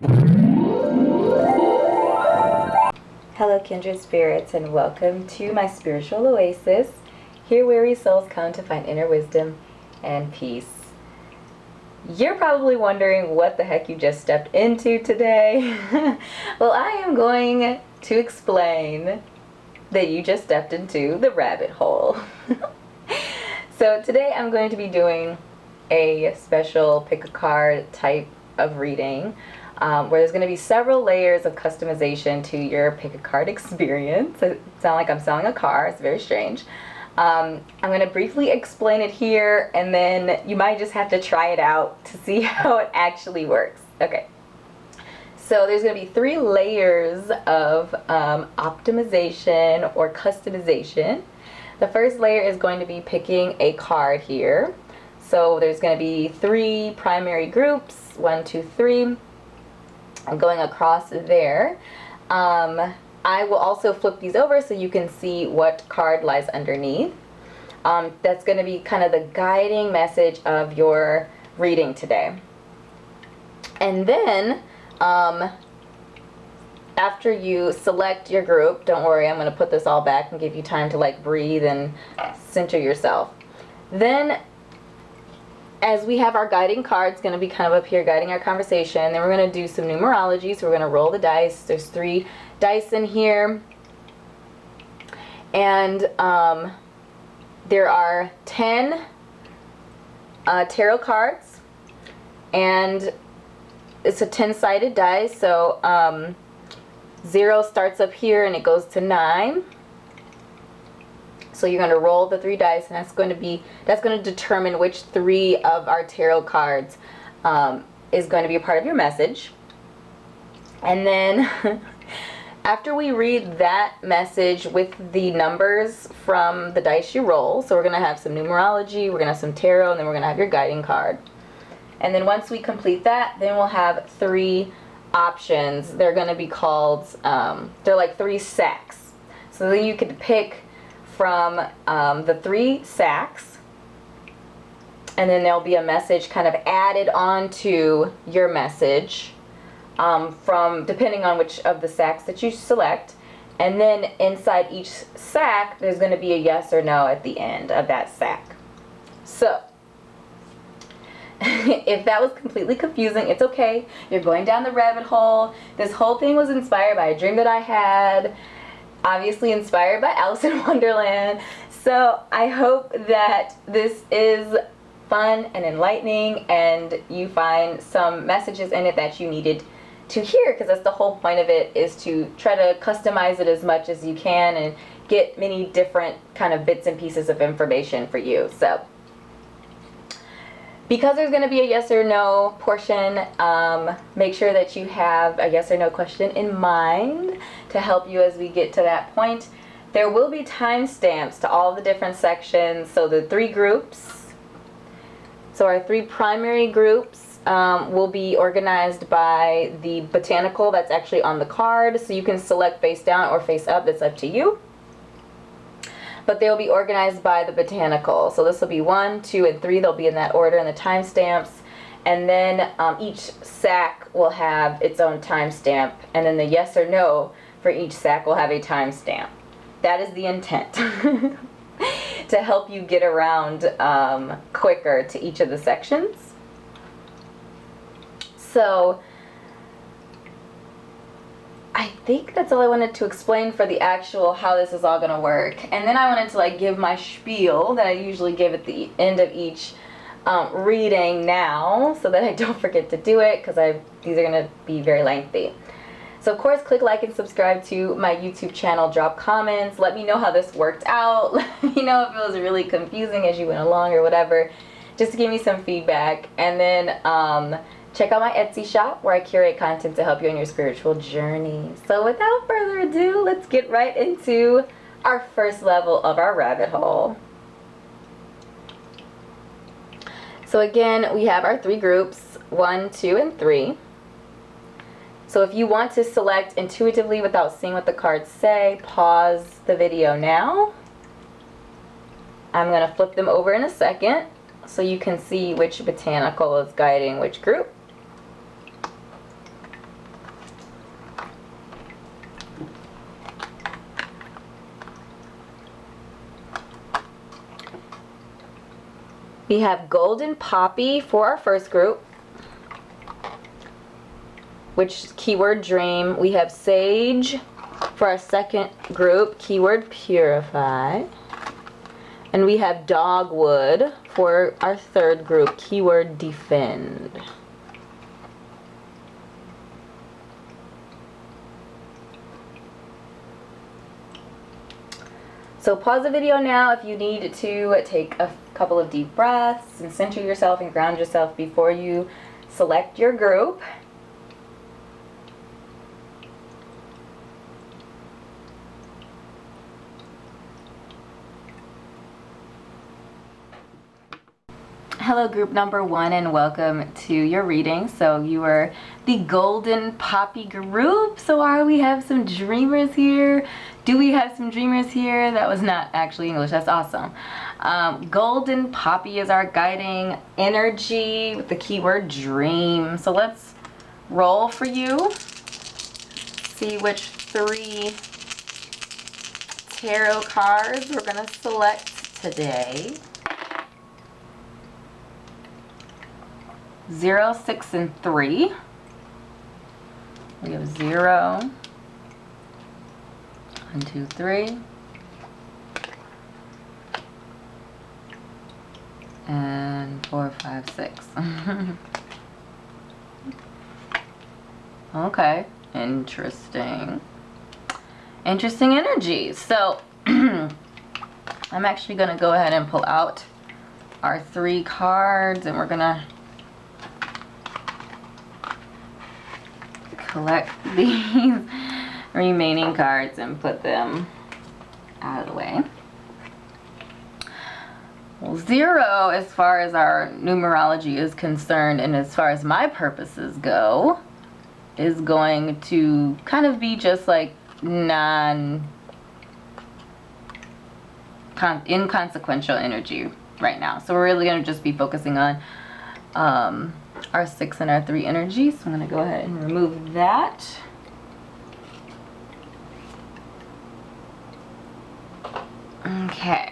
Hello Kindred Spirits, and welcome to my spiritual oasis, here weary souls come to find inner wisdom and peace. You're probably wondering what the heck you just stepped into today. Well, I am going to explain that you just stepped into the rabbit hole. So today I'm going to be doing a special pick a card type of reading, where there's going to be several layers of customization to your pick a card experience. It sounds like I'm selling a car. It's very strange. I'm going to briefly explain it here, and then you might just have to try it out to see how it actually works. Okay. So there's going to be 3 layers of optimization or customization. The first layer is going to be picking a card here. So there's going to be 3 primary groups, 1, 2, 3. I'm going across there. I will also flip these over so you can see what card lies underneath. That's going to be kind of the guiding message of your reading today. And then, after you select your group, don't worry, I'm going to put this all back and give you time to like breathe and center yourself. Then, as we have our guiding cards going to be kind of up here guiding our conversation, then we're going to do some numerology. So we're going to roll the dice. There's 3 dice in here, and there are 10 tarot cards, and it's a 10-sided dice. So 0 starts up here and it goes to 9. So you're going to roll the 3 dice, and that's going to determine which 3 of our tarot cards is going to be a part of your message. And then after we read that message with the numbers from the dice you roll, so we're going to have some numerology, we're going to have some tarot, and then we're going to have your guiding card. And then once we complete that, then we'll have 3 options. They're going to be called, they're like 3 sacks. So then you could pick from the 3 sacks, and then there'll be a message kind of added onto your message from depending on which of the sacks that you select. And then inside each sack there's going to be a yes or no at the end of that sack. So if that was completely confusing, it's okay. You're going down the rabbit hole. This whole thing was inspired by a dream that I had, obviously inspired by Alice in Wonderland. So I hope that this is fun and enlightening, and you find some messages in it that you needed to hear, because that's the whole point of it, is to try to customize it as much as you can and get many different kind of bits and pieces of information for you. So because there's going to be a yes or no portion, make sure that you have a yes or no question in mind to help you as we get to that point. There will be timestamps to all the different sections. So the 3 groups, so our 3 primary groups will be organized by the botanical that's actually on the card. So you can select face down or face up, that's up to you. But they'll be organized by the botanical. So this will be 1, 2, and 3. They'll be in that order in the timestamps. And then each sack will have its own timestamp. And then the yes or no for each sack will have a timestamp. That is the intent. To help you get around quicker to each of the sections. So I think that's all I wanted to explain for the actual how this is all going to work. And then I wanted to like give my spiel that I usually give at the end of each reading now, so that I don't forget to do it, because these are going to be very lengthy. So of course, click like and subscribe to my YouTube channel, drop comments, let me know how this worked out, let me know if it was really confusing as you went along or whatever, just to give me some feedback. And then check out my Etsy shop, where I curate content to help you on your spiritual journey. So without further ado, let's get right into our first level of our rabbit hole. So again, we have our 3 groups, 1, 2, and 3. So if you want to select intuitively without seeing what the cards say, pause the video now. I'm going to flip them over in a second so you can see which botanical is guiding which group. We have Golden Poppy for our first group, which is keyword dream. We have Sage for our second group, keyword Purify. And we have Dogwood for our third group, keyword Defend. So pause the video now if you need to take a couple of deep breaths and center yourself and ground yourself before you select your group. Hello group number 1 and welcome to your reading. So you are the Golden Poppy group. So we have some dreamers here. Do we have some dreamers here? That was not actually English. That's awesome. Golden Poppy is our guiding energy with the keyword dream. So let's roll for you. See which 3 tarot cards we're going to select today. 0, 6, and 3. We have 0, 1, 2, 3, and 4, 5, 6. Okay, interesting. Interesting energies. So I'm actually going to go ahead and pull out our 3 cards, and we're going to collect these remaining cards and put them out of the way. Well, 0, as far as our numerology is concerned, and as far as my purposes go, is going to kind of be just like inconsequential energy right now. So we're really going to just be focusing on our 6 and our 3 energies. So I'm going to go ahead and remove that. Okay.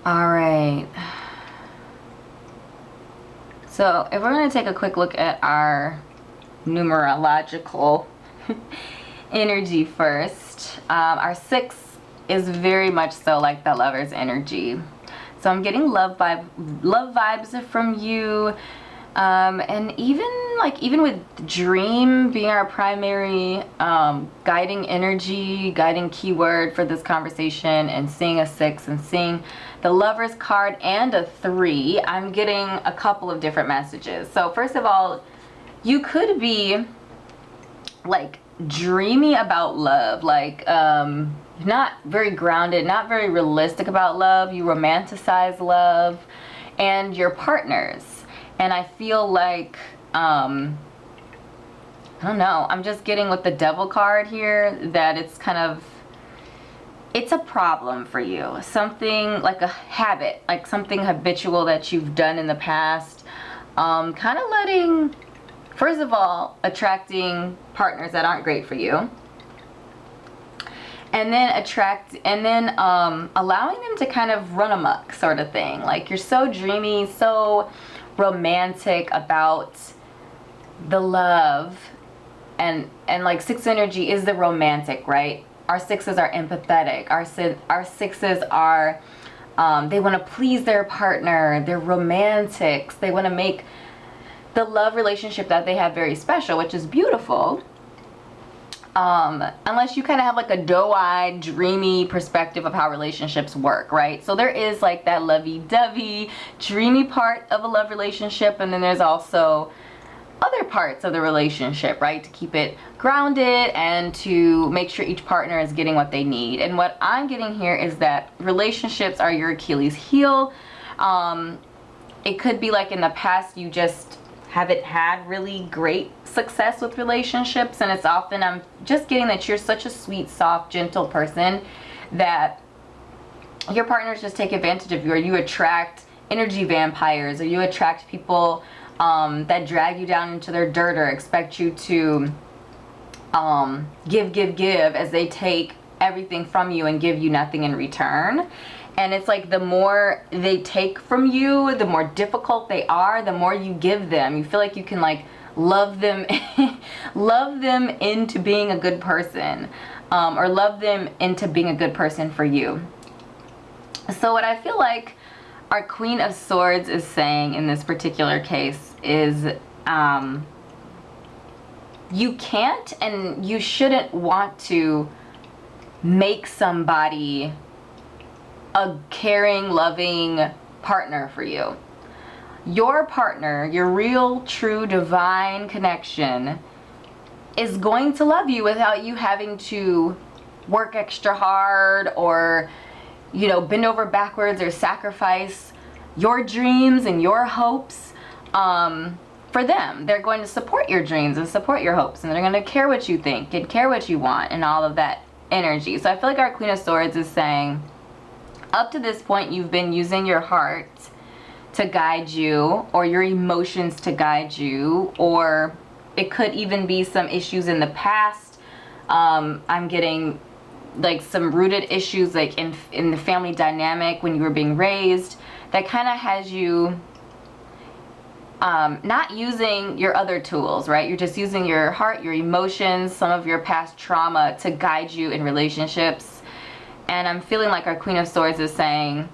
All right. So if we're going to take a quick look at our numerological energy first, our 6 is very much so like the Lover's energy. So I'm getting love vibes from you, and even with dream being our primary guiding energy, guiding keyword for this conversation, and seeing a 6 and seeing the Lover's card and a 3, I'm getting a couple of different messages. So first of all, you could be like dreamy about love, like not very grounded, not very realistic about love. You romanticize love and your partners. And I feel like, I don't know, I'm just getting with the Devil card here that it's kind of, it's a problem for you. Something like a habit, like something habitual that you've done in the past. Kind of letting, first of all, attracting partners that aren't great for you. And then allowing them to kind of run amok, sort of thing. Like you're so dreamy, so romantic about the love, and like 6 energy is the romantic, right? Our 6s are empathetic. Our 6s are they want to please their partner. They're romantics. They want to make the love relationship that they have very special, which is beautiful. Unless you kind of have like a doe-eyed, dreamy perspective of how relationships work, right? So there is like that lovey-dovey, dreamy part of a love relationship, and then there's also other parts of the relationship, right? To keep it grounded and to make sure each partner is getting what they need. And what I'm getting here is that relationships are your Achilles heel. It could be like in the past you just haven't had really great success with relationships, and it's often, I'm just getting that you're such a sweet, soft, gentle person that your partners just take advantage of you, or you attract energy vampires, or you attract people that drag you down into their dirt or expect you to give as they take everything from you and give you nothing in return. And it's like the more they take from you, the more difficult they are, the more you give them. You feel like you can like love them love them into being a good person, or love them into being a good person for you. So what I feel like our Queen of Swords is saying in this particular case is you can't and you shouldn't want to make somebody a caring, loving partner for you. Your partner, your real, true, divine connection is going to love you without you having to work extra hard or, you know, bend over backwards or sacrifice your dreams and your hopes for them. They're going to support your dreams and support your hopes, and they're going to care what you think and care what you want and all of that energy. So I feel like our Queen of Swords is saying, up to this point, you've been using your heart to guide you, or your emotions to guide you, or it could even be some issues in the past. I'm getting like some rooted issues like in the family dynamic when you were being raised that kind of has you not using your other tools, right? You're just using your heart, your emotions, some of your past trauma to guide you in relationships. And I'm feeling like our Queen of Swords is saying,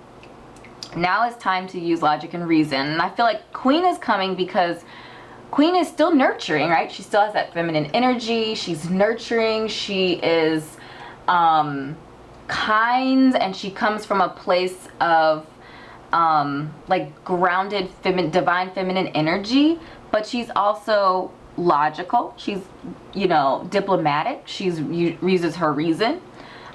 now is time to use logic and reason. And I feel like Queen is coming because Queen is still nurturing, right? She still has that feminine energy. She's nurturing. She is kind, and she comes from a place of like grounded divine feminine energy, but she's also logical. She's, you know, diplomatic. She uses her reason,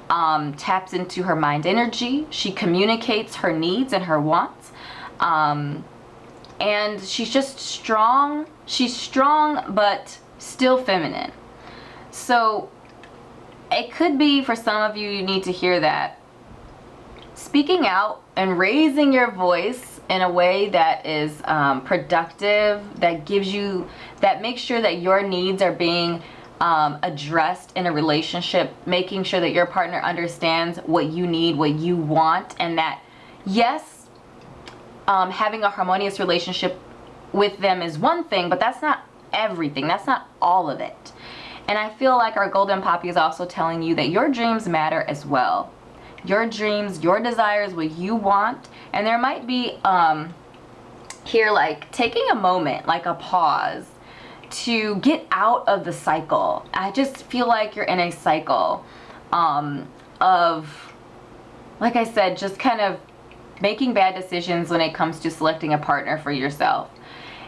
taps into her mind energy. She communicates her needs and her wants, and she's just strong. She's strong but still feminine. So it could be, for some of you, you need to hear that. Speaking out and raising your voice in a way that is productive, that gives you, that makes sure that your needs are being addressed in a relationship, making sure that your partner understands what you need, what you want, and that, yes, having a harmonious relationship with them is one thing, but that's not everything. That's not all of it. And I feel like our Golden Poppy is also telling you that your dreams matter as well. Your dreams, your desires, what you want. And there might be here like taking a moment, like a pause, to get out of the cycle. I just feel like you're in a cycle of, like I said, just kind of making bad decisions when it comes to selecting a partner for yourself.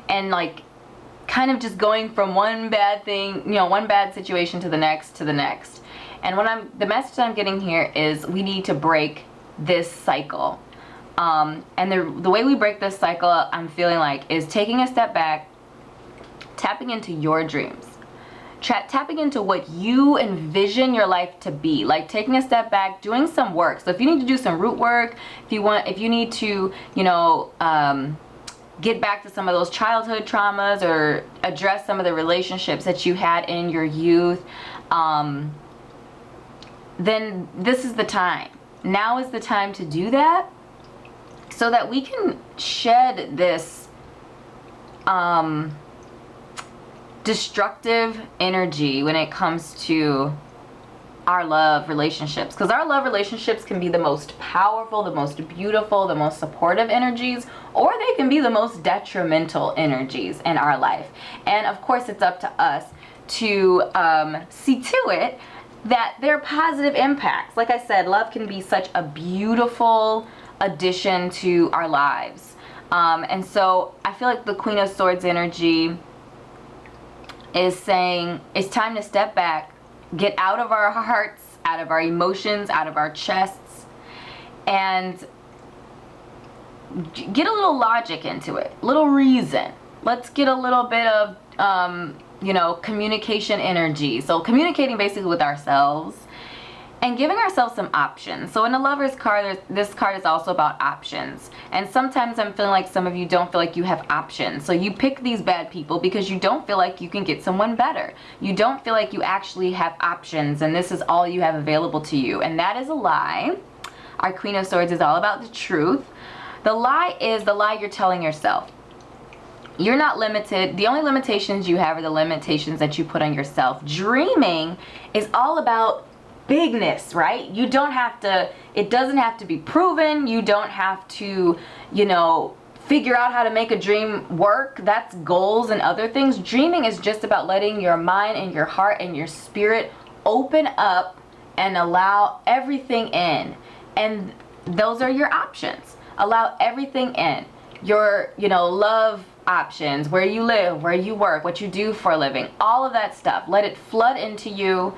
And like kind of just going from one bad thing, you know, one bad situation to the next, to the next. And the message I'm getting here is we need to break this cycle. And the way we break this cycle, I'm feeling like, is taking a step back, tapping into your dreams, tapping into what you envision your life to be, like taking a step back, doing some work. So if you need to do some root work, if you need to, you know, get back to some of those childhood traumas or address some of the relationships that you had in your youth, then this is the time. Now is the time to do that, so that we can shed this destructive energy when it comes to our love relationships. Because our love relationships can be the most powerful, the most beautiful, the most supportive energies, or they can be the most detrimental energies in our life. And of course, it's up to us to see to it that they're positive impacts. Like I said, love can be such a beautiful addition to our lives. And so I feel like the Queen of Swords energy is saying it's time to step back, get out of our hearts, out of our emotions, out of our chests, and get a little logic into it, little reason. Let's get a little bit of, you know, communication energy. So communicating basically with ourselves and giving ourselves some options. So in the Lover's card, this card is also about options. And sometimes I'm feeling like some of you don't feel like you have options. So you pick these bad people because you don't feel like you can get someone better. You don't feel like you actually have options and this is all you have available to you. And that is a lie. Our Queen of Swords is all about the truth. The lie is the lie you're telling yourself. You're not limited. The only limitations you have are the limitations that you put on yourself. Dreaming is all about bigness, right? You don't have to, it doesn't have to be proven. You don't have to, you know, figure out how to make a dream work. That's goals and other things. Dreaming is just about letting your mind and your heart and your spirit open up and allow everything in. And those are your options. Allow everything in. Your, you know, love options, where you live, where you work, what you do for a living, all of that stuff. Let it flood into you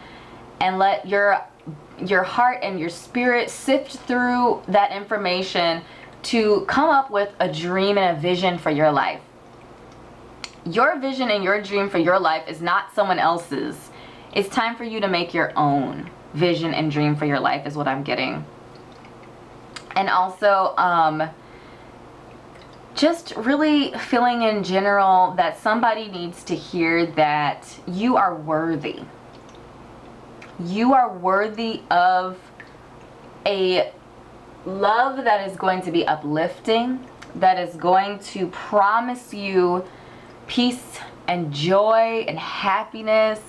and let your heart and your spirit sift through that information to come up with a dream and a vision for your life. Your vision and your dream for your life is not someone else's. It's time for you to make your own vision and dream for your life is what I'm getting. And also, just really feeling in general that somebody needs to hear that you are worthy. You are worthy of a love that is going to be uplifting, that is going to promise you peace and joy and happiness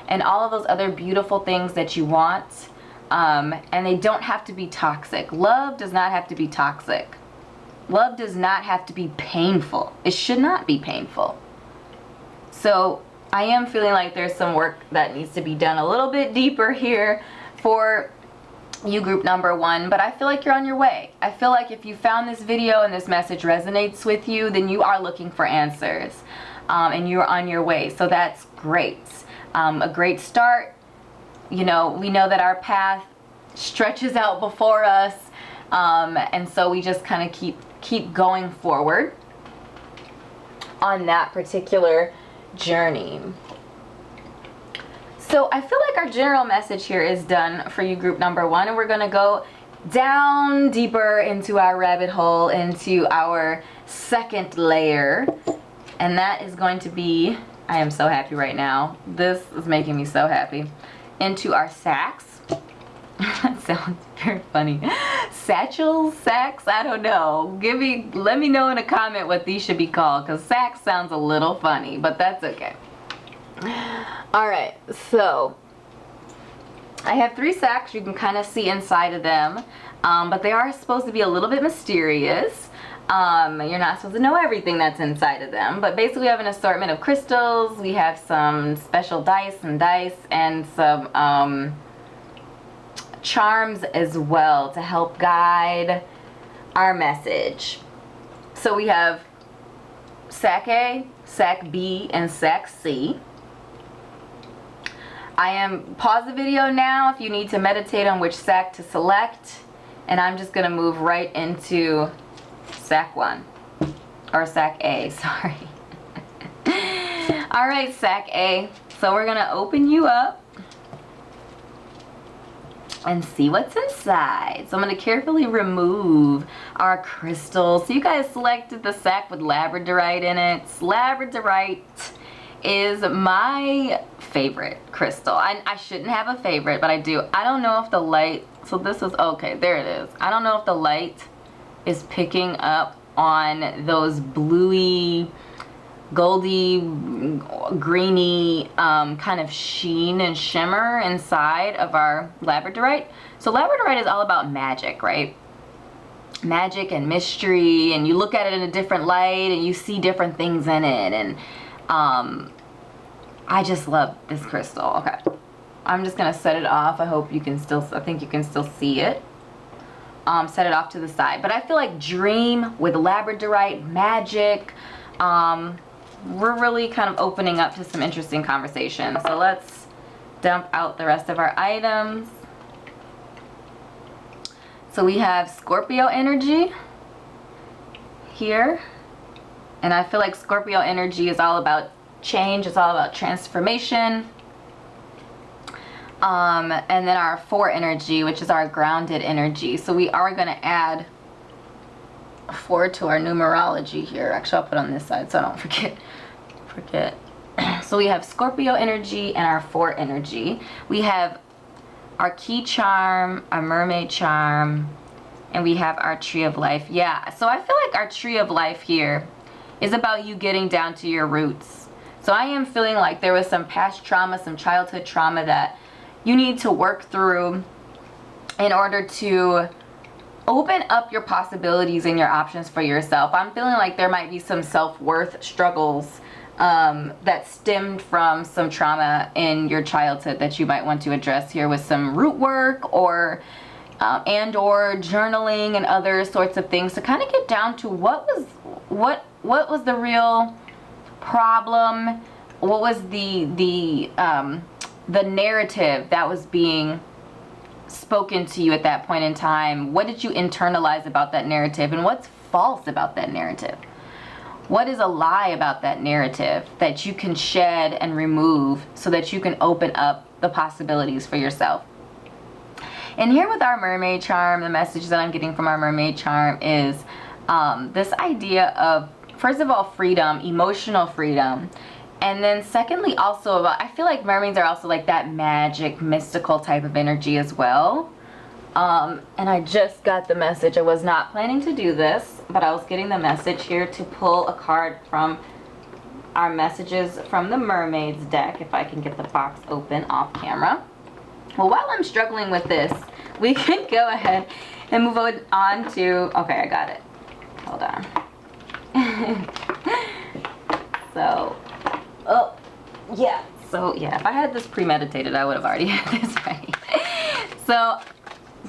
and all of those other beautiful things that you want. And they don't have to be toxic. Love does not have to be toxic. Love does not have to be painful. It should not be painful. So I am feeling like there's some work that needs to be done a little bit deeper here for you, group number 1, but I feel like you're on your way. I feel like if you found this video and this message resonates with you, then you are looking for answers, and you're on your way. So that's great. A great start. You know, we know that our path stretches out before us, and so we just kind of keep going forward on that particular journey. So I feel like our general message here is done for you, group number 1, and we're going to go down deeper into our rabbit hole, into our second layer, and that is going to be, I am so happy right now, this is making me so happy, into our sacks. That sounds very funny. Satchels, sacks, I don't know. Let me know in a comment what these should be called, because sacks sounds a little funny, but that's okay. Alright, so I have 3 sacks. You can kind of see inside of them, but they are supposed to be a little bit mysterious. You're not supposed to know everything that's inside of them, but basically we have an assortment of crystals. We have some special dice and some charms as well to help guide our message. So we have sack A, sack B, and sack C. I am pause the video now if you need to meditate on which sack to select, and I'm just gonna move right into sack 1, or sack A, sorry. All right, sack A, so we're gonna open you up and see what's inside. So I'm going to carefully remove our crystals. So you guys selected the sack with labradorite in it. Labradorite is my favorite crystal. I shouldn't have a favorite, but I do. I don't know if the light, so this is, okay, there it is. I don't know if the light is picking up on those bluey, goldy, greeny kind of sheen and shimmer inside of our labradorite. So labradorite is all about magic, right? Magic and mystery, and you look at it in a different light and you see different things in it, and I just love this crystal. Okay, I'm just gonna set it off. I hope you can still, I think you can still see it. Set it off to the side. But I feel like dream with labradorite, magic, we're really kind of opening up to some interesting conversations. So let's dump out the rest of our items. So we have Scorpio energy here. And I feel like Scorpio energy is all about change. It's all about transformation. And then our 4 energy, which is our grounded energy. So we are going to add 4 to our numerology here. Actually, I'll put on this side so I don't forget. So we have Scorpio energy and our 4 energy. We have our key charm, our mermaid charm, and we have our tree of life. Yeah, so I feel like our tree of life here is about you getting down to your roots. So I am feeling like there was some past trauma, some childhood trauma that you need to work through in order to open up your possibilities and your options for yourself. I'm feeling like there might be some self-worth struggles that stemmed from some trauma in your childhood that you might want to address here with some root work or journaling and other sorts of things to kind of get down to what was the real problem, what was the narrative that was being spoken to you at that point in time. What did you internalize about that narrative, and what's false about that narrative? What is a lie about that narrative that you can shed and remove so that you can open up the possibilities for yourself? And here with our mermaid charm, the message that I'm getting from our mermaid charm is this idea of, first of all, freedom, emotional freedom. And then secondly, also about, I feel like mermaids are also like that magic, mystical type of energy as well. And I just got the message. I was not planning to do this, but I was getting the message here to pull a card from our messages from the mermaids deck, if I can get the box open off camera. Well, while I'm struggling with this, we can go ahead and move on to, okay, I got it. Hold on. So, if I had this premeditated, I would have already had this ready. So,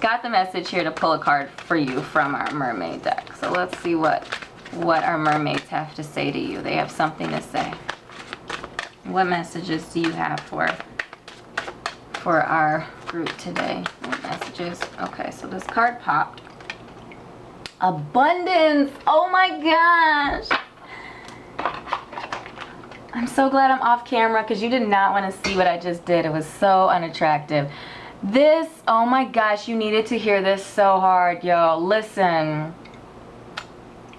got the message here to pull a card for you from our mermaid deck. So let's see what our mermaids have to say to you. They have something to say. What messages do you have for our group today? What messages? Okay, so this card popped. Abundance! Oh my gosh! I'm so glad I'm off camera because you did not want to see what I just did. It was so unattractive. This, oh my gosh, you needed to hear this so hard, yo. Listen.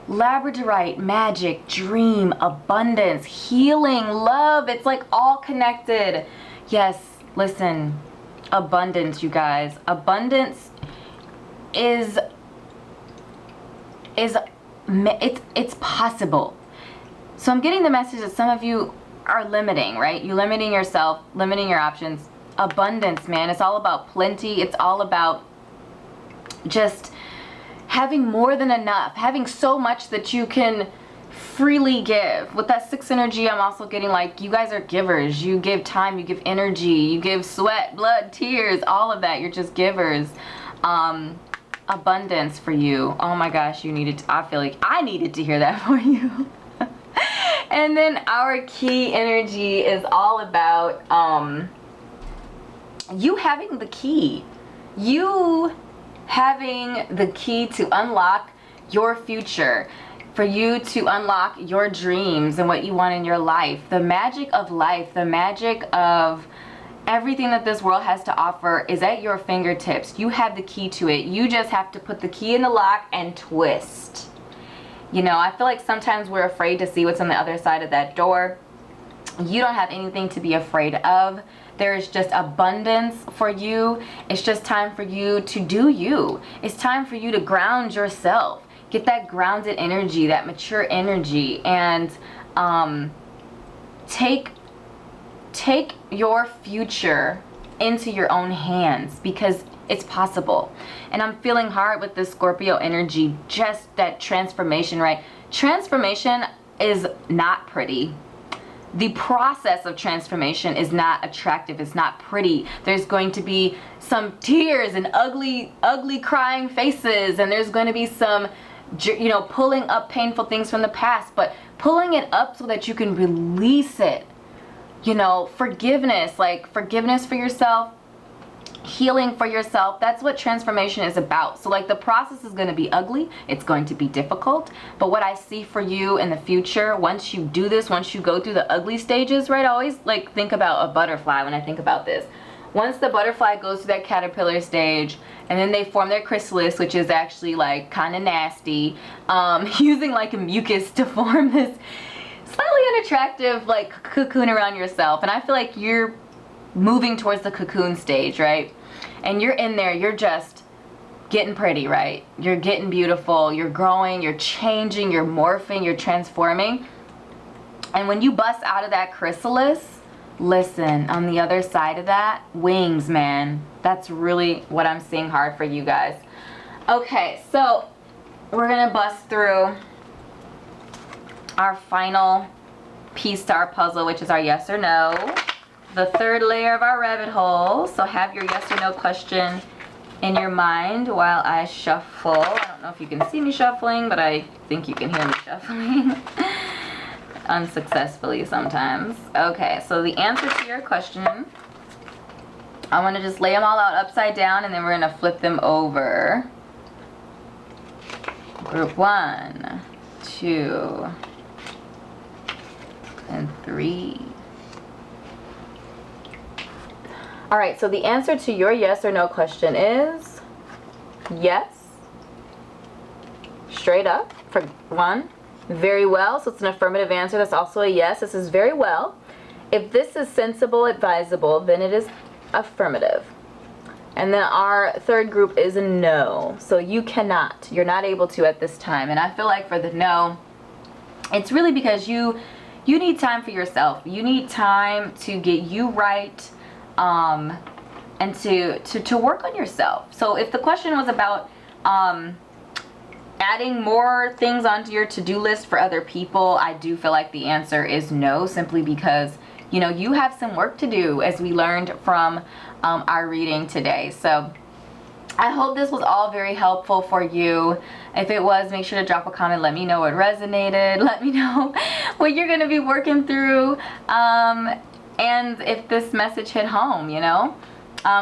Labradorite, magic, dream, abundance, healing, love. It's like all connected. Yes, listen. Abundance, you guys. Abundance is it's possible. So I'm getting the message that some of you are limiting, right? You're limiting yourself, limiting your options. Abundance, man. It's all about plenty. It's all about just having more than enough, having so much that you can freely give. With that 6 energy, I'm also getting like, you guys are givers. You give time, you give energy, you give sweat, blood, tears, all of that. You're just givers. Abundance for you. Oh my gosh, you needed to, I feel like I needed to hear that for you. And then our key energy is all about you having the key. You having the key to unlock your future, for you to unlock your dreams and what you want in your life. The magic of life, the magic of everything that this world has to offer is at your fingertips. You have the key to it. You just have to put the key in the lock and twist. You know, I feel like sometimes we're afraid to see what's on the other side of that door. You don't have anything to be afraid of. There is just abundance for you. It's just time for you to do you. It's time for you to ground yourself. Get that grounded energy, that mature energy, and take your future into your own hands, because it's possible. And I'm feeling hard with this Scorpio energy, just that transformation, right? Transformation is not pretty. The process of transformation is not attractive. It's not pretty. There's going to be some tears and ugly crying faces, and there's going to be some, you know, pulling up painful things from the past, but pulling it up so that you can release it. You know, forgiveness, like forgiveness for yourself, healing for yourself. That's what transformation is about. So like the process is going to be ugly. It's going to be difficult. But what I see for you in the future, once you do this, once you go through the ugly stages, right? I always like think about a butterfly when I think about this. once the butterfly goes through that caterpillar stage, and then they form their chrysalis, which is actually like kind of nasty, using like a mucus to form this slightly unattractive like cocoon around yourself. And I feel like you're moving towards the cocoon stage, right? And you're in there, you're just getting pretty, right? You're getting beautiful, you're growing, you're changing, you're morphing, you're transforming. And when you bust out of that chrysalis, listen, on the other side of that, wings, man. That's really what I'm seeing hard for you guys. Okay, so we're gonna bust through our final piece to our puzzle, which is our yes or no. The third layer of our rabbit hole. So have your yes or no question in your mind while I shuffle. I don't know if you can see me shuffling, but I think you can hear me shuffling. Unsuccessfully sometimes. Okay, so the answer to your question, I want to just lay them all out upside down, and then we're going to flip them over. Group 1, 2, and 3. All right, so the answer to your yes or no question is yes. Straight up for 1. Very well, so it's an affirmative answer. That's also a yes. This is very well. If this is sensible, advisable, then it is affirmative. And then our third group is a no. So you cannot, you're not able to at this time. And I feel like for the no, it's really because you need time for yourself. You need time to get you right, and to work on yourself. So if the question was about adding more things onto your to-do list for other people, I do feel like the answer is no, simply because, you know, you have some work to do, as we learned from our reading today. So I hope this was all very helpful for you. If it was, make sure to drop a comment. Let me know what resonated. Let me know what you're going to be working through. And if this message hit home, you know.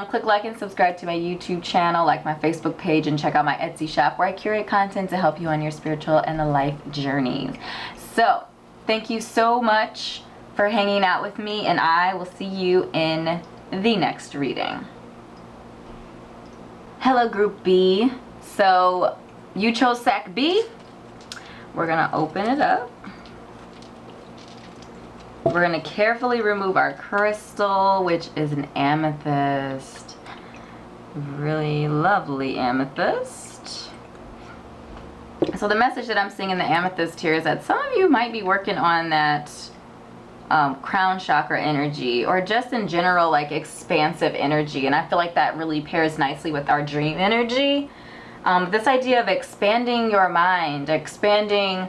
Click like and subscribe to my YouTube channel, like my Facebook page, and check out my Etsy shop where I curate content to help you on your spiritual and life journeys. So, thank you so much for hanging out with me, and I will see you in the next reading. Hello, Group B. So, you chose Sack B. We're going to open it up. We're going to carefully remove our crystal, which is an amethyst. Really lovely amethyst. So the message that I'm seeing in the amethyst here is that some of you might be working on that crown chakra energy, or just in general like expansive energy. And I feel like that really pairs nicely with our dream energy. This idea of expanding your mind, expanding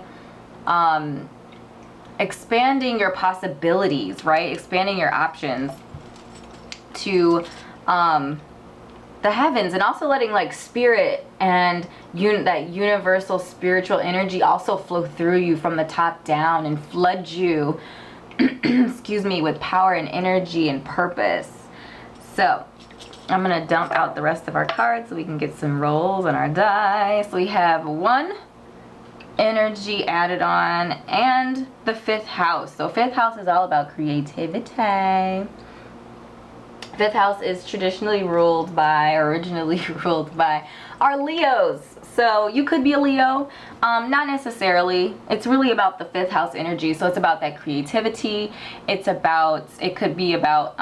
your possibilities, right? Expanding your options to the heavens, and also letting like spirit and that universal spiritual energy also flow through you from the top down and flood you excuse me, with power and energy and purpose. So I'm gonna dump out the rest of our cards so we can get some rolls on our die. So we have 1 energy added on, and the 5th house. So 5th house is all about creativity. 5th house is originally ruled by our Leos. So you could be a Leo, not necessarily. It's really about the 5th house energy. So it's about that creativity. It could be about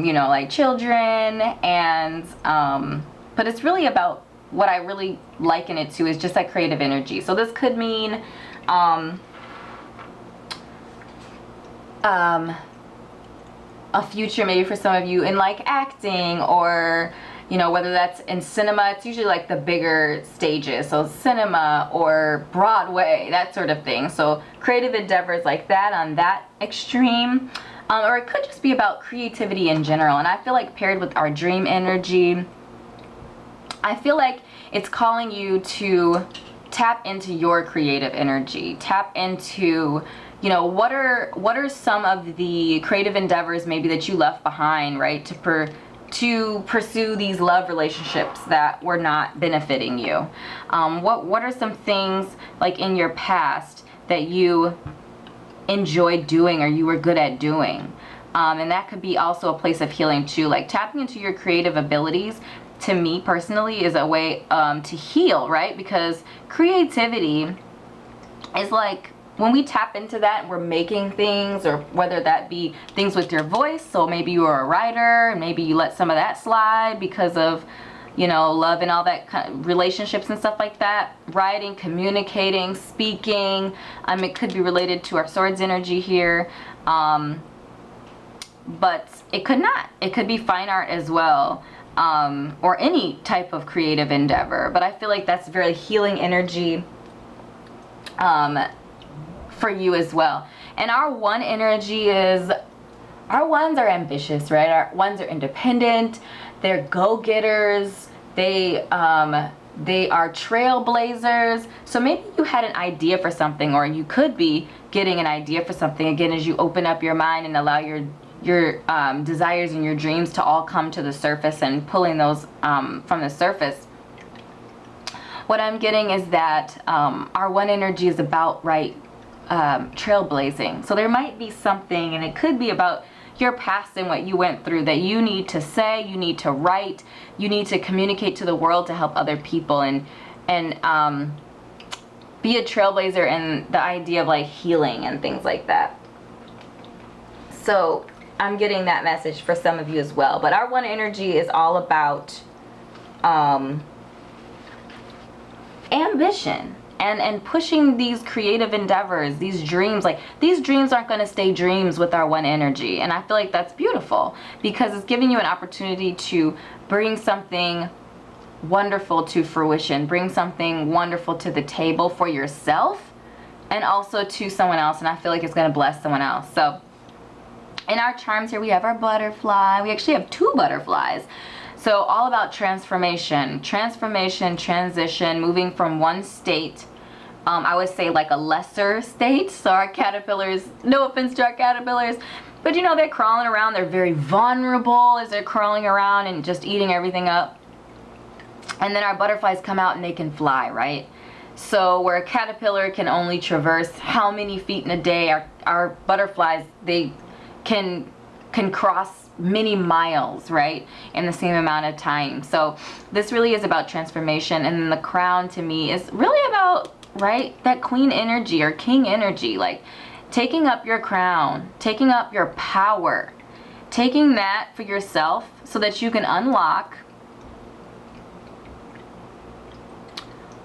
you know, like children, and but it's really about, what I really liken it to is just that creative energy. So this could mean a future maybe for some of you in like acting, or you know, whether that's in cinema. It's usually like the bigger stages, so cinema or Broadway, that sort of thing. So creative endeavors like that on that extreme, or it could just be about creativity in general. And I feel like paired with our dream energy, I feel like it's calling you to tap into your creative energy. Tap into, you know, what are some of the creative endeavors maybe that you left behind, right? To pursue these love relationships that were not benefiting you. What are some things like in your past that you enjoyed doing or you were good at doing? And that could be also a place of healing too. Like tapping into your creative abilities, to me personally, is a way to heal, right? Because creativity is like, when we tap into that and we're making things, or whether that be things with your voice, so maybe you're a writer and maybe you let some of that slide because of, you know, love and all that kind of relationships and stuff like that. Writing, communicating, speaking. It could be related to our swords energy here. But it could not. It could be fine art as well. Or any type of creative endeavor. But I feel like that's very healing energy for you as well. And our one energy is, our ones are ambitious, right? Our ones are independent. They're go-getters. They are trailblazers. So maybe you had an idea for something, or you could be getting an idea for something again as you open up your mind and allow your desires and your dreams to all come to the surface, and pulling those from the surface. What I'm getting is that our one energy is about, right, trailblazing. So there might be something, and it could be about your past and what you went through, that you need to say, you need to write, you need to communicate to the world to help other people, and be a trailblazer, and the idea of like healing and things like that. So I'm getting that message for some of you as well. But our one energy is all about ambition and pushing these creative endeavors, these dreams. Like, these dreams aren't going to stay dreams with our one energy. And I feel like that's beautiful, because it's giving you an opportunity to bring something wonderful to fruition, bring something wonderful to the table for yourself and also to someone else. And I feel like it's going to bless someone else. So in our charms here, we have our butterfly. We actually have 2 butterflies. So all about transformation, transition, moving from one state, I would say like a lesser state. So our caterpillars, no offense to our caterpillars, but you know, they're crawling around. They're very vulnerable as they're crawling around and just eating everything up. And then our butterflies come out and they can fly, right? So where a caterpillar can only traverse how many feet in a day, our butterflies, they can cross many miles, right, in the same amount of time. So this really is about transformation. And then the crown to me is really about, right, that queen energy or king energy, like taking up your crown, taking up your power, taking that for yourself so that you can unlock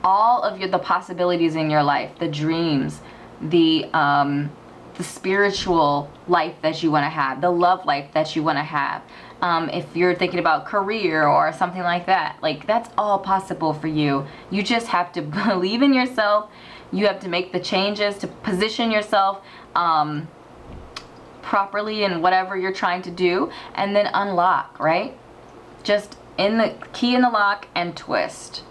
all of the possibilities in your life, the dreams, the spiritual life that you want to have, the love life that you want to have. If you're thinking about career or something like that, like that's all possible for you. You just have to believe in yourself. You have to make the changes to position yourself properly in whatever you're trying to do, and then unlock, right? Just in the key in the lock and twist.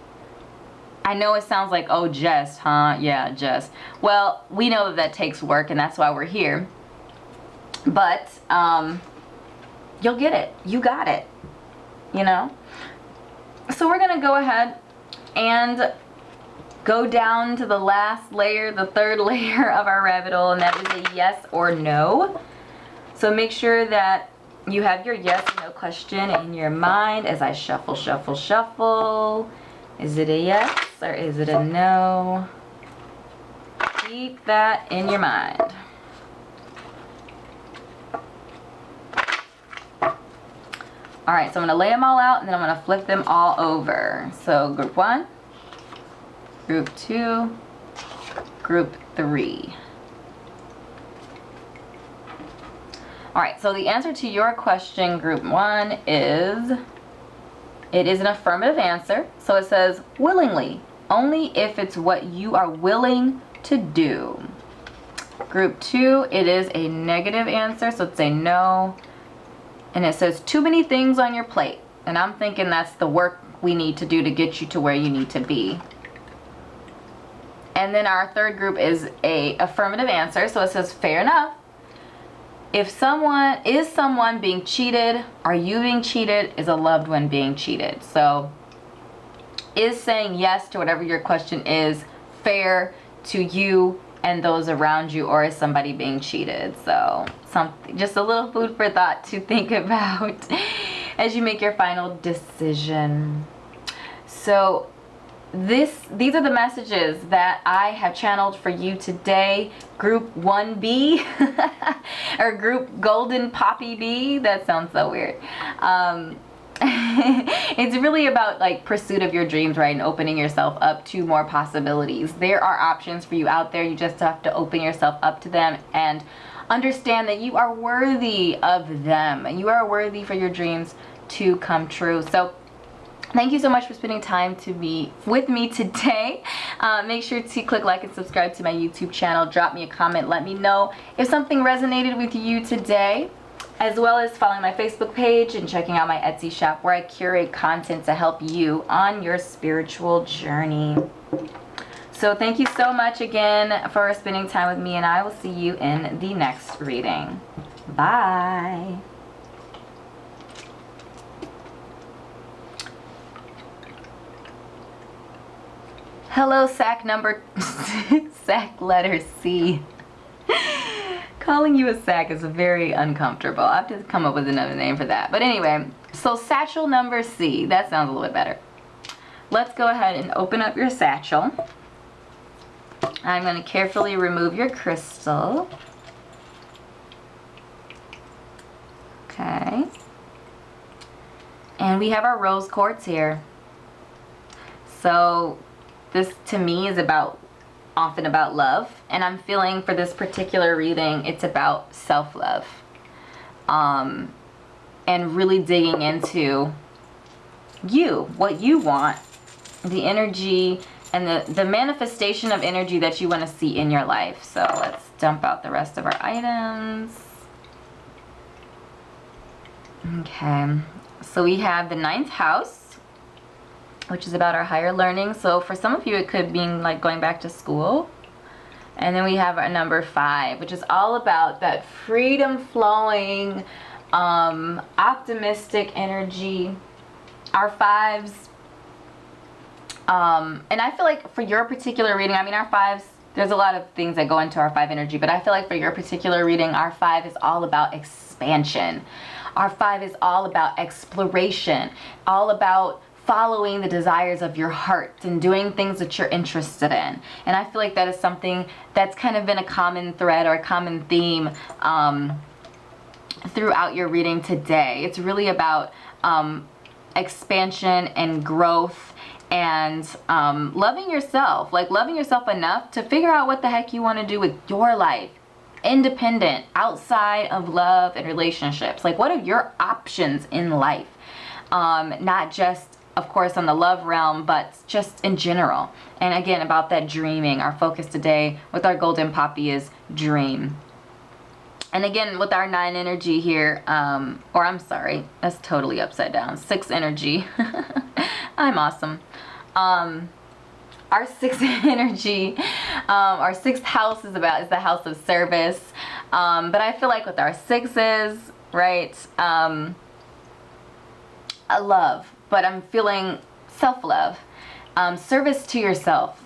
I know it sounds like, oh, Jess, huh? Yeah, Jess. Well, we know that that takes work, and that's why we're here. But you'll get it. You got it. You know? So we're going to go ahead and go down to the last layer, the third layer of our rabbit hole, and that is a yes or no. So make sure that you have your yes or no question in your mind as I shuffle, shuffle, shuffle. Is it a yes or is it a no? Keep that in your mind. Alright, so I'm going to lay them all out and then I'm going to flip them all over. So group 1, group 2, group 3. Alright, so the answer to your question, group 1, is... it is an affirmative answer. So it says willingly, only if it's what you are willing to do. Group 2, it is a negative answer, so it's a no. And it says too many things on your plate. And I'm thinking that's the work we need to do to get you to where you need to be. And then our third group is a affirmative answer, so it says fair enough. If someone being cheated, are you being cheated, is a loved one being cheated? So is saying yes to whatever your question is fair to you and those around you, or is somebody being cheated? So something, just a little food for thought to think about as you make your final decision. So these are the messages that I have channeled for you today. Group 1B or group Golden Poppy B. That sounds so weird. It's really about like pursuit of your dreams, right? And opening yourself up to more possibilities. There are options for you out there. You just have to open yourself up to them and understand that you are worthy of them. You are worthy for your dreams to come true. So thank you so much for spending time with me today. Make sure to click like and subscribe to my YouTube channel. Drop me a comment. Let me know if something resonated with you today, as well as following my Facebook page and checking out my Etsy shop, where I curate content to help you on your spiritual journey. So thank you so much again for spending time with me, and I will see you in the next reading. Bye. Hello, sack number sack letter C. Calling you a sack is very uncomfortable. I have to come up with another name for that. But anyway, so satchel number C. That sounds a little bit better. Let's go ahead and open up your satchel. I'm going to carefully remove your crystal. Okay. And we have our rose quartz here. So this to me is often about love, and I'm feeling for this particular reading it's about self-love, and really digging into you, what you want, the energy and the manifestation of energy that you want to see in your life. So let's dump out the rest of our items. Okay, so we have the 9th house, which is about our higher learning. So for some of you, it could mean like going back to school. And then we have our number 5, which is all about that freedom flowing, optimistic energy. Our 5s, and I feel like for your particular reading, I mean, our 5s, there's a lot of things that go into our 5 energy, but I feel like for your particular reading, our 5 is all about expansion. Our 5 is all about exploration, all about following the desires of your heart and doing things that you're interested in. And I feel like that is something that's kind of been a common thread or a common theme throughout your reading today. It's really about expansion and growth and loving yourself, like loving yourself enough to figure out what the heck you want to do with your life, independent, outside of love and relationships. Like, what are your options in life? Not just, of course, on the love realm, but just in general. And again, about that dreaming. Our focus today with our golden poppy is dream. And again, with our 9 energy here, or I'm sorry, that's totally upside down. 6 energy. I'm awesome. Our 6 energy, our 6th house is the house of service. But I feel like with our 6s, right, I love, but I'm feeling self-love, service to yourself,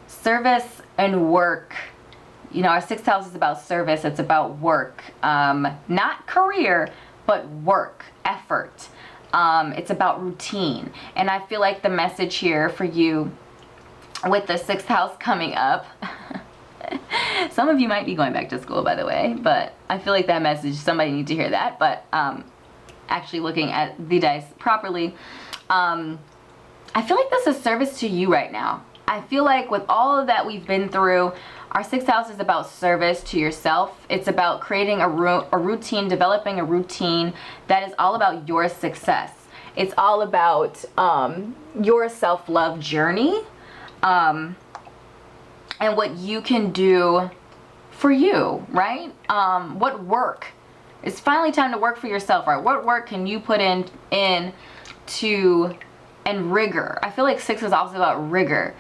service and work. You know, our 6th house is about service. It's about work, not career, but work, effort. It's about routine. And I feel like the message here for you with the 6th house coming up, some of you might be going back to school, by the way, but I feel like that message, somebody needs to hear that. But actually looking at the dice properly, I feel like this is service to you right now. I feel like with all of that we've been through, our 6th house is about service to yourself. It's about creating a routine, developing a routine that is all about your success. It's all about your self-love journey, and what you can do for you, right? What work? It's finally time to work for yourself, right? What work can you put in to, and rigor. I feel like 6 is also about rigor,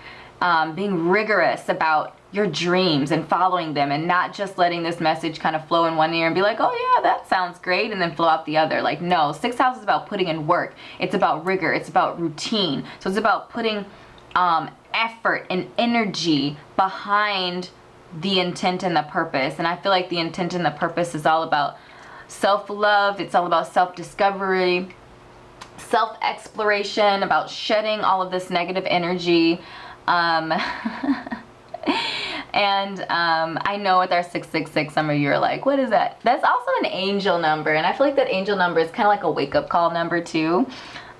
being rigorous about your dreams and following them, and not just letting this message kind of flow in one ear and be like, oh yeah, that sounds great, and then flow out the other. Like, no, 6th house is about putting in work. It's about rigor. It's about routine. So it's about putting effort and energy behind the intent and the purpose. And I feel like the intent and the purpose is all about self-love. It's all about self-discovery, self-exploration, about shedding all of this negative energy. And I know with our 666, some of you are like, what is that? That's also an angel number. And I feel like that angel number is kind of like a wake-up call number too.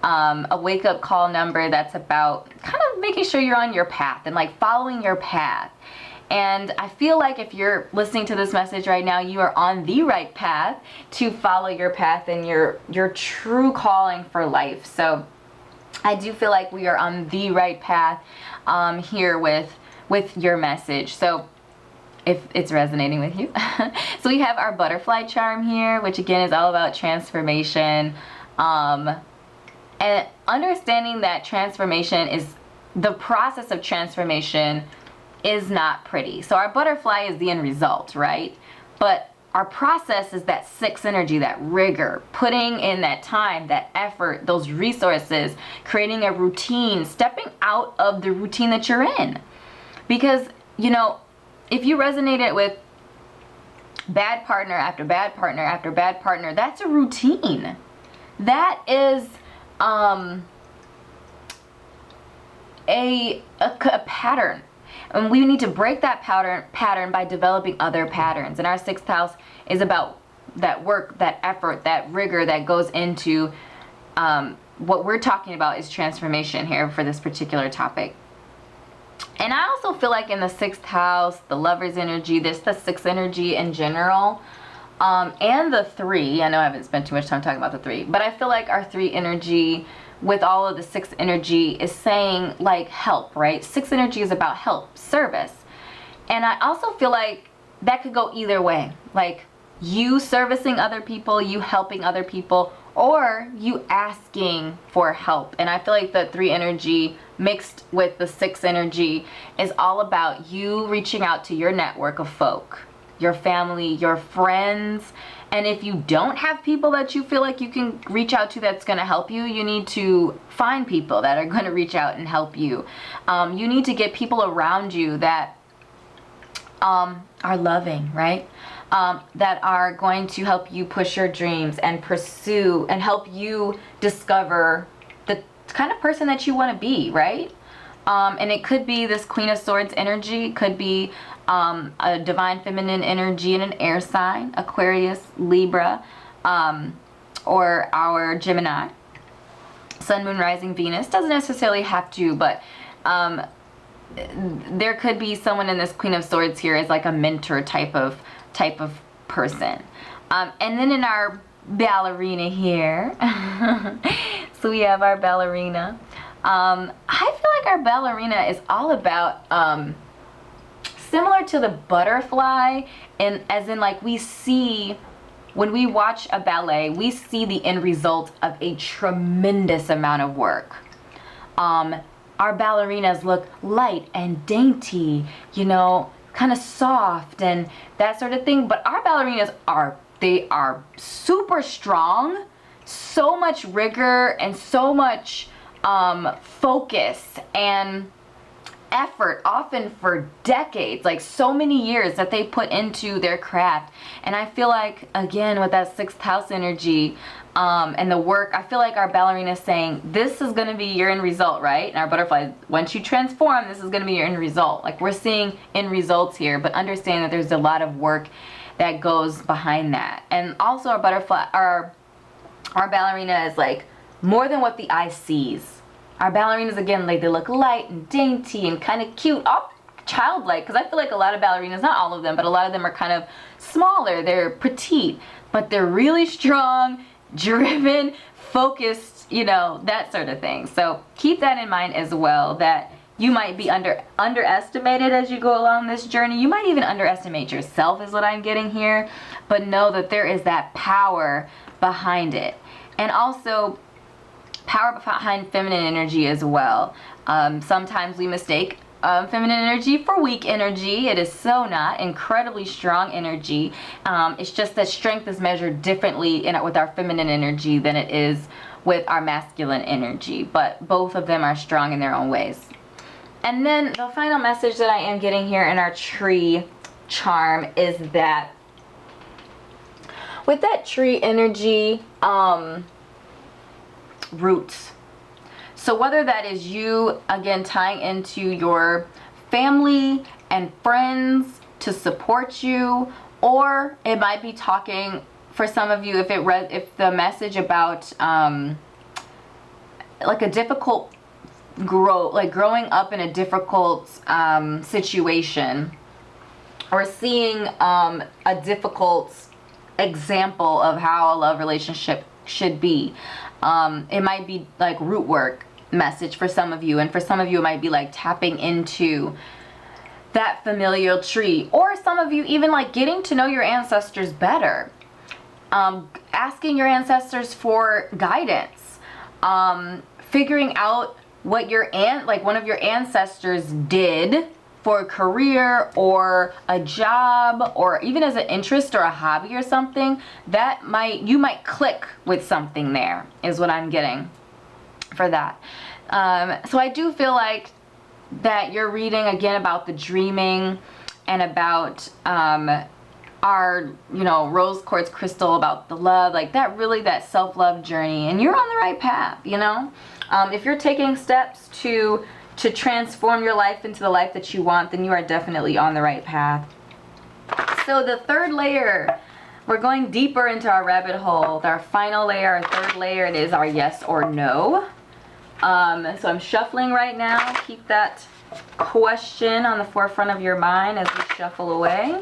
A wake-up call number that's about kind of making sure you're on your path and like following your path. And I feel like if you're listening to this message right now, you are on the right path to follow your path and your true calling for life. So I do feel like we are on the right path here with your message. So if it's resonating with you. So we have our butterfly charm here, which again is all about transformation. And understanding that transformation is, the process of transformation is not pretty. So our butterfly is the end result, right? But our process is that 6 energy, that rigor, putting in that time, that effort, those resources, creating a routine, stepping out of the routine that you're in. Because, you know, if you resonated with bad partner after bad partner after bad partner, that's a routine. That is a pattern. And we need to break that pattern by developing other patterns. And our 6th house is about that work, that effort, that rigor that goes into what we're talking about is transformation here for this particular topic. And I also feel like in the 6th house, the Lover's energy, the 6th energy in general, and the 3, I know I haven't spent too much time talking about the 3, but I feel like our 3 energy with all of the 6th energy is saying like help, right? 6th energy is about help, service. And I also feel like that could go either way. Like you servicing other people, you helping other people, or you asking for help. And I feel like the 3 energy mixed with the 6 energy is all about you reaching out to your network of folk, your family, your friends. And if you don't have people that you feel like you can reach out to that's going to help you, you need to find people that are going to reach out and help you. You need to get people around you that are loving, right? That are going to help you push your dreams and pursue and help you discover the kind of person that you want to be, right? And it could be this Queen of Swords energy, could be a divine feminine energy in an air sign, Aquarius, Libra, or our Gemini, Sun, Moon, Rising, Venus. Doesn't necessarily have to, but there could be someone in this Queen of Swords here as like a mentor type of person. And then in our ballerina here, so we have our ballerina. I feel like our ballerina is all about similar to the butterfly, and as in like we see when we watch a ballet, we see the end result of a tremendous amount of work. Our ballerinas look light and dainty, you know, kind of soft and that sort of thing, but our ballerinas are super strong, so much rigor and so much focus and effort, often for decades, like so many years that they put into their craft. And I feel like, again, with that 6th house energy and the work, I feel like our ballerina is saying, this is going to be your end result, right? And our butterfly, once you transform, this is going to be your end result. Like we're seeing end results here, but understand that there's a lot of work that goes behind that. And also our butterfly, our ballerina is like more than what the eye sees. Our ballerinas, again, like they look light and dainty and kind of cute, all childlike, because I feel like a lot of ballerinas, not all of them, but a lot of them are kind of smaller, they're petite, but they're really strong, driven, focused, you know, that sort of thing. So keep that in mind as well, that you might be underestimated as you go along this journey. You might even underestimate yourself is what I'm getting here, but know that there is that power behind it. And also power behind feminine energy as well. Sometimes we mistake feminine energy for weak energy. It is so not. Incredibly strong energy. It's just that strength is measured differently with our feminine energy than it is with our masculine energy. But both of them are strong in their own ways. And then the final message that I am getting here in our tree charm is that with that tree energy, roots. So whether that is you, again, tying into your family and friends to support you, or it might be talking for some of you, if the message about like a difficult growing up in a difficult situation, or seeing a difficult example of how a love relationship should be. It might be like root work message for some of you, and for some of you it might be like tapping into that familial tree, or some of you even like getting to know your ancestors better, asking your ancestors for guidance, figuring out what one of your ancestors did for a career or a job, or even as an interest or a hobby or something, that you might click with something there, is what I'm getting for that. So I do feel like that you're reading again about the dreaming and about our, rose quartz crystal, about the love, like that, really that self-love journey, and you're on the right path. If you're taking steps to transform your life into the life that you want, then you are definitely on the right path. So the third layer, we're going deeper into our rabbit hole. Our final layer, our third layer, it is our yes or no. So I'm shuffling right now. Keep that question on the forefront of your mind as we shuffle away.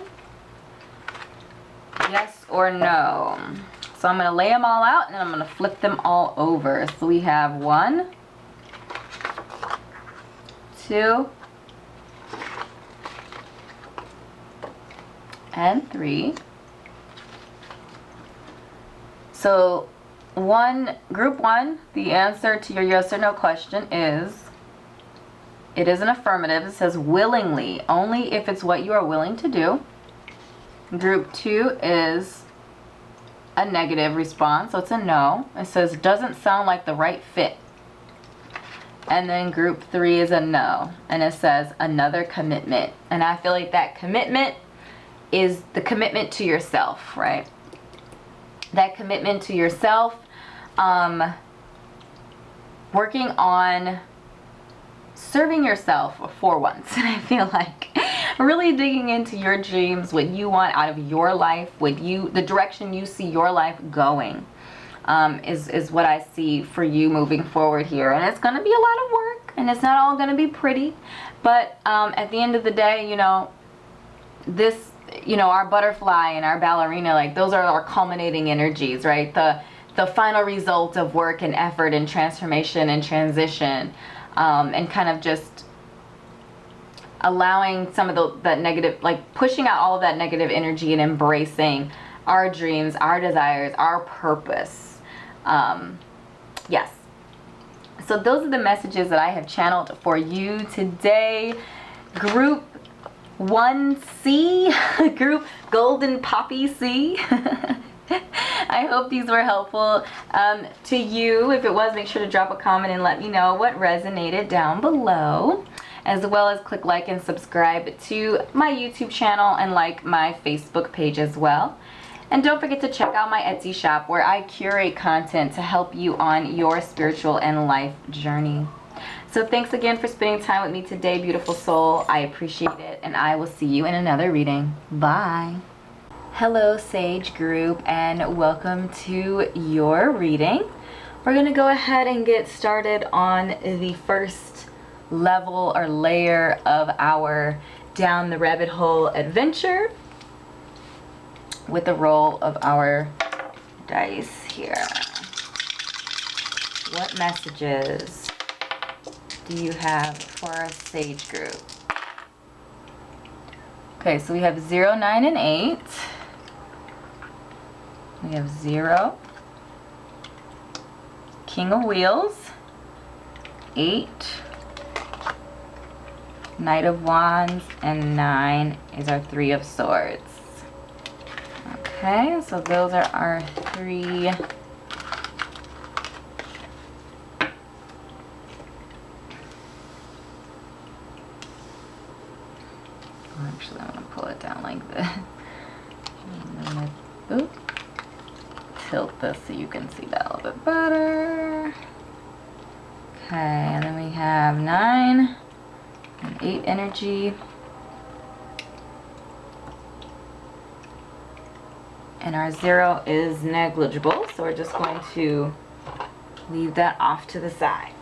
Yes or no. So I'm going to lay them all out, and then I'm going to flip them all over. So we have 1, 2, and 3. So group 1, the answer to your yes or no question is, it is an affirmative. It says willingly, only if it's what you are willing to do. Group 2 is a negative response, so it's a no. It says doesn't sound like the right fit. And then group 3 is a no, and it says another commitment. And I feel like that commitment is the commitment to yourself, right? That commitment to yourself, working on serving yourself for once. And I feel like really digging into your dreams, what you want out of your life, the direction you see your life going, is what I see for you moving forward here. And it's going to be a lot of work, and it's not all going to be pretty, but at the end of the day, our butterfly and our ballerina, like those are our culminating energies, right? The final result of work and effort and transformation and transition, and kind of just allowing some of that negative, like pushing out all of that negative energy and embracing our dreams, our desires, our purpose. Yes. So those are the messages that I have channeled for you today. Group 1C, group Golden Poppy C. I hope these were helpful to you. If it was, make sure to drop a comment and let me know what resonated down below, as well as click like and subscribe to my YouTube channel and like my Facebook page as well. And don't forget to check out my Etsy shop, where I curate content to help you on your spiritual and life journey. So thanks again for spending time with me today, beautiful soul. I appreciate it, and I will see you in another reading. Bye. Hello, Sage group, and welcome to your reading. We're going to go ahead and get started on the first level or layer of our Down the Rabbit Hole adventure with the roll of our dice here. What messages do you have for our Sage group? Okay, so we have 0, 9, and 8. We have 0, King of Wheels, 8, Knight of Wands, and 9 is our 3 of Swords. Okay, so those are our 3 oops. Actually, I'm going to pull it down like this. And I'm going to tilt this so you can see that a little bit better. Okay, and then we have 9 and 8 energy. And our 0 is negligible, so we're just going to leave that off to the side.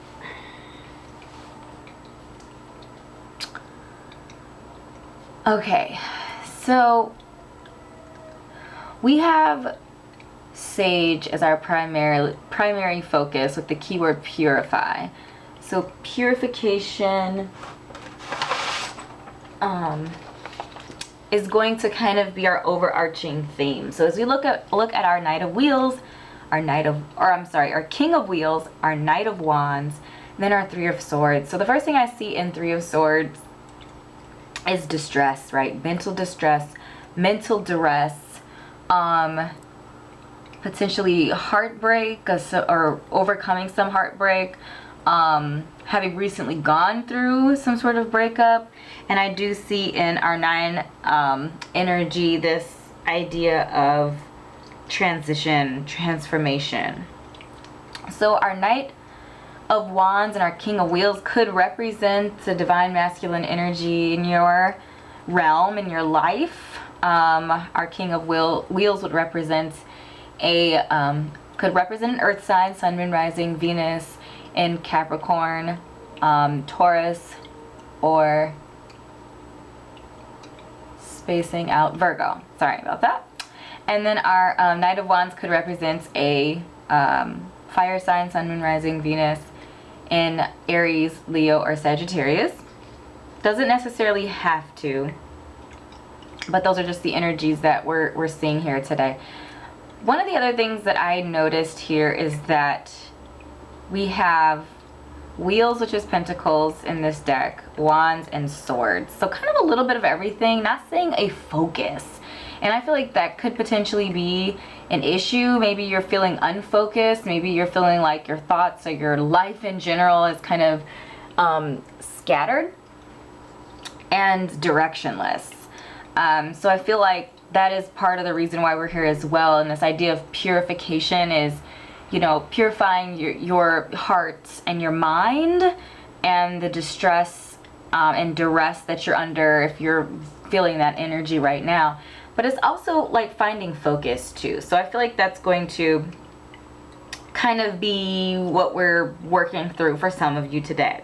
Okay, so we have Sage as our primary focus with the keyword Purify. So purification is going to kind of be our overarching theme. So as we look at our Knight of Wheels, our King of Wheels, our Knight of Wands, then our Three of Swords. So the first thing I see in Three of Swords is distress, right? Mental distress, mental duress, potentially heartbreak or overcoming some heartbreak, having recently gone through some sort of breakup. And I do see in our 9 energy this idea of transition, transformation. So our Knight of Wands and our King of Wheels could represent the divine masculine energy in your realm, in your life. Our King of Wheels would represent could represent an earth sign, sun, moon, rising, Venus in Capricorn, Taurus, or spacing out Virgo. Sorry about that. And then our Knight of Wands could represent a fire sign, sun, moon, rising, Venus in Aries, Leo, or Sagittarius. Doesn't necessarily have to, but those are just the energies that we're seeing here today. One of the other things that I noticed here is that we have Wheels, which is Pentacles in this deck, Wands, and Swords. So kind of a little bit of everything, not saying a focus. And I feel like that could potentially be an issue. Maybe you're feeling unfocused. Maybe you're feeling like your thoughts or your life in general is kind of scattered and directionless. So I feel like that is part of the reason why we're here as well. And this idea of purification is, you know, purifying your heart and your mind and the distress and duress that you're under if you're feeling that energy right now. But it's also like finding focus too. So I feel like that's going to kind of be what we're working through for some of you today.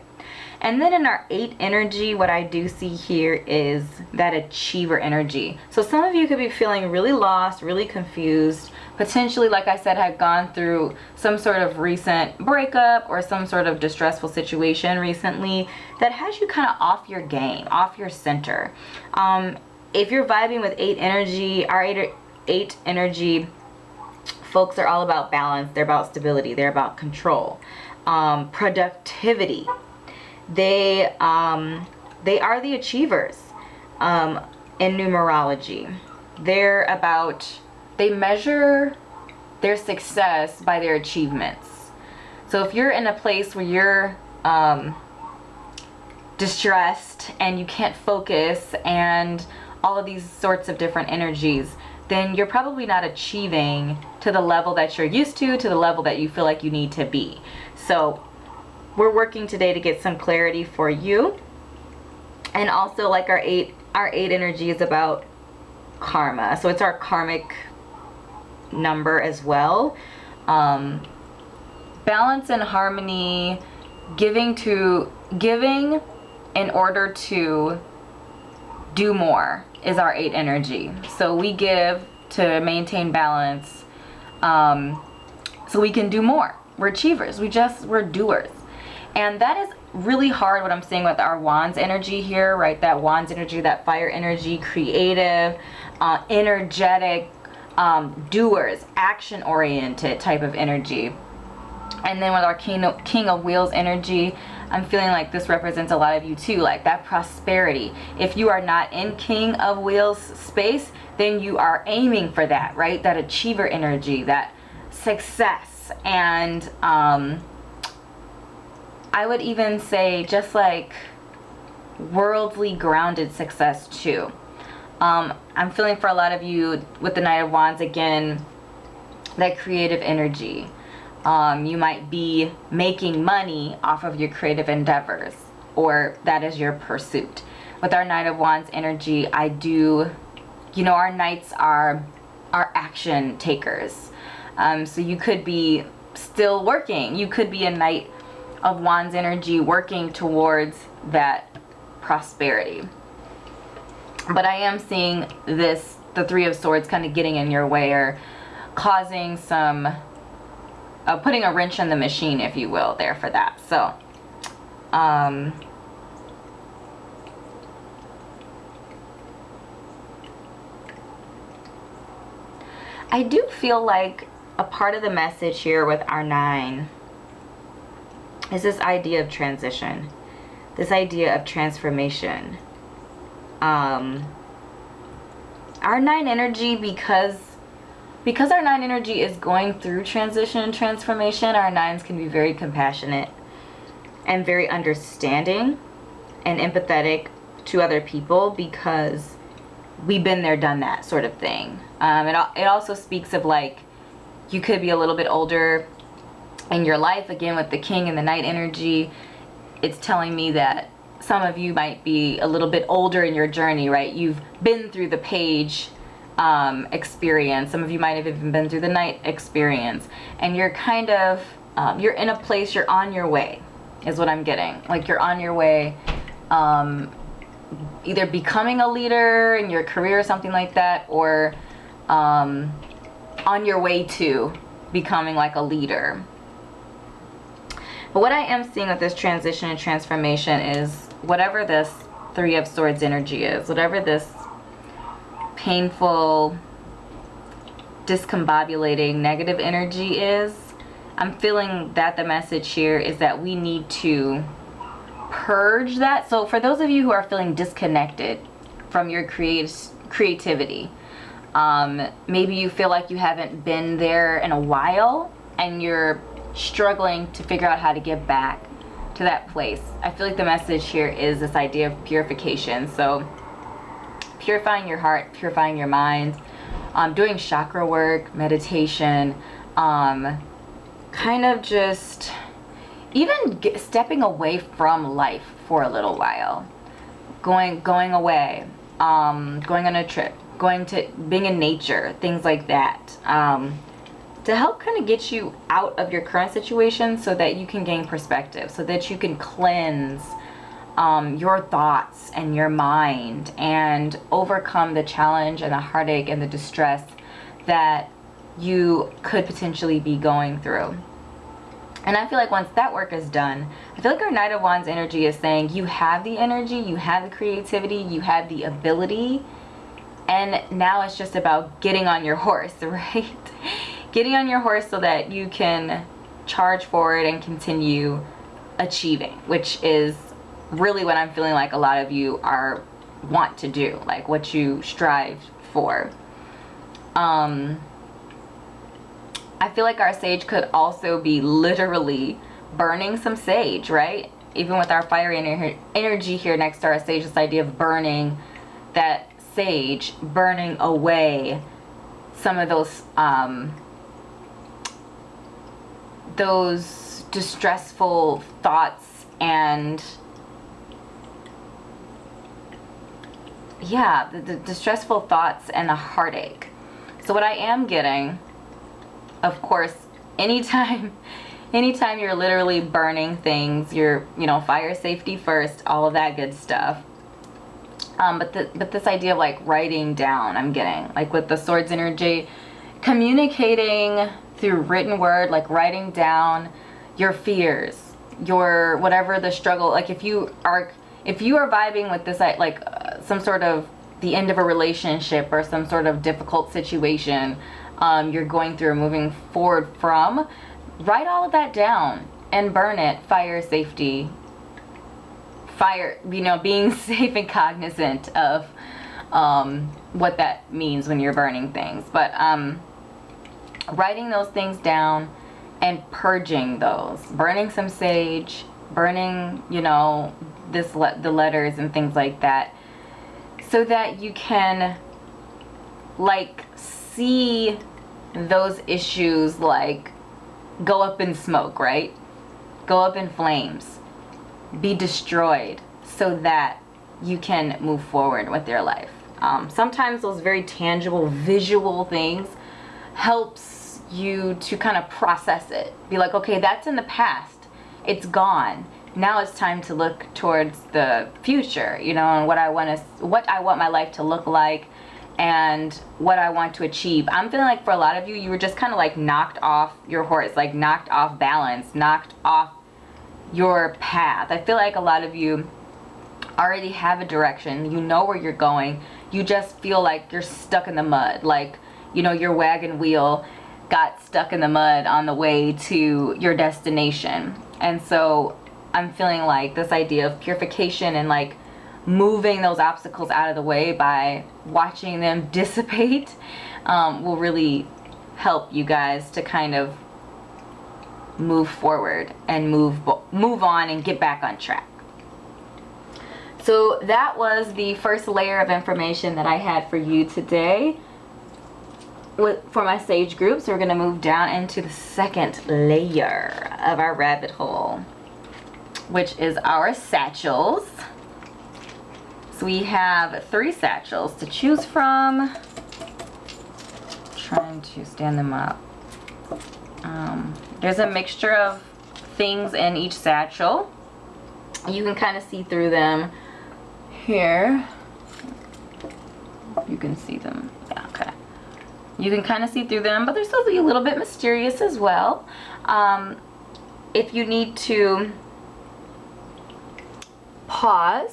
And then in our 8 energy, what I do see here is that achiever energy. So some of you could be feeling really lost, really confused, potentially, like I said, had gone through some sort of recent breakup or some sort of distressful situation recently that has you kind of off your game, off your center. If you're vibing with 8 energy, our 8 energy folks are all about balance. They're about stability. They're about control, productivity. They are the achievers in numerology. They measure their success by their achievements. So if you're in a place where you're distressed and you can't focus and all of these sorts of different energies, then you're probably not achieving to the level that you're used to the level that you feel like you need to be. So we're working today to get some clarity for you. And also, like our 8 energy is about karma. So it's our karmic number as well. Balance and harmony, giving in order to do more is our 8 energy. So we give to maintain balance, so we can do more. We're achievers. We're doers. And that is really hard, what I'm saying with our Wands energy here, right? That Wands energy, that fire energy, creative, energetic, doers, action-oriented type of energy. And then with our King of Wheels energy, I'm feeling like this represents a lot of you too, like that prosperity. If you are not in King of Wheels space, then you are aiming for that, right? That achiever energy, that success. And I would even say just like worldly grounded success too. I'm feeling for a lot of you with the Knight of Wands, again, that creative energy. You might be making money off of your creative endeavors, or that is your pursuit. With our Knight of Wands energy, our knights are action takers. So you could be still working. You could be a Knight of Wands energy working towards that prosperity. But I am seeing the Three of Swords kind of getting in your way, or causing some, putting a wrench in the machine, if you will, there for that. So, I do feel like a part of the message here with our 9 is this idea of transition, this idea of transformation. Our 9 energy, because our 9 energy is going through transition and transformation, our 9s can be very compassionate and very understanding and empathetic to other people, because we've been there, done that sort of thing. It also speaks of, like, you could be a little bit older in your life. Again, with the King and the Knight energy, it's telling me that some of you might be a little bit older in your journey, right? You've been through the Page experience. Some of you might have even been through the Knight experience, and you're kind of you're in a place, you're on your way, is what I'm getting. Like, you're on your way, either becoming a leader in your career or something like that, or on your way to becoming like a leader. But what I am seeing with this transition and transformation is whatever this Three of Swords energy is, whatever this painful, discombobulating, negative energy is, I'm feeling that the message here is that we need to purge that. So for those of you who are feeling disconnected from your creativity, maybe you feel like you haven't been there in a while and you're struggling to figure out how to get back to that place. I feel like the message here is this idea of purification. So purifying your heart, purifying your mind, doing chakra work, meditation, kind of just even stepping away from life for a little while, going away, going on a trip, being in nature, things like that, to help kind of get you out of your current situation, so that you can gain perspective, so that you can cleanse your thoughts and your mind, and overcome the challenge and the heartache and the distress that you could potentially be going through. And I feel like once that work is done, I feel like our Knight of Wands energy is saying you have the energy, you have the creativity, you have the ability, and now it's just about getting on your horse, right? Getting on your horse so that you can charge forward and continue achieving, which is really what I'm feeling like a lot of you want to do, like what you strive for. I feel like our sage could also be literally burning some sage, right? Even with our fiery energy here next to our sage, this idea of burning that sage, burning away some of those distressful thoughts and the distressful thoughts and the heartache. So what I am getting, of course, anytime you're literally burning things, you're, fire safety first, all of that good stuff. But this idea of like writing down, I'm getting, like with the Swords energy, communicating through written word, like writing down your fears, your whatever the struggle, like if you are vibing with this, like some sort of the end of a relationship or some sort of difficult situation you're going through, moving forward from, write all of that down and burn it. Fire safety, being safe and cognizant of what that means when you're burning things. But writing those things down and purging those, burning some sage, burning the letters and things like that, so that you can like see those issues like go up in smoke, right? Go up in flames, be destroyed, so that you can move forward with your life. Sometimes those very tangible visual things helps you to kind of process it. Be like, okay, that's in the past, it's gone. Now it's time to look towards the future, you know, and what I want my life to look like, and what I want to achieve. I'm feeling like for a lot of you, you were just kind of like knocked off your horse, like knocked off balance, knocked off your path. I feel like a lot of you already have a direction, you know where you're going, you just feel like you're stuck in the mud, like, you know, your wagon wheel got stuck in the mud on the way to your destination. And so I'm feeling like this idea of purification and like moving those obstacles out of the way by watching them dissipate will really help you guys to kind of move forward and move on and get back on track. So that was the first layer of information that I had for you today for my sage group. So we're going to move down into the second layer of our rabbit hole, which is our satchels. So we have 3 satchels to choose from. Trying to stand them up. There's a mixture of things in each satchel. You can kind of see through them here. You can see them. Yeah, okay. You can kind of see through them, but they're supposed to be a little bit mysterious as well. If you need to pause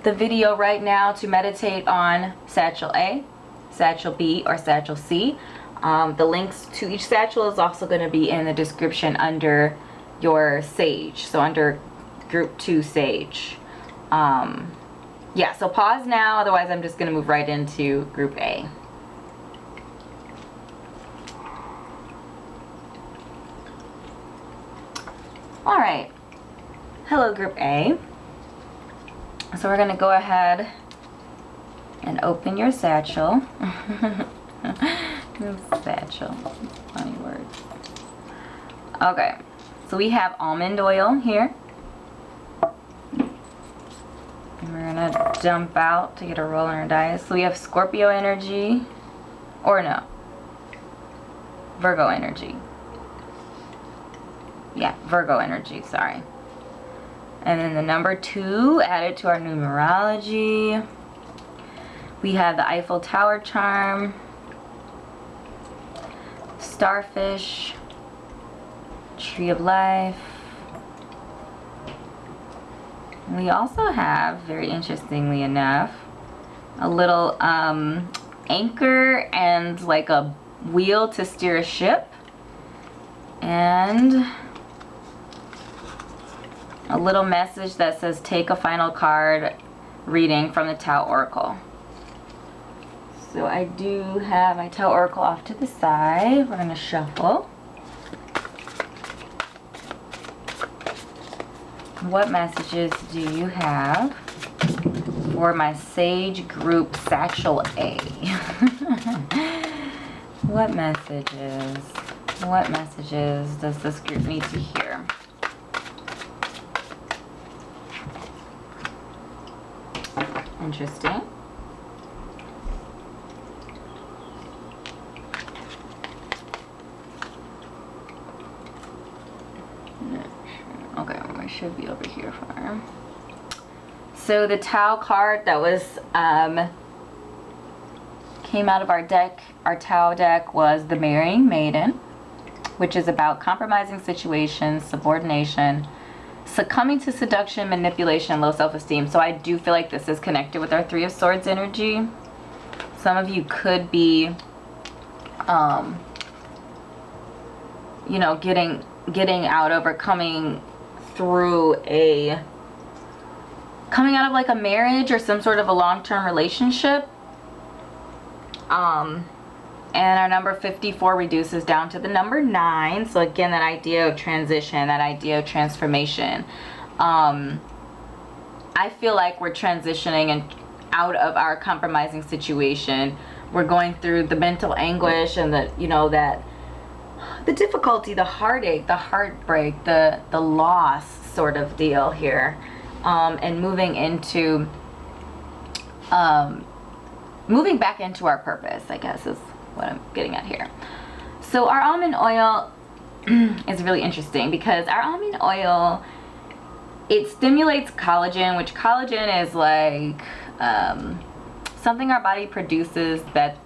the video right now to meditate on satchel A, satchel B, or satchel C, the links to each satchel is also going to be in the description under your sage, so under group 2 sage. Yeah, so pause now, otherwise I'm just going to move right into group A. All right, hello group A. So we're going to go ahead and open your satchel. Satchel, funny word. Okay, so we have almond oil here. And we're gonna dump out to get a roll in our dice. So we have Scorpio energy, or no, Virgo energy. Yeah, Virgo energy, sorry. And then the number 2 added to our numerology. We have the Eiffel Tower charm, starfish, tree of life. We also have, very interestingly enough, a little anchor and like a wheel to steer a ship, and a little message that says take a final card reading from the Tao Oracle. So I do have my Tao Oracle off to the side. We're going to shuffle. What messages do you have for my Sage Group Satchel A? What messages does this group need to hear? Interesting. Okay, I should be over here for her. So the Tao card that was came out of our deck, our Tao deck, was the Marrying Maiden, which is about compromising situations, subordination, succumbing to seduction, manipulation, and low self-esteem. So I do feel like this is connected with our Three of Swords energy. Some of you could be, you know, getting out of or coming out of like a marriage or some sort of a long-term relationship. And our number 54 reduces down to the number 9. So again, that idea of transition, that idea of transformation. I I feel like we're transitioning and out of our compromising situation. We're going through the mental anguish and the, you know, that the difficulty, the heartache, the heartbreak, the loss sort of deal here, and moving into moving back into our purpose, I guess, is what I'm getting at here. So our almond oil is really interesting because our almond oil, it stimulates collagen, which collagen is like something our body produces that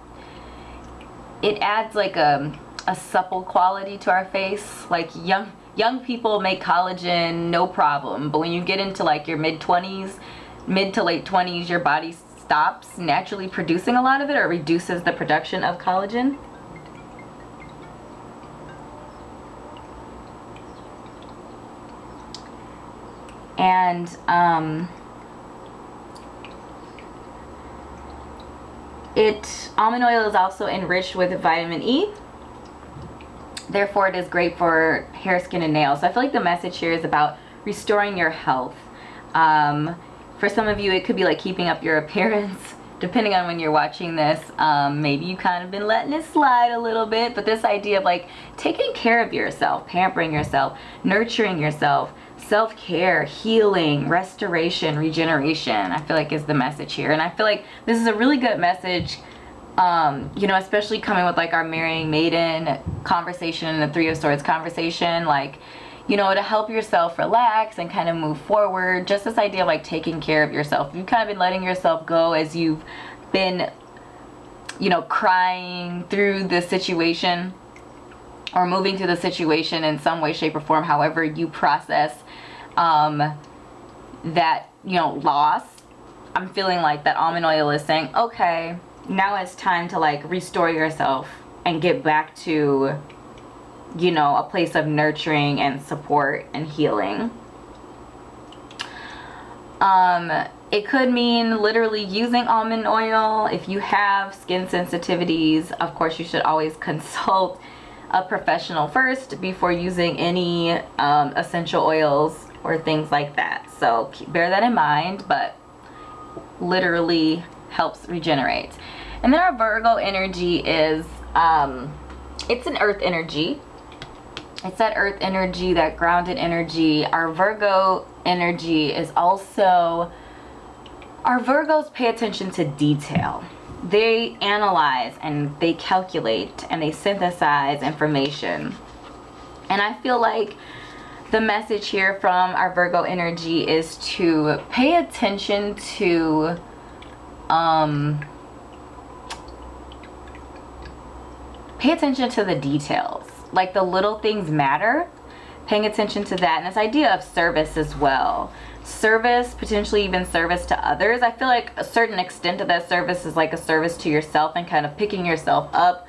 it adds like a supple quality to our face. Like young people make collagen no problem, but when you get into like your mid to late 20s, your body stops naturally producing a lot of it, or reduces the production of collagen. And almond oil is also enriched with vitamin E. Therefore, it is great for hair, skin, and nails. So I feel like the message here is about restoring your health. For some of you, it could be like keeping up your appearance. Depending on when you're watching this, maybe you kind of been letting it slide a little bit. But this idea of like taking care of yourself, pampering yourself, nurturing yourself, self-care, healing, restoration, regeneration, I feel like is the message here. And I feel like this is a really good message, you know, especially coming with like our marrying maiden conversation and the Three of Swords conversation, like, you know, to help yourself relax and kind of move forward. Just this idea of like taking care of yourself. You've kind of been letting yourself go as you've been, you know, crying through the situation or moving through the situation in some way, shape, or form, however you process that, you know, loss. I'm feeling like that almond oil is saying, okay, now it's time to like restore yourself and get back to, you know, a place of nurturing and support and healing. It could mean literally using almond oil. If you have skin sensitivities, of course you should always consult a professional first before using any essential oils or things like that. So bear that in mind, but literally helps regenerate. And then our Virgo energy is, it's an earth energy. It's that earth energy, that grounded energy. Our Virgo energy is also, our Virgos pay attention to detail. They analyze and they calculate and they synthesize information. And I feel like the message here from our Virgo energy is to pay attention to the details. Like the little things matter. Paying attention to that. And this idea of service as well. Service, potentially even service to others. I feel like a certain extent of that service is like a service to yourself and kind of picking yourself up.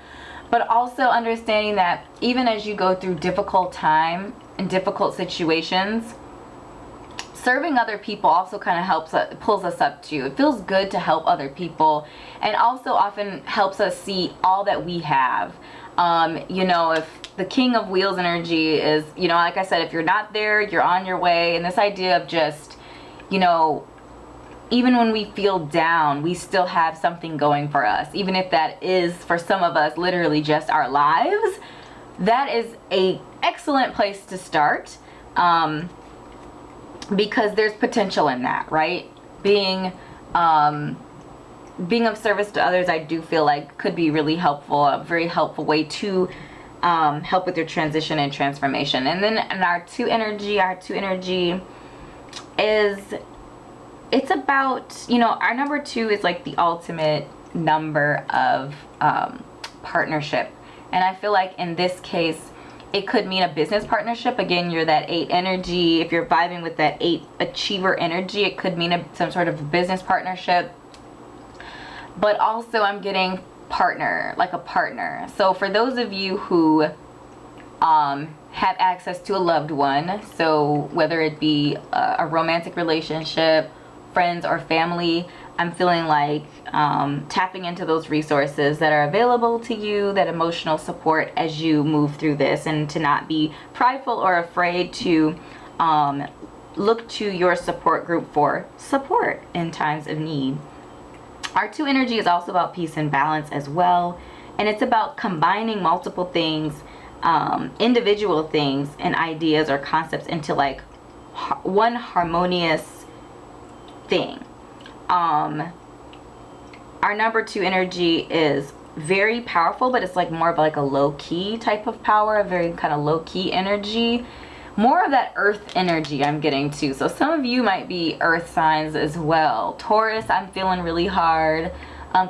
But also understanding that even as you go through difficult time and difficult situations, serving other people also kind of pulls us up too. It feels good to help other people, and also often helps us see all that we have. You know, if the King of Wheels energy is, you know, like I said, if you're not there, you're on your way. And this idea of just, you know, even when we feel down, we still have something going for us. Even if that is, for some of us, literally just our lives. That is a excellent place to start. Because there's potential in that, right? Being of service to others, I do feel like could be really helpful, a very helpful way to help with your transition and transformation. And then in our two energy is, it's about, you know, our number 2 is like the ultimate number of partnership. And I feel like in this case, it could mean a business partnership. Again, you're that 8 energy. If you're vibing with that 8 achiever energy, it could mean some sort of business partnership. But also I'm getting partner, like a partner. So for those of you who have access to a loved one, so whether it be a romantic relationship, friends, or family, I'm feeling like tapping into those resources that are available to you, that emotional support as you move through this, and to not be prideful or afraid to look to your support group for support in times of need. Our 2 energy is also about peace and balance as well. And it's about combining multiple things, individual things and ideas or concepts into like one harmonious thing. Our number 2 energy is very powerful, but it's like more of like a low-key type of power, a very kind of low-key energy. More of that earth energy I'm getting too. So some of you might be earth signs as well. Taurus, I'm feeling really hard.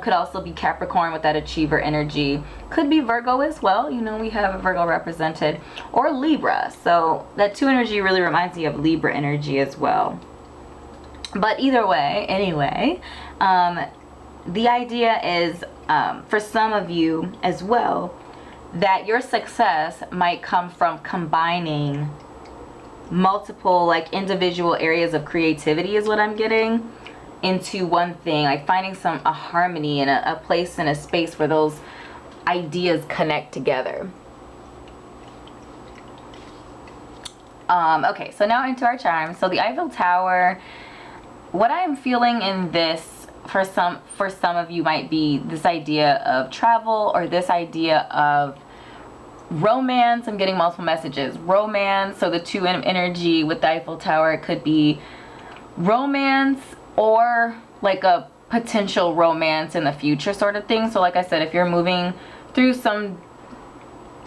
Could also be Capricorn with that achiever energy. Could be Virgo as well. You know, we have a Virgo represented. Or Libra. So that 2 energy really reminds me of Libra energy as well. But either way, anyway, the idea is for some of you as well that your success might come from combining multiple like individual areas of creativity is what I'm getting into one thing, like finding a harmony in a place and a space where those ideas connect together. Okay, so now into our charms. So the Eiffel Tower, what I'm feeling in this for some of you might be this idea of travel or this idea of romance. I'm getting multiple messages. Romance, so the 2 energy with the Eiffel Tower, it could be romance or like a potential romance in the future sort of thing. So like I said, if you're moving through some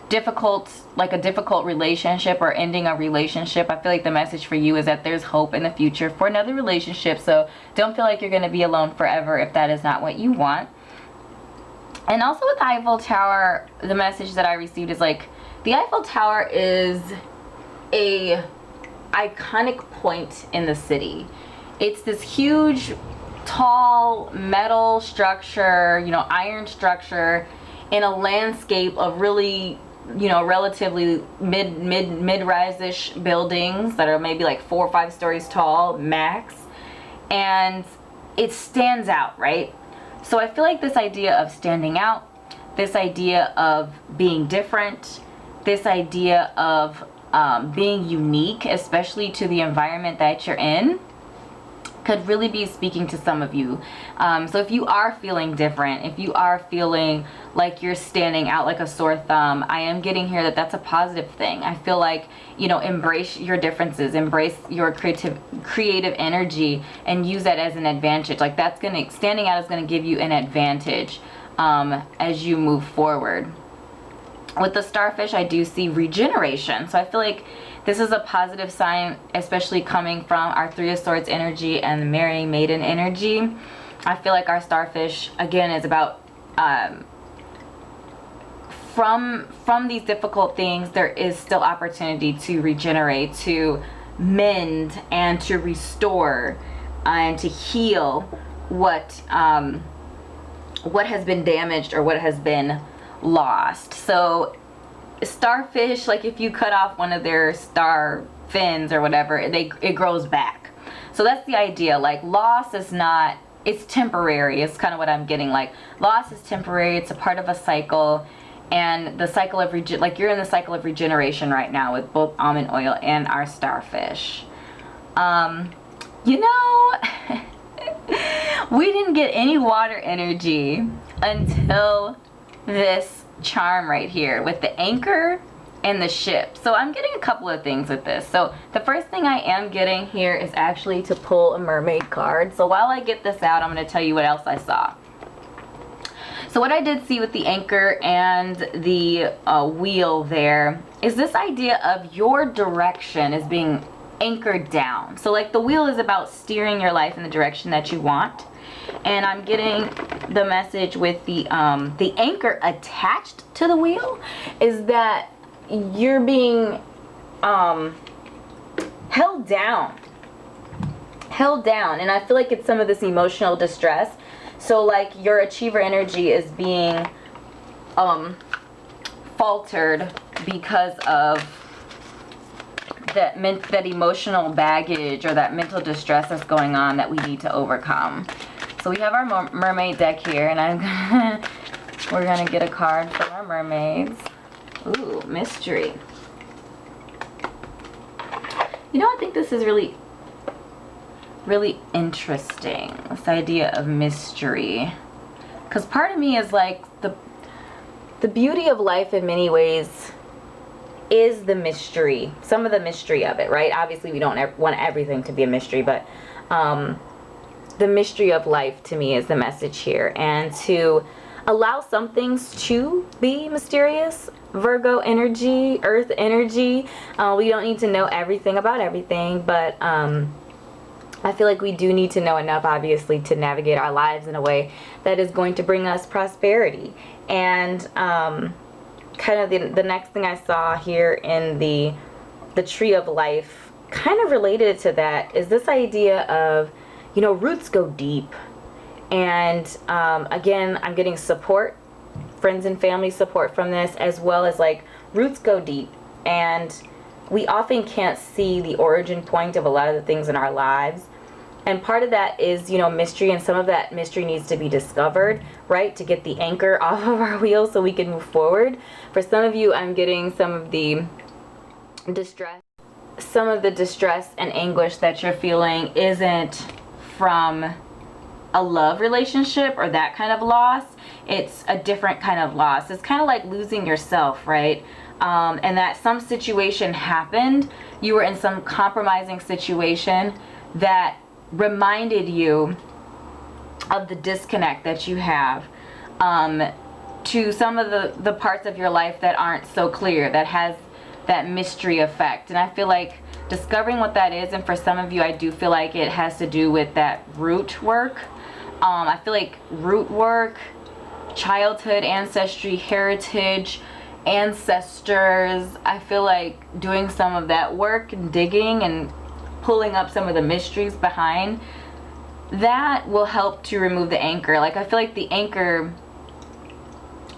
difficult relationship or ending a relationship, I feel like the message for you is that there's hope in the future for another relationship. So don't feel like you're going to be alone forever if that is not what you want. And also with the Eiffel Tower, the message that I received is like the Eiffel Tower is a iconic point in the city. It's this huge, tall metal structure, you know, iron structure in a landscape of really, you know, relatively mid-rise-ish buildings that are maybe like 4 or 5 stories tall max, and it stands out, right? So I feel like this idea of standing out, this idea of being different, this idea of being unique, especially to the environment that you're in, could really be speaking to some of you. So if you are feeling different, if you are feeling like you're standing out like a sore thumb, I am getting here that that's a positive thing. I feel like, you know, embrace your differences, embrace your creative energy, and use that as an advantage. Like standing out is gonna give you an advantage as you move forward. With the starfish, I do see regeneration. So I feel like this is a positive sign, especially coming from our 3 of Swords energy and the marrying maiden energy. I feel like our starfish, again, is about from these difficult things, there is still opportunity to regenerate, to mend, and to restore, and to heal what has been damaged or what has been lost. So starfish, like if you cut off one of their star fins or whatever, it grows back. So that's the idea. Like loss is not, it's temporary. It's kind of what I'm getting. Like loss is temporary. It's a part of a cycle, and the cycle of like you're in the cycle of regeneration right now with both almond oil and our starfish. You know, we didn't get any water energy until this charm right here with the anchor and the ship. So I'm getting a couple of things with this. So the first thing I am getting here is actually to pull a mermaid card. So while I get this out, I'm going to tell you what else I saw. So what I did see with the anchor and the wheel there is this idea of your direction is being anchored down. So like the wheel is about steering your life in the direction that you want. And I'm getting the message with the anchor attached to the wheel is that you're being held down. And I feel like it's some of this emotional distress. So like your achiever energy is being faltered because of that emotional baggage or that mental distress that's going on that we need to overcome. So we have our mermaid deck here, and we're gonna get a card from our mermaids. Ooh, mystery. You know, I think this is really really interesting, this idea of mystery. Because part of me is like, the beauty of life in many ways is the mystery, some of the mystery of it, right? Obviously we don't want everything to be a mystery, but the mystery of life to me is the message here. And to allow some things to be mysterious, Virgo energy, earth energy, we don't need to know everything about everything, but I feel like we do need to know enough, obviously, to navigate our lives in a way that is going to bring us prosperity. And kind of the next thing I saw here in the tree of life, kind of related to that, is this idea of, you know, roots go deep. And again, I'm getting support, friends and family support from this, as well as like roots go deep. And we often can't see the origin point of a lot of the things in our lives. And part of that is, you know, mystery, and some of that mystery needs to be discovered, right, to get the anchor off of our wheels so we can move forward. For some of you, I'm getting some of the distress and anguish that you're feeling isn't from a love relationship or that kind of loss. It's a different kind of loss. It's kind of like losing yourself, right? And that some situation happened, you were in some compromising situation that reminded you of the disconnect that you have to some of the parts of your life that aren't so clear, that has that mystery effect. And I feel like discovering what that is, and for some of you, I do feel like it has to do with that root work. I feel like root work, childhood, ancestry, heritage, ancestors, I feel like doing some of that work and digging and pulling up some of the mysteries behind that will help to remove the anchor. Like, I feel like the anchor,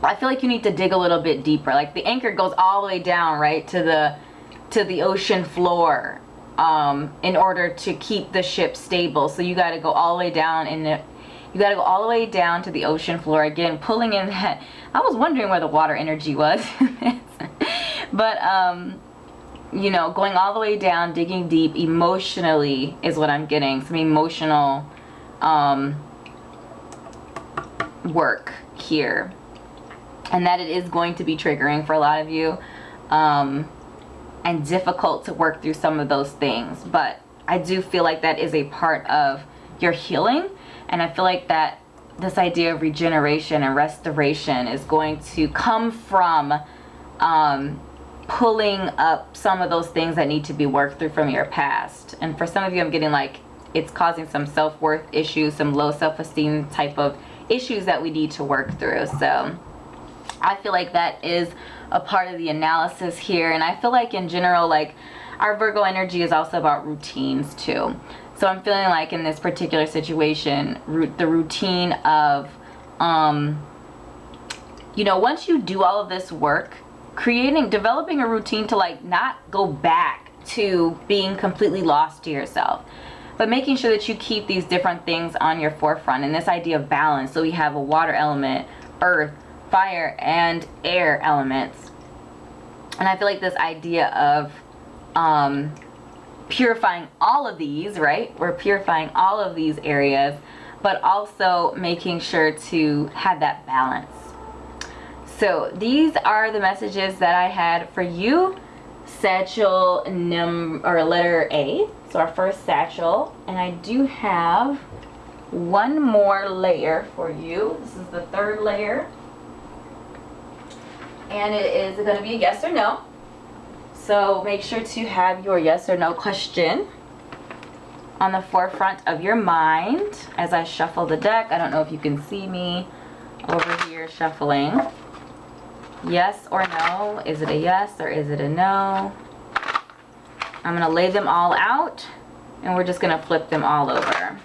I feel like you need to dig a little bit deeper. Like, the anchor goes all the way down, right, to the ocean floor in order to keep the ship stable. So you got to go all the way down you got to go all the way down to the ocean floor, again pulling in that. I was wondering where the water energy was. But you know, going all the way down, digging deep emotionally is what I'm getting. Some emotional work here, and that it is going to be triggering for a lot of you, and difficult to work through some of those things. But I do feel like that is a part of your healing, and I feel like that this idea of regeneration and restoration is going to come from pulling up some of those things that need to be worked through from your past. And for some of you, I'm getting like it's causing some self-worth issues, some low self-esteem type of issues that we need to work through. So I feel like that is a part of the analysis here. And I feel like in general, like our Virgo energy is also about routines too. So I'm feeling like in this particular situation, the routine of, you know, once you do all of this work, developing a routine to like not go back to being completely lost to yourself, but making sure that you keep these different things on your forefront. And this idea of balance. So we have a water element, earth, fire, and air elements. And I feel like this idea of purifying all of these, right? We're purifying all of these areas, but also making sure to have that balance. So these are the messages that I had for you, satchel or letter A. So our first satchel, and I do have one more layer for you. This is the third layer, and it is going to be a yes or no. So make sure to have your yes or no question on the forefront of your mind as I shuffle the deck. I don't know if you can see me over here shuffling. Yes or no? Is it a yes or is it a no? I'm going to lay them all out, and we're just going to flip them all over.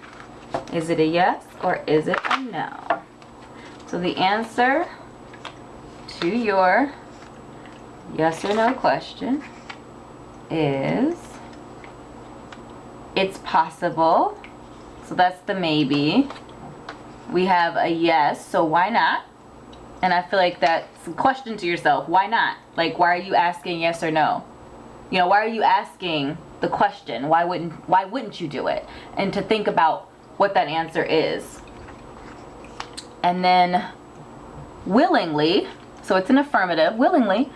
Is it a yes or is it a no? So the answer to your yes or no question is it's possible. So that's the maybe. We have a yes, so why not? And I feel like that's a question to yourself. Why not? Like, why are you asking yes or no? You know, why are you asking the question, why wouldn't you do it? And to think about what that answer is. And then willingly, so it's an affirmative, willingly,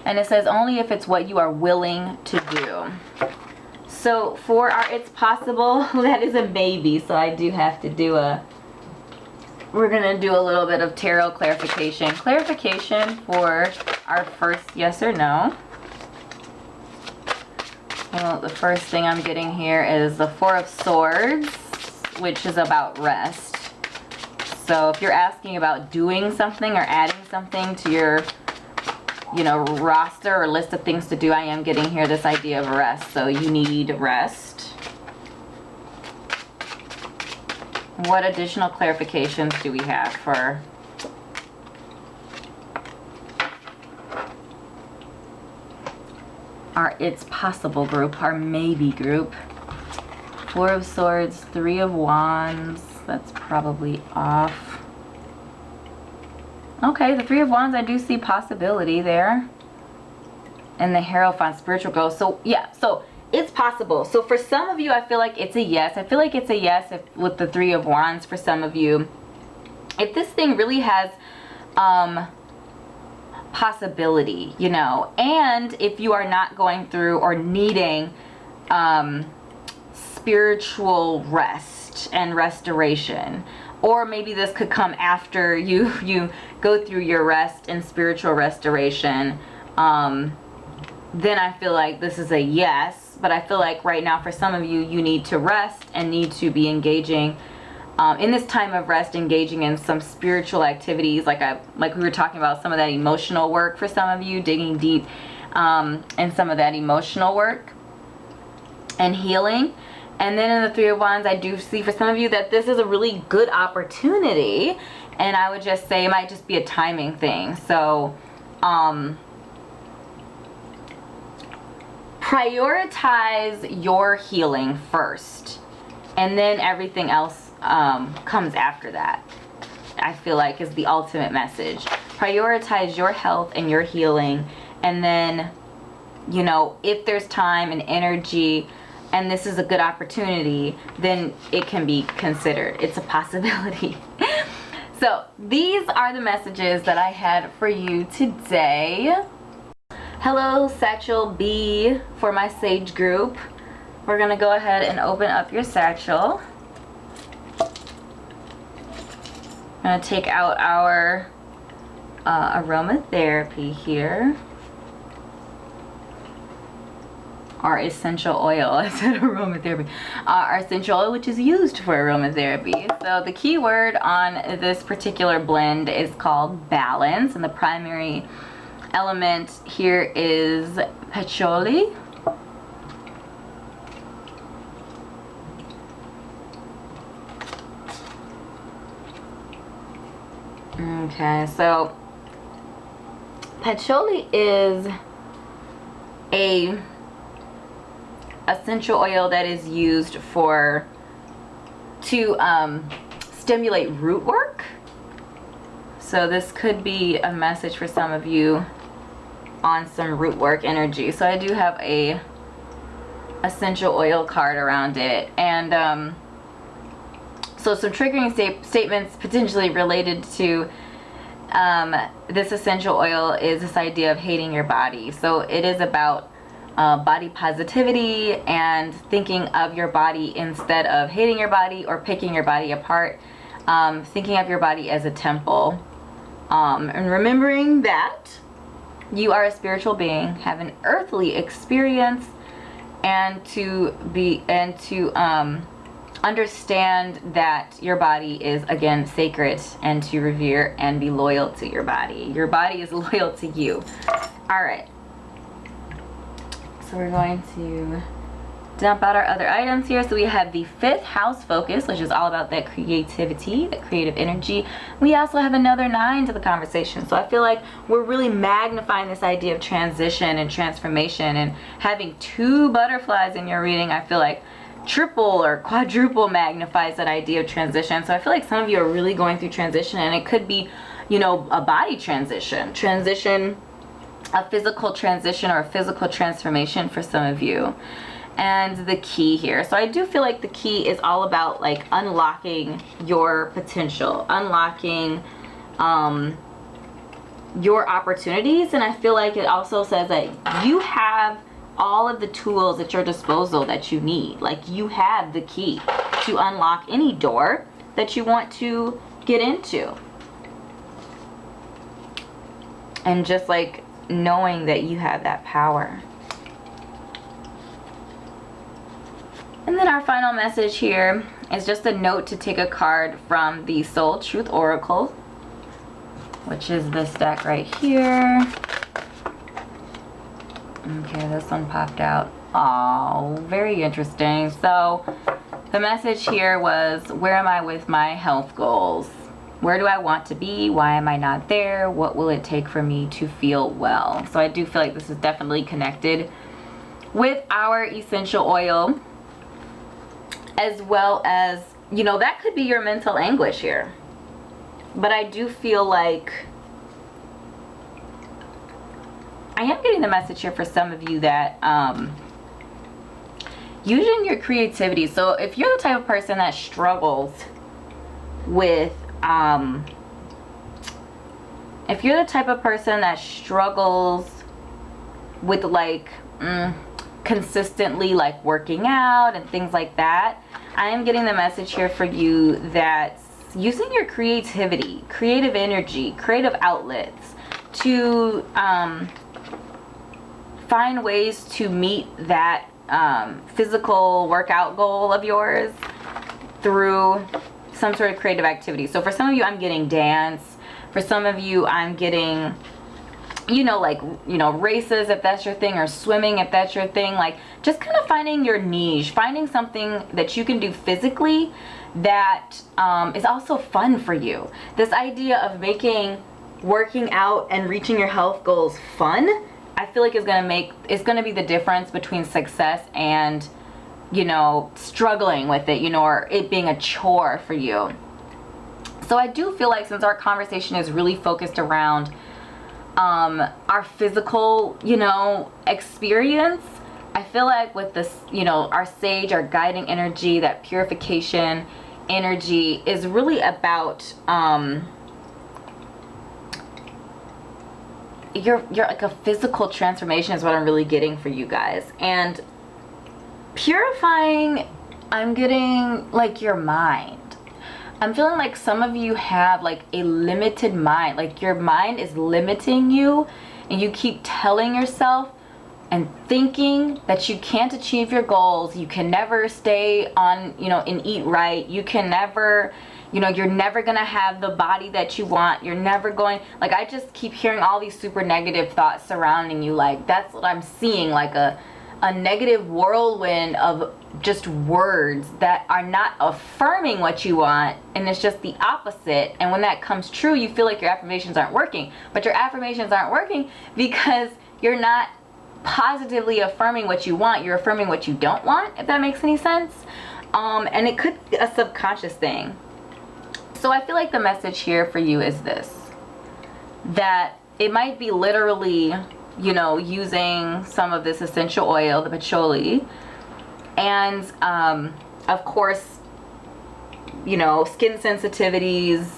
and it says only if it's what you are willing to do. So for our it's possible, that is a maybe, so I do have to do we're going to do a little bit of tarot clarification. Clarification for our first yes or no. Well, the first thing I'm getting here is the Four of Swords, which is about rest. So if you're asking about doing something or adding something to your, roster or list of things to do, I am getting here this idea of rest. So you need rest. What additional clarifications do we have for our it's possible group, our maybe group? Four of Swords, Three of Wands, that's probably off. Okay, the Three of Wands, I do see possibility there. And the Hierophant, spiritual growth. So yeah, so it's possible. So for some of you, I feel like it's a yes. I feel like it's a yes with the Three of Wands for some of you. If this thing really has possibility, and if you are not going through or needing spiritual rest and restoration, or maybe this could come after you go through your rest and spiritual restoration, then I feel like this is a yes. But I feel like right now for some of you, you need to rest and need to be engaging in this time of rest, engaging in some spiritual activities, like we were talking about, some of that emotional work for some of you, digging deep in some of that emotional work and healing. And then in the Three of Wands, I do see for some of you that this is a really good opportunity, and I would just say it might just be a timing thing. So prioritize your healing first, and then everything else comes after that, I feel like is the ultimate message. Prioritize your health and your healing, and then, if there's time and energy and this is a good opportunity, then it can be considered. It's a possibility. So these are the messages that I had for you today. Hello, Satchel B for my Sage group. We're going to go ahead and open up your satchel. I'm going to take out our aromatherapy here. Our essential oil. I said aromatherapy. Our essential oil, which is used for aromatherapy. So the key word on this particular blend is called balance, and the primary element here is patchouli. Okay, so patchouli is a essential oil that is used to stimulate root work. So this could be a message for some of you on some root work energy. So I do have a essential oil card around it, and so some triggering statements potentially related to this essential oil is this idea of hating your body. So it is about body positivity and thinking of your body instead of hating your body or picking your body apart. Thinking of your body as a temple, and remembering that you are a spiritual being, have an earthly experience, and to understand that your body is, again, sacred, and to revere and be loyal to your body. Your body is loyal to you. All right. So we're going to dump out our other items here. So we have the 5th house focus, which is all about that creativity, that creative energy. We also have another 9 to the conversation. So I feel like we're really magnifying this idea of transition and transformation, and having 2 butterflies in your reading, I feel like triple or quadruple magnifies that idea of transition. So I feel like some of you are really going through transition, and it could be, a body transition, a physical transition, or a physical transformation for some of you. and the key here. So I do feel like the key is all about like unlocking your potential, unlocking your opportunities. And I feel like it also says that you have all of the tools at your disposal that you need. Like you have the key to unlock any door that you want to get into. And just like knowing that you have that power. And then our final message here is just a note to take a card from the Soul Truth Oracle, which is this deck right here. Okay, this one popped out. Oh, very interesting. So the message here was, where am I with my health goals? Where do I want to be? Why am I not there? What will it take for me to feel well? So I do feel like this is definitely connected with our essential oil, as well as, you know, that could be your mental anguish here. But I do feel like I am getting the message here for some of you that using your creativity. So if you're the type of person that struggles with if you're the type of person that struggles with like consistently like working out and things like that, I am getting the message here for you that using your creativity, creative energy, creative outlets to find ways to meet that physical workout goal of yours through some sort of creative activity. So for some of you, I'm getting dance. For some of you, I'm getting, you know, like, you know, races if that's your thing, or swimming if that's your thing. Like just kind of finding your niche, finding something that you can do physically that is also fun for you. This idea of making working out and reaching your health goals fun, I feel like is gonna be the difference between success and, you know, struggling with it, you know, or it being a chore for you. So I do feel like, since our conversation is really focused around our physical, you know, experience, I feel like with this, you know, our sage, our guiding energy, that purification energy is really about you're like a physical transformation is what I'm really getting for you guys. And purifying, I'm getting like your mind. I'm feeling like some of you have like a limited mind, like your mind is limiting you, and you keep telling yourself and thinking that you can't achieve your goals. You can never stay on, you know, and eat right. You can never, you know, you're never gonna have the body that you want. You're never going, like, I just keep hearing all these super negative thoughts surrounding you. Like, that's what I'm seeing, like a negative whirlwind of just words that are not affirming what you want, and it's just the opposite. And when that comes true, you feel like your affirmations aren't working. But your affirmations aren't working because you're not positively affirming what you want. You're affirming what you don't want, if that makes any sense. And it could be a subconscious thing. So I feel like the message here for you is this, that it might be literally, you know, using some of this essential oil, the patchouli, and of course, you know, skin sensitivities,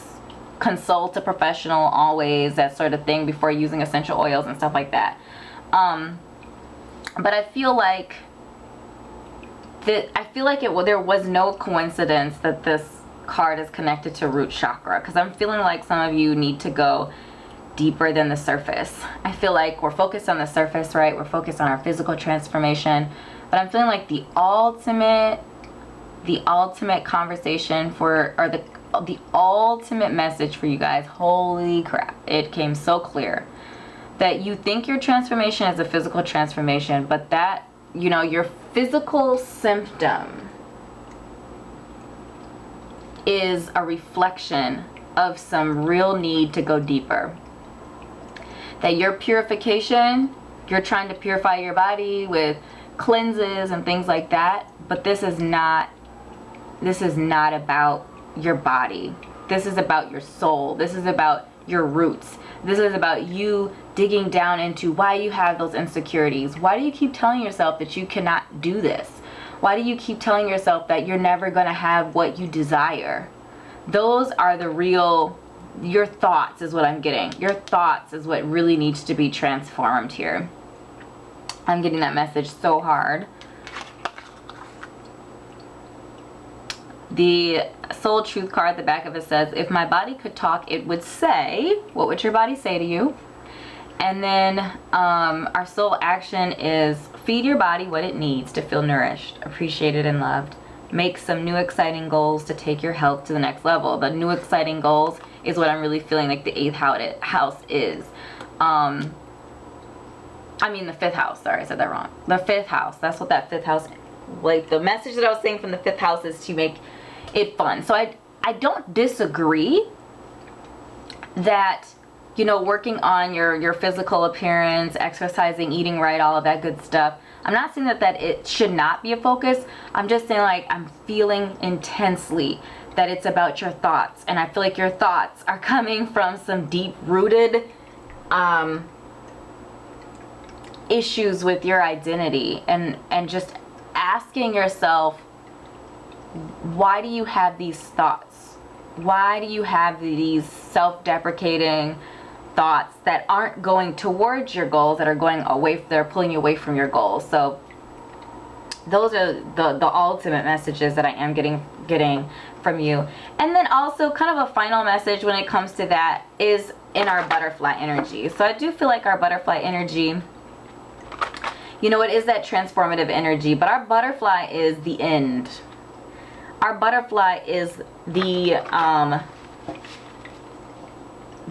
consult a professional always, that sort of thing, before using essential oils and stuff like that. But I feel like there was no coincidence that this card is connected to root chakra, because I'm feeling like some of you need to go deeper than the surface. I feel like we're focused on the surface, right? We're focused on our physical transformation, but I'm feeling like the ultimate conversation for, or the ultimate message for you guys, holy crap, it came so clear, that you think your transformation is a physical transformation, but that, you know, your physical symptom is a reflection of some real need to go deeper. That your purification, you're trying to purify your body with cleanses and things like that, but this is not about your body. This is about your soul. This is about your roots. This is about you digging down into why you have those insecurities. Why do you keep telling yourself that you cannot do this? Why do you keep telling yourself that you're never going to have what you desire? Those are the real, your thoughts is what I'm getting. Your thoughts is what really needs to be transformed here. I'm getting that message so hard. The Soul Truth card at the back of it says, if my body could talk, it would say, what would your body say to you? And then our soul action is feed your body what it needs to feel nourished, appreciated, and loved. Make some new exciting goals to take your health to the next level. The new exciting goals is what I'm really feeling like the 8th house is. I mean the 5th house. Sorry, I said that wrong. The 5th house. That's what that 5th house, like the message that I was saying from the 5th house is to make it fun. So I don't disagree that, you know, working on your physical appearance, exercising, eating right, all of that good stuff. I'm not saying that it should not be a focus. I'm just saying, like, I'm feeling intensely that it's about your thoughts. And I feel like your thoughts are coming from some deep-rooted issues with your identity. And just asking yourself, why do you have these thoughts? Why do you have these self-deprecating thoughts that aren't going towards your goals, that are going away, they're pulling you away from your goals? So those are the ultimate messages that I am getting from you. And then also kind of a final message when it comes to that is in our butterfly energy. So I do feel like our butterfly energy, you know, it is that transformative energy, but our butterfly is the end. Our butterfly is the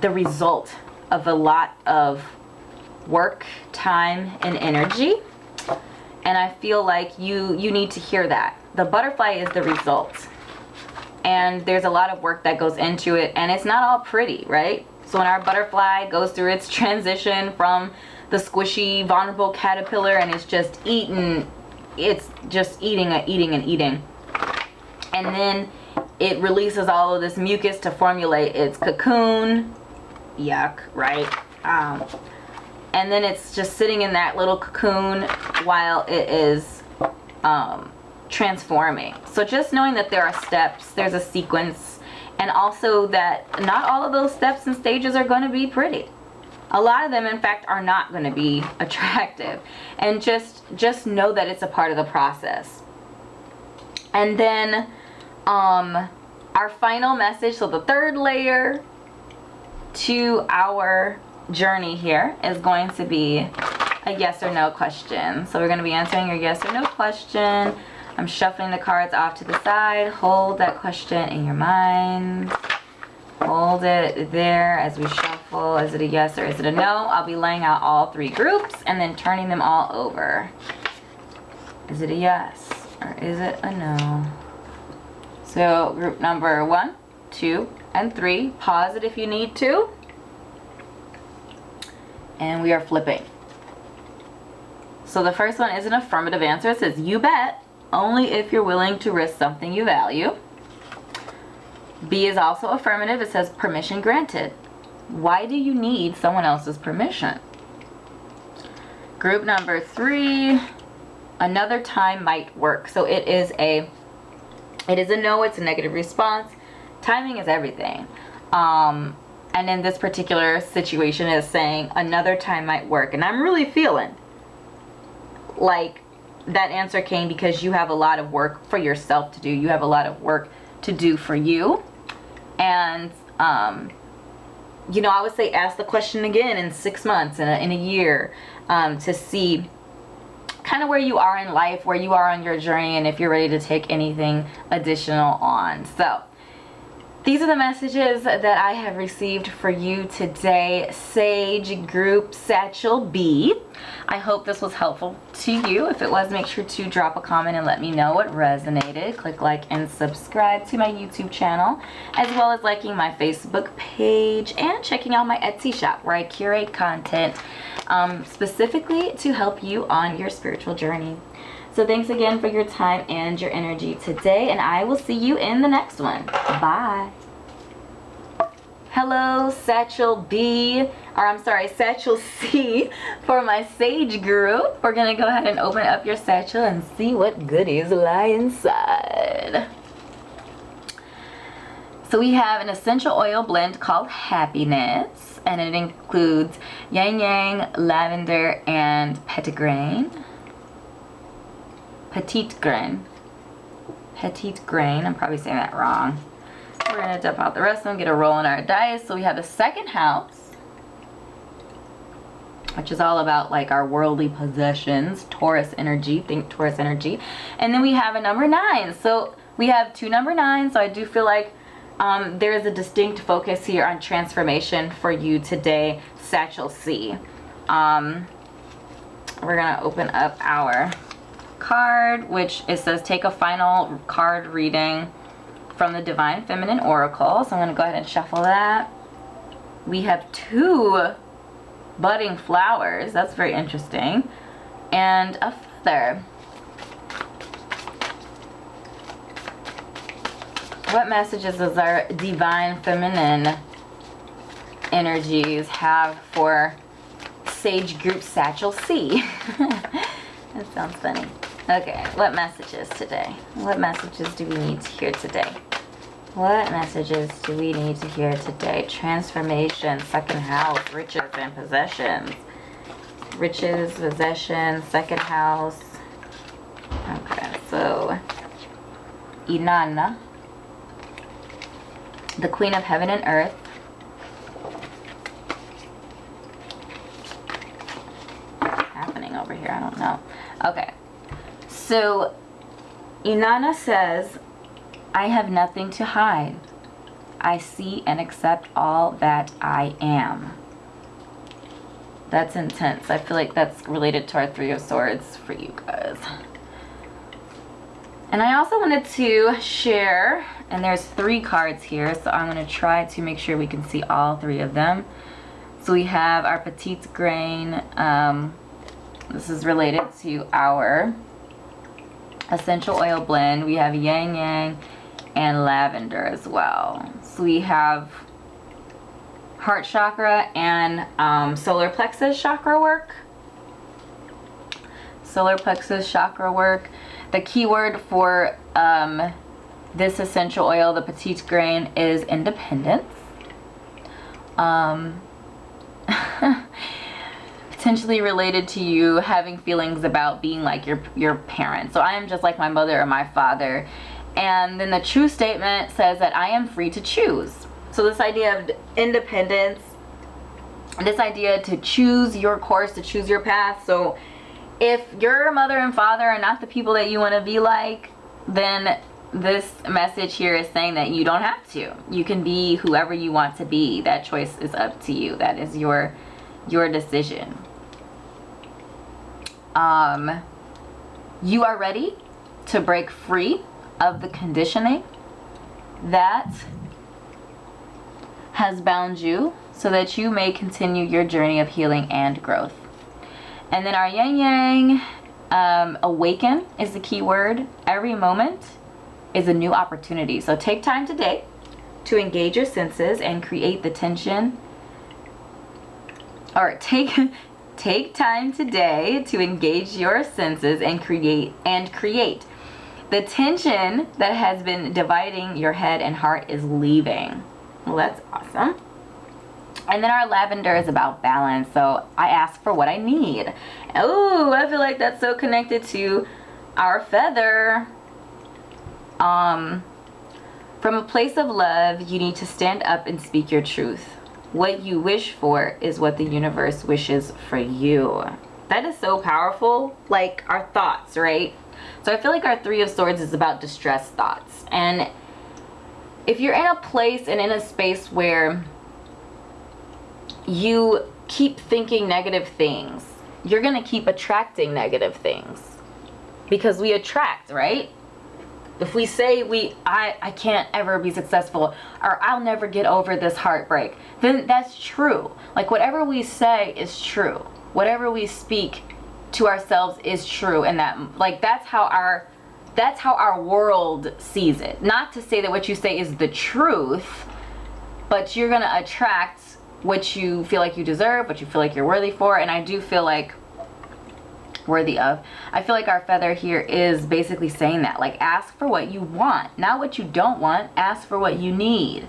result of a lot of work, time, and energy. And I feel like you need to hear that. The butterfly is the result. And there's a lot of work that goes into it, and it's not all pretty, right? So when our butterfly goes through its transition from the squishy, vulnerable caterpillar, and it's just eating, it's just eating and eating and eating. And then it releases all of this mucus to formulate its cocoon. Yuck, right? And then it's just sitting in that little cocoon while it is transforming. So just knowing that there are steps, there's a sequence, and also that not all of those steps and stages are going to be pretty. A lot of them, in fact, are not going to be attractive. And just know that it's a part of the process. And then our final message, so the third layer to our journey here is going to be a yes or no question. So we're going to be answering your yes or no question. I'm shuffling the cards off to the side. Hold that question in your mind. Hold it there as we shuffle. Is it a yes or is it a no? I'll be laying out all 3 groups and then turning them all over. Is it a yes or is it a no? So group number 1, 2, and 3. Pause it if you need to. And we are flipping. So the first one is an affirmative answer. It says, you bet, only if you're willing to risk something you value. B is also affirmative. It says, permission granted. Why do you need someone else's permission? Group number 3, another time might work. So it is a no, it's a negative response. Timing is everything. And in this particular situation is saying another time might work. And I'm really feeling like that answer came because you have a lot of work for yourself to do. You have a lot of work to do for you. And, you know, I would say ask the question again in 6 months, in a year, to see kind of where you are in life, where you are on your journey, and if you're ready to take anything additional on. So these are the messages that I have received for you today, Sage Group Satchel B. I hope this was helpful to you. If it was, make sure to drop a comment and let me know what resonated. Click like and subscribe to my YouTube channel, as well as liking my Facebook page and checking out my Etsy shop where I curate content specifically to help you on your spiritual journey. So thanks again for your time and your energy today, and I will see you in the next one. Bye. Hello, Satchel B, or I'm sorry, Satchel C for my Sage group. We're gonna go ahead and open up your satchel and see what goodies lie inside. So we have an essential oil blend called Happiness, and it includes Yang Yang, lavender, and petitgrain. Petitgrain. Petitgrain, I'm probably saying that wrong. We're going to dump out the rest of them, get a roll on our dice. So we have the second house, which is all about like our worldly possessions, Taurus energy, think Taurus energy. And then we have a number 9. So we have 2 number 9. So I do feel like there is a distinct focus here on transformation for you today, Satchel C. We're going to open up our card, which it says take a final card reading from the Divine Feminine Oracle. So I'm going to go ahead and shuffle that. We have 2 budding flowers. That's very interesting. And a feather. What messages does our Divine Feminine energies have for Sage Group Satchel C? That sounds funny. Okay, what messages today? What messages do we need to hear today? What messages do we need to hear today? Transformation, second house, riches and possessions. Riches, possessions, second house. Okay, so Inanna, the Queen of Heaven and Earth. What's happening over here? I don't know. Okay, so Inanna says, I have nothing to hide. I see and accept all that I am. That's intense. I feel like that's related to our 3 of Swords for you guys. And I also wanted to share, and there's 3 cards here, so I'm going to try to make sure we can see all 3 of them. So we have our Petite Grain. This is related to our essential oil blend. We have Yang Yang and lavender as well. So we have heart chakra and solar plexus chakra work. Solar plexus chakra work. The keyword for this essential oil, the Petite Grain, is independence. Potentially related to you having feelings about being like your parents. So I am just like my mother or my father. And then the true statement says that I am free to choose. So this idea of independence, this idea to choose your course, to choose your path. So if your mother and father are not the people that you want to be like, then this message here is saying that you don't have to. You can be whoever you want to be. That choice is up to you. That is your decision. You are ready to break free of the conditioning that has bound you so that you may continue your journey of healing and growth. And then our Yang Yang, awaken is the key word. Every moment is a new opportunity. So take time today to engage your senses and create the tension. Or take time today to engage your senses and create. The tension that has been dividing your head and heart is leaving. Well, that's awesome. And then our lavender is about balance. So I ask for what I need. Oh, I feel like that's so connected to our feather. From a place of love, you need to stand up and speak your truth. What you wish for is what the universe wishes for you. That is so powerful. Like our thoughts, right? So I feel like our 3 of Swords is about distressed thoughts. And if you're in a place and in a space where you keep thinking negative things, you're going to keep attracting negative things. Because we attract, right? If we say I can't ever be successful, or I'll never get over this heartbreak, then that's true. Like whatever we say is true. Whatever we speak to ourselves is true, and that's how our world sees it. Not to say that what you say is the truth, but you're going to attract what you feel like you deserve, what you feel like you're worthy for. And I do feel like worthy of. I feel like our feather here is basically saying that, like, ask for what you want, not what you don't want. Ask for what you need.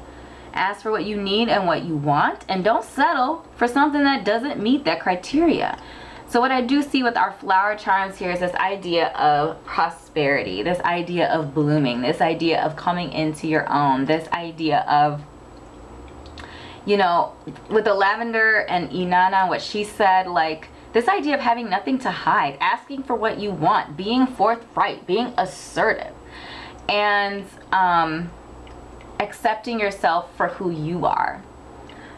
Ask for what you need and what you want, and don't settle for something that doesn't meet that criteria. So what I do see with our flower charms here is this idea of prosperity, this idea of blooming, this idea of coming into your own, this idea of, you know, with the lavender and Inanna, what she said, like, this idea of having nothing to hide, asking for what you want, being forthright, being assertive, and accepting yourself for who you are.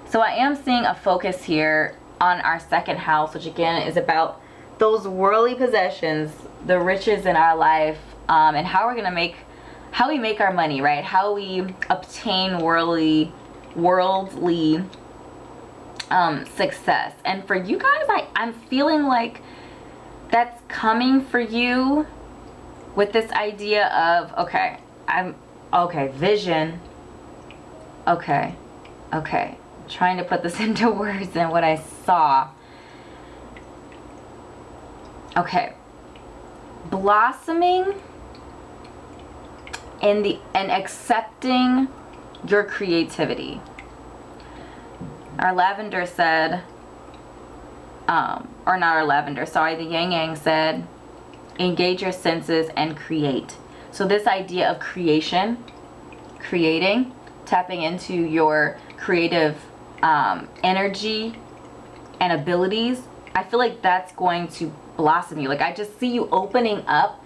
So I am seeing a focus here on our second house, which again is about those worldly possessions, the riches in our life, and how we're gonna make, how we make our money, right? How we obtain worldly success. And for you guys, I'm feeling like that's coming for you with this idea of, okay, vision. Okay, trying to put this into words and what I saw. Okay, blossoming and accepting your creativity. Our lavender said, or not our lavender, sorry, the yang yang said, engage your senses and create. So this idea of creation, creating, tapping into your creative energy and abilities, I feel like that's going to blossom you. Like, I just see you opening up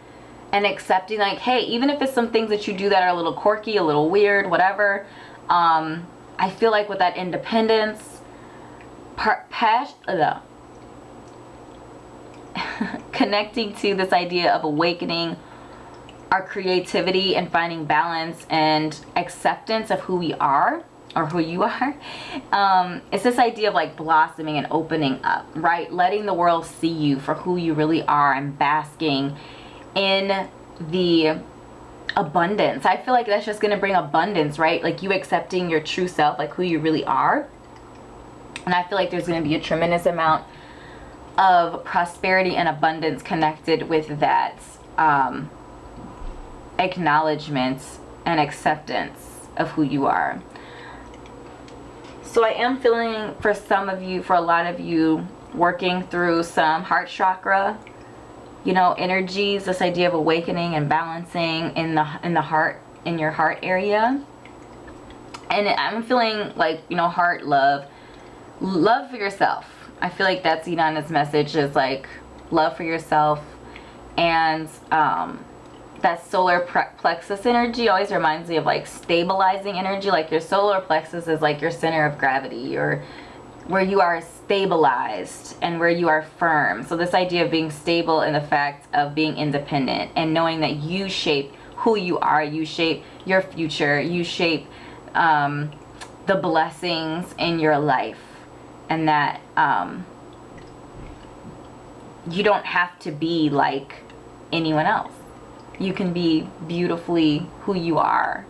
and accepting, like, hey, even if it's some things that you do that are a little quirky, a little weird, whatever, I feel like with that independence, connecting to this idea of awakening our creativity and finding balance and acceptance of who we are, or who you are, it's this idea of like blossoming and opening up, right? Letting the world see you for who you really are and basking in the abundance. I feel like that's just going to bring abundance, right? Like you accepting your true self, like who you really are. And I feel like there's going to be a tremendous amount of prosperity and abundance connected with that acknowledgement and acceptance of who you are. So I am feeling, for some of you, for a lot of you, working through some heart chakra, you know, energies, this idea of awakening and balancing in the heart, in your heart area. And I'm feeling like, you know, heart love for yourself. I feel like that's Inanna's message, is like love for yourself. And that solar plexus energy always reminds me of like stabilizing energy. Like your solar plexus is like your center of gravity, or where you are stabilized and where you are firm. So this idea of being stable in the fact of being independent and knowing that you shape who you are, you shape your future, you shape the blessings in your life, and that you don't have to be like anyone else. You can be beautifully who you are.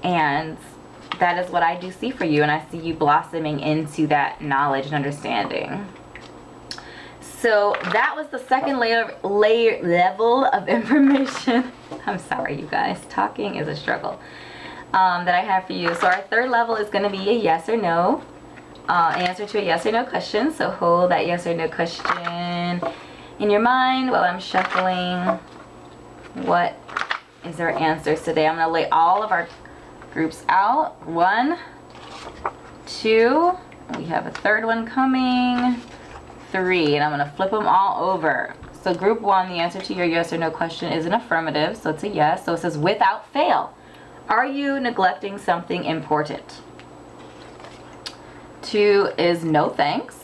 And that is what I do see for you, and I see you blossoming into that knowledge and understanding. So that was the second level of information. I'm sorry, you guys. Talking is a struggle. That I have for you. So our third level is going to be a yes or no. Answer to a yes or no question. So hold that yes or no question in your mind while I'm shuffling. What is our answers today? I'm going to lay all of our groups out. 1, 2, we have a third one coming, 3, and I'm going to flip them all over. So group 1, the answer to your yes or no question is an affirmative, so it's a yes. So it says, without fail, are you neglecting something important? 2 is no thanks.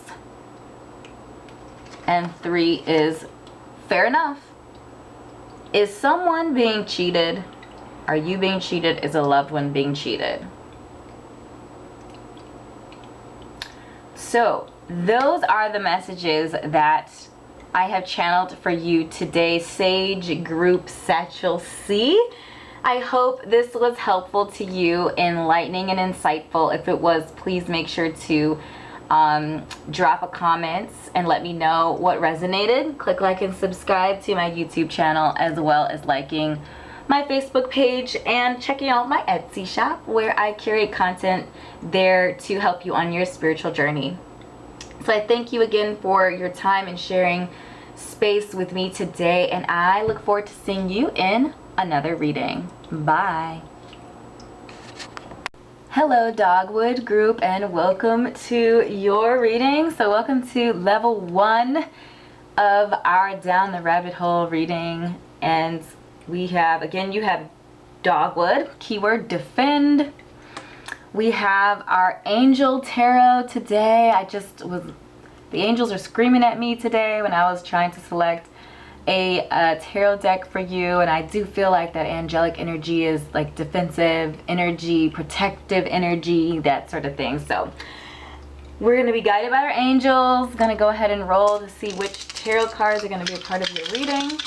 And 3 is fair enough. Is someone being cheated? Are you being cheated? Is a loved one being cheated? So those are the messages that I have channeled for you today, Sage Group Satchel C. I hope this was helpful to you, enlightening and insightful. If it was, please make sure to drop a comment and let me know what resonated. Click like and subscribe to my YouTube channel, as well as liking my Facebook page and checking out my Etsy shop, where I curate content there to help you on your spiritual journey. So I thank you again for your time and sharing space with me today, and I look forward to seeing you in another reading. Bye. Hello Dogwood group, and welcome to your reading. So welcome to level 1 of our Down the Rabbit Hole reading, and we have, again, you have Dogwood, keyword defend. We have our Angel Tarot today. The angels are screaming at me today when I was trying to select a tarot deck for you, and I do feel like that angelic energy is like defensive energy, protective energy, that sort of thing. So we're going to be guided by our angels. Going to go ahead and roll to see which tarot cards are going to be a part of your reading.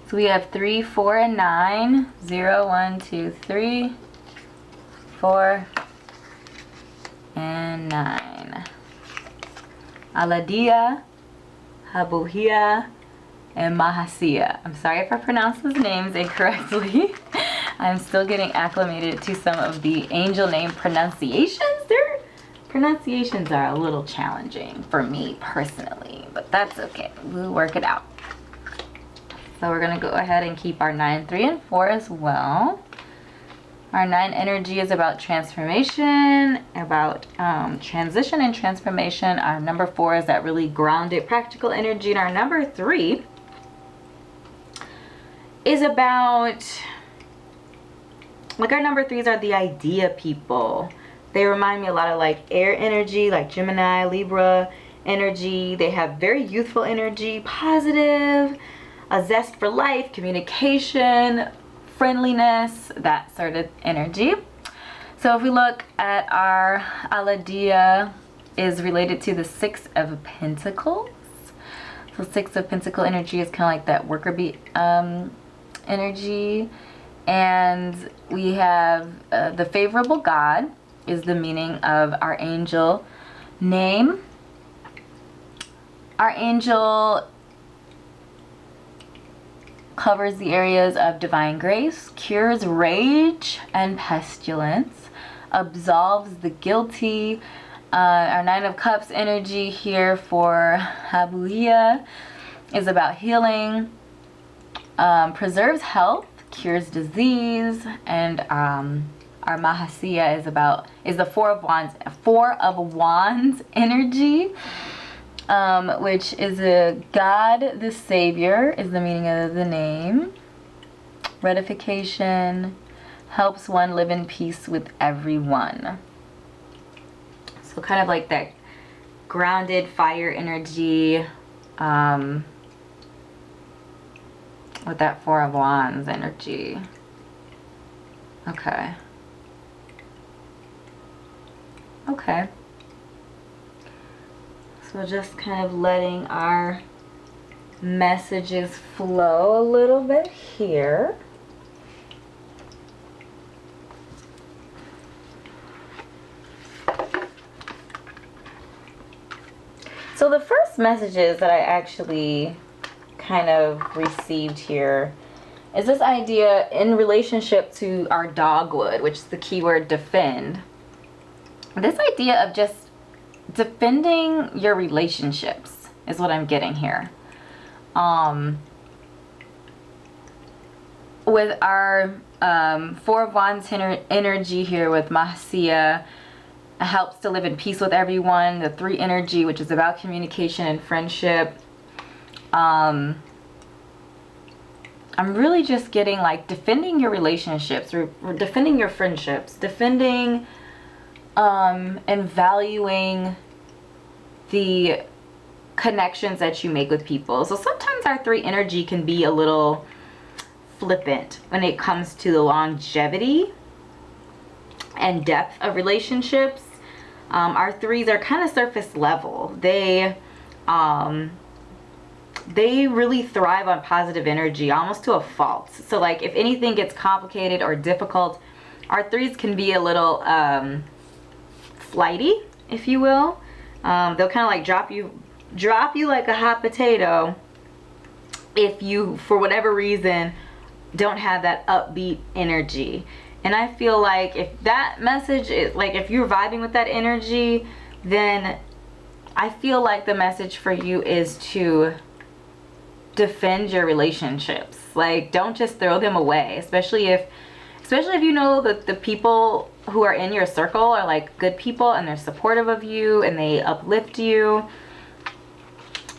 So we have 3, 4, and 9. 0, 1, 2, 3, 4, and 9. Aladia, Habuhia, and Mahasia. I'm sorry if I pronounce those names incorrectly. I'm still getting acclimated to some of the angel name pronunciations. Their pronunciations are a little challenging for me personally, but that's okay. We'll work it out. So we're going to go ahead and keep our 9, 3, and 4 as well. Our 9 energy is about transformation, about transition and transformation. Our number 4 is that really grounded, practical energy. And our number 3 is about, like, our number 3s are the idea people. They remind me a lot of like air energy, like Gemini, Libra energy. They have very youthful energy, positive, a zest for life, communication, friendliness, that sort of energy. So if we look at our Aladia, is related to the 6 of Pentacles. So 6 of Pentacle energy is kind of like that worker bee energy. And we have the favorable God is the meaning of our angel name. Our angel covers the areas of divine grace, cures rage and pestilence, absolves the guilty. Our 9 of Cups energy here for Habuhia is about healing, preserves health, cures disease, and our Mahasia is the 4 of Wands energy. Which is a God the Savior is the meaning of the name. Ratification, helps one live in peace with everyone. So kind of like that grounded fire energy with that 4 of Wands energy. Okay. Okay. So just kind of letting our messages flow a little bit here. So the first messages that I actually kind of received here is this idea in relationship to our Dogwood, which is the keyword defend. This idea of just defending your relationships is what I'm getting here. With our 4 of Wands energy here with Mahasia, helps to live in peace with everyone. The 3 energy, which is about communication and friendship. I'm really just getting like defending your relationships, or defending your friendships, defending and valuing the connections that you make with people. So sometimes our 3 energy can be a little flippant when it comes to the longevity and depth of relationships. Our 3s are kind of surface level. They they really thrive on positive energy, almost to a fault. So like if anything gets complicated or difficult, our 3s can be a little flighty, if you will. They'll kind of like drop you like a hot potato if you, for whatever reason, don't have that upbeat energy. And I feel like if that message is like, if you're vibing with that energy, then I feel like the message for you is to defend your relationships. Like, don't just throw them away, especially if you know that the people who are in your circle are like good people and they're supportive of you and they uplift you.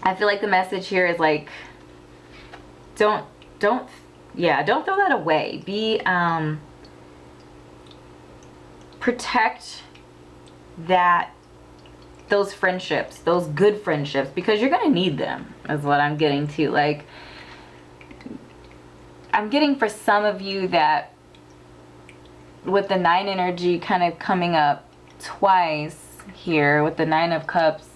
I feel like the message here is like, don't throw that away. Be protect those friendships, those good friendships, because you're gonna need them, is what I'm getting to. Like, I'm getting for some of you that with the 9 energy kind of coming up twice here with the 9 of Cups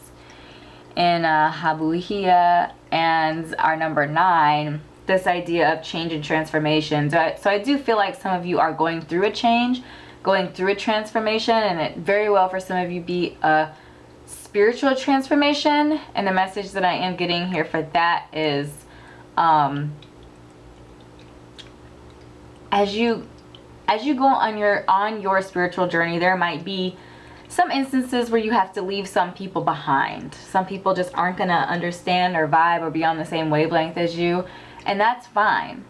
in Habuhia and our number 9, this idea of change and transformation. So I do feel like some of you are going through a change, going through a transformation, and it very well for some of you be a spiritual transformation. And the message that I am getting here for that is as you go on your spiritual journey, there might be some instances where you have to leave some people behind. Some people just aren't gonna understand or vibe or be on the same wavelength as you, and that's fine.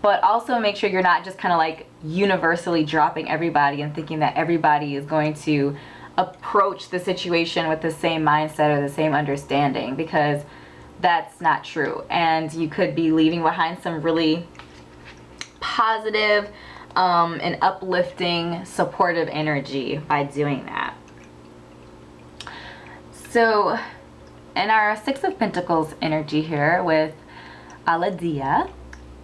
But also make sure you're not just kind of like universally dropping everybody and thinking that everybody is going to approach the situation with the same mindset or the same understanding, because that's not true. And you could be leaving behind some really positive and uplifting, supportive energy by doing that. So in our 6 of Pentacles energy here with Aladia,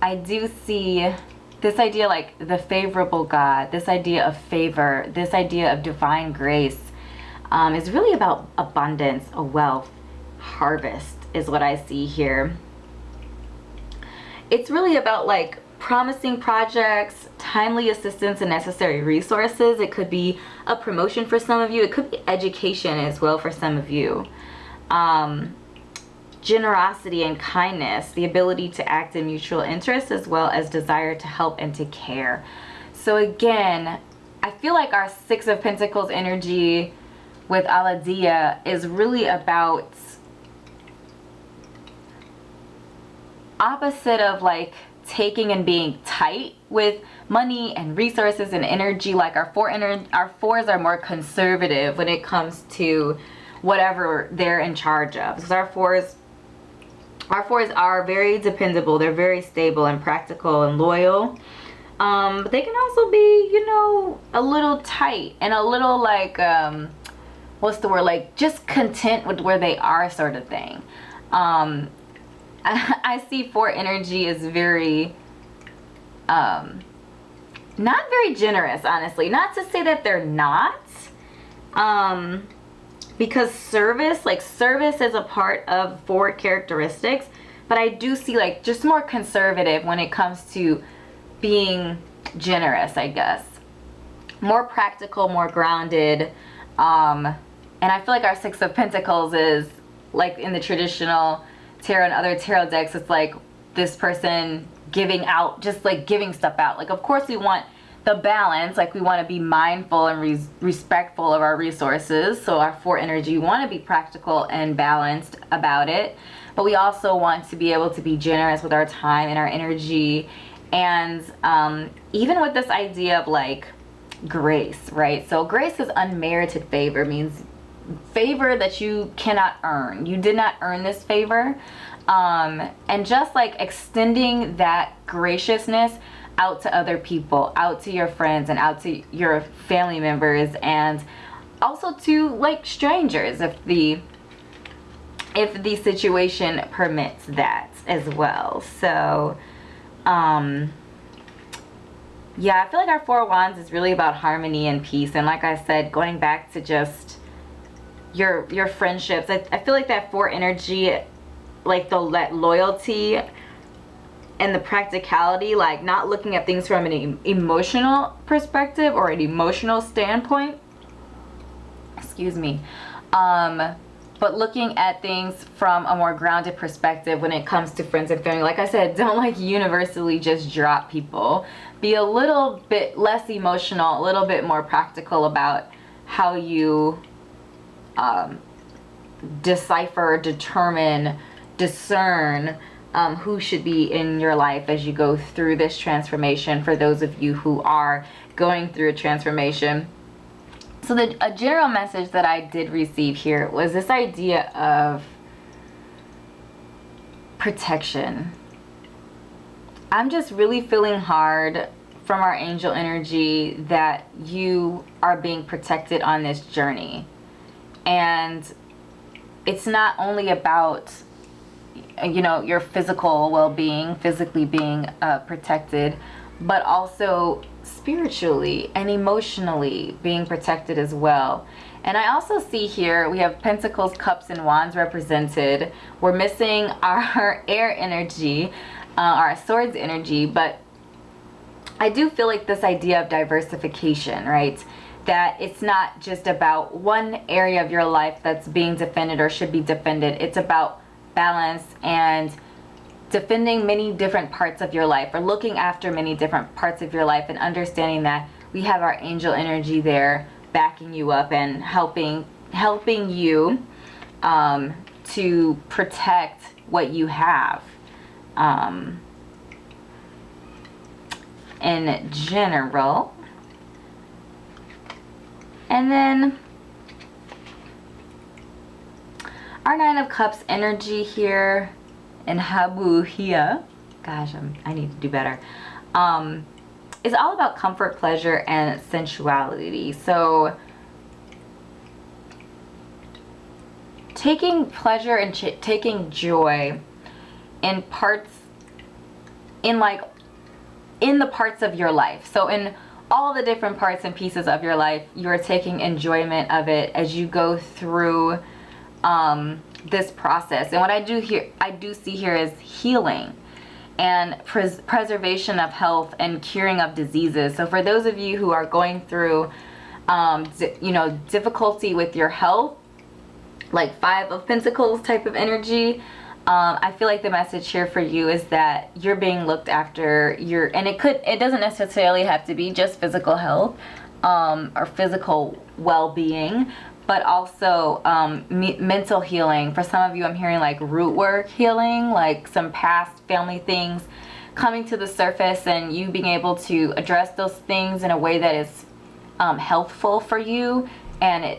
I do see this idea like the favorable God, this idea of favor, this idea of divine grace is really about abundance, a wealth, harvest is what I see here. It's really about like promising projects, timely assistance and necessary resources. It could be a promotion for some of you. It could be education as well for some of you. Generosity and kindness, the ability to act in mutual interest, as well as desire to help and to care. So again, I feel like our 6 of Pentacles energy with Aladia is really about opposite of like taking and being tight with money and resources and energy. Like our 4s are more conservative when it comes to whatever they're in charge of. Because our 4s are very dependable. They're very stable and practical and loyal. But they can also be, you know, a little tight and a little like, what's the word? Like just content with where they are, sort of thing. I see 4 energy is very, not very generous, honestly. Not to say that they're not, because service is a part of 4 characteristics, but I do see like just more conservative when it comes to being generous, I guess. More practical, more grounded, and I feel like our 6 of Pentacles is like in the traditional tarot and other tarot decks, it's like this person giving out, just like giving stuff out. Like, of course we want the balance, like we want to be mindful and respectful of our resources. So our 4 energy, we want to be practical and balanced about it, but we also want to be able to be generous with our time and our energy. And even with this idea of like grace, right? So grace is unmerited favor, means favor that you cannot earn. You did not earn this favor. And just like extending that graciousness out to other people, out to your friends and out to your family members, and also to like strangers if the situation permits that as well. So yeah, I feel like our 4 of Wands is really about harmony and peace. And like I said, going back to just your friendships, I feel like that 4 energy like the loyalty and the practicality, like not looking at things from an emotional perspective or an emotional standpoint, excuse me, but looking at things from a more grounded perspective when it comes to friends and family. Like I said, don't like universally just drop people. Be a little bit less emotional, a little bit more practical about how you decipher, determine, discern who should be in your life as you go through this transformation, for those of you who are going through a transformation. So a general message that I did receive here was this idea of protection. I'm just really feeling hard from our angel energy that you are being protected on this journey. And it's not only about, you know, your physical well-being, physically being protected, but also spiritually and emotionally being protected as well. And I also see here we have Pentacles, Cups, and Wands represented. We're missing our air energy, our Swords energy, but I do feel like this idea of diversification, right? That it's not just about one area of your life that's being defended or should be defended. It's about balance and defending many different parts of your life, or looking after many different parts of your life, and understanding that we have our angel energy there backing you up and helping you to protect what you have in general. And then our Nine of Cups energy here in Habu here, gosh, I need to do better, is all about comfort, pleasure, and sensuality. So taking pleasure and taking joy in parts, in the parts of your life. So in all the different parts and pieces of your life, you're taking enjoyment of it as you go through this process. And what I do see here is healing and preservation of health and curing of diseases. So for those of you who are going through difficulty with your health, like Five of Pentacles type of energy, I feel like the message here for you is that you're being looked after. And it doesn't necessarily have to be just physical health or physical well-being, but also mental healing. For some of you, I'm hearing like root work healing, like some past family things coming to the surface and you being able to address those things in a way that is healthful for you, and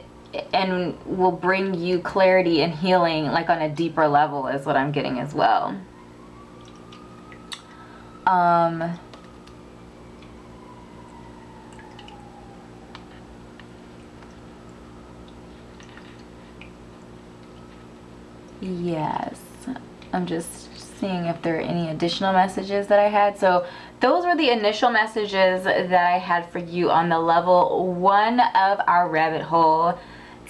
will bring you clarity and healing, like on a deeper level, is what I'm getting as well. Yes, I'm just seeing if there are any additional messages that I had. So those were the initial messages that I had for you on the level 1 of our rabbit hole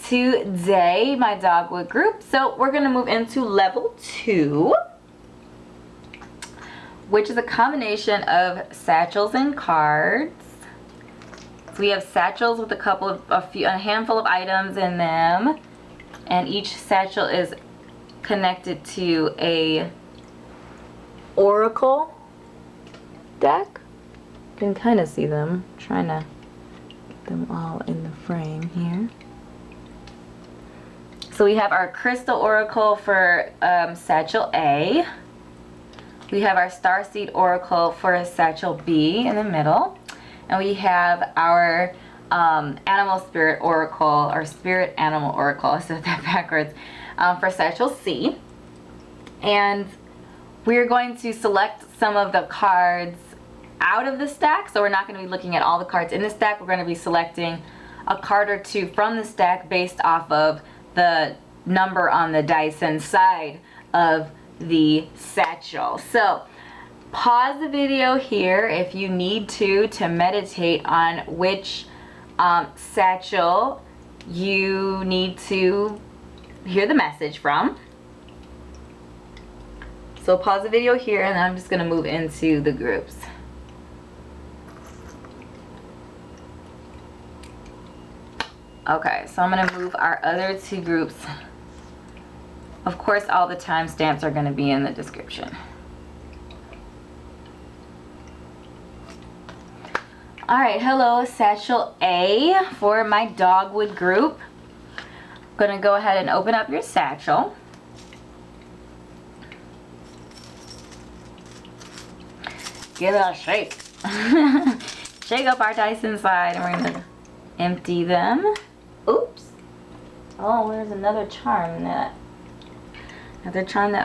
today, my Dogwood group. So we're going to move into level 2, which is a combination of satchels and cards. So we have satchels with a handful of items in them, and each satchel is connected to a oracle deck. You can kind of see them. I'm trying to get them all in the frame here. So we have our crystal oracle for satchel A. We have our starseed oracle for satchel B in the middle, and we have our animal spirit oracle, or spirit animal oracle, I said that backwards, for satchel C. And we're going to select some of the cards out of the stack. So we're not going to be looking at all the cards in the stack. We're going to be selecting a card or two from the stack based off of the number on the dice inside of the satchel. So pause the video here if you need to meditate on which satchel you need to hear the message from. So pause the video here, and then I'm just gonna move into the groups. Okay, so I'm gonna move our other two groups. Of course, all the timestamps are gonna be in the description. All right, hello, Satchel A for my Dogwood group. I'm gonna go ahead and open up your satchel. Give it a shake. Shake up our dice inside, and we're gonna empty them. Oops. Oh, there's another charm that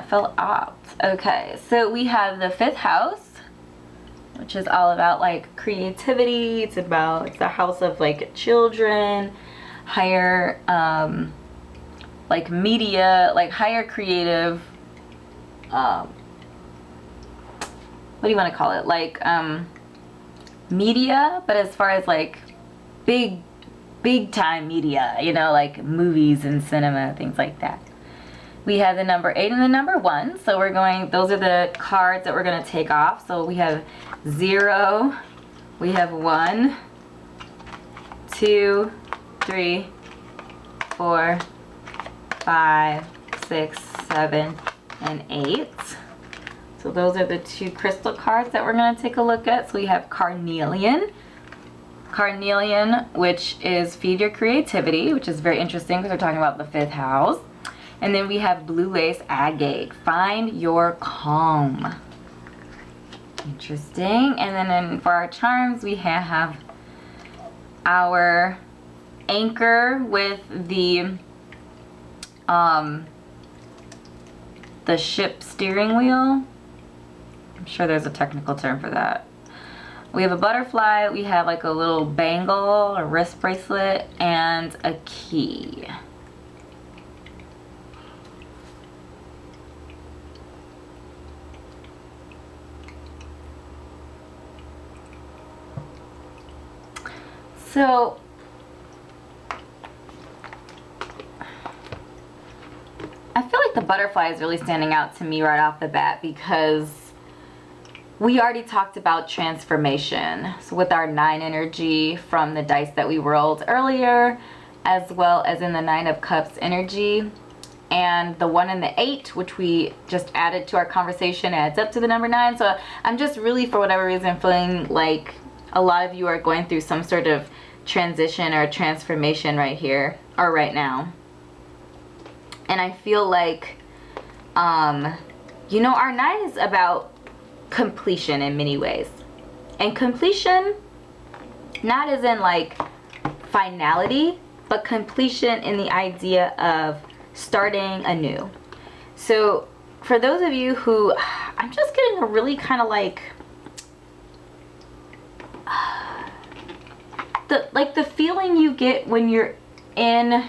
fell out. Okay, so we have the 5th house, which is all about like creativity. It's the house of like children, higher like media, like higher creative, what do you want to call it, like media, but as far as like big time media, you know, like movies and cinema, things like that. We have the number 8 and the number 1, so those are the cards that we're going to take off. So we have 0, we have 1, 2, 3, 4, 5, 6, 7, and 8. So those are the 2 crystal cards that we're going to take a look at. So we have Carnelian, which is feed your creativity, which is very interesting because we're talking about the 5th house. And then we have Blue Lace Agate, find your calm. Interesting. And then for our charms, we have our anchor with the ship steering wheel. I'm sure there's a technical term for that. We have a butterfly, we have like a little bangle, a wrist bracelet, and a key. So I feel like the butterfly is really standing out to me right off the bat because we already talked about transformation. So with our 9 energy from the dice that we rolled earlier, as well as in the 9 of Cups energy, and the 1 and the 8, which we just added to our conversation, adds up to the number 9. So I'm just really, for whatever reason, feeling like a lot of you are going through some sort of transition or transformation right here or right now. And I feel like, you know, our 9 is about completion in many ways. And completion, not as in like finality, but completion in the idea of starting anew. So for those of you who, I'm just getting a really kind of like, the feeling you get when you're in,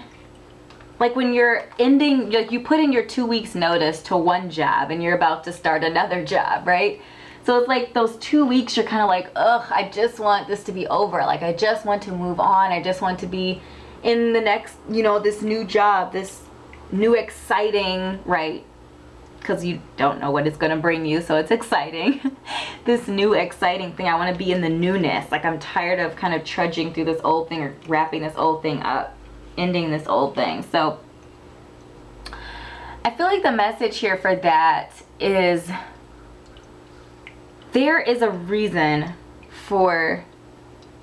like when you're ending, like you put in your 2 weeks notice to one job and you're about to start another job, right? So it's like those 2 weeks you're kind of like, ugh, I just want this to be over. Like I just want to move on. I just want to be in the next, you know, this new job, this new exciting, right? Because you don't know what it's going to bring you, so it's exciting. This new exciting thing. I want to be in the newness. Like I'm tired of kind of trudging through this old thing or wrapping this old thing up, ending this old thing. So I feel like the message here for that is there is a reason for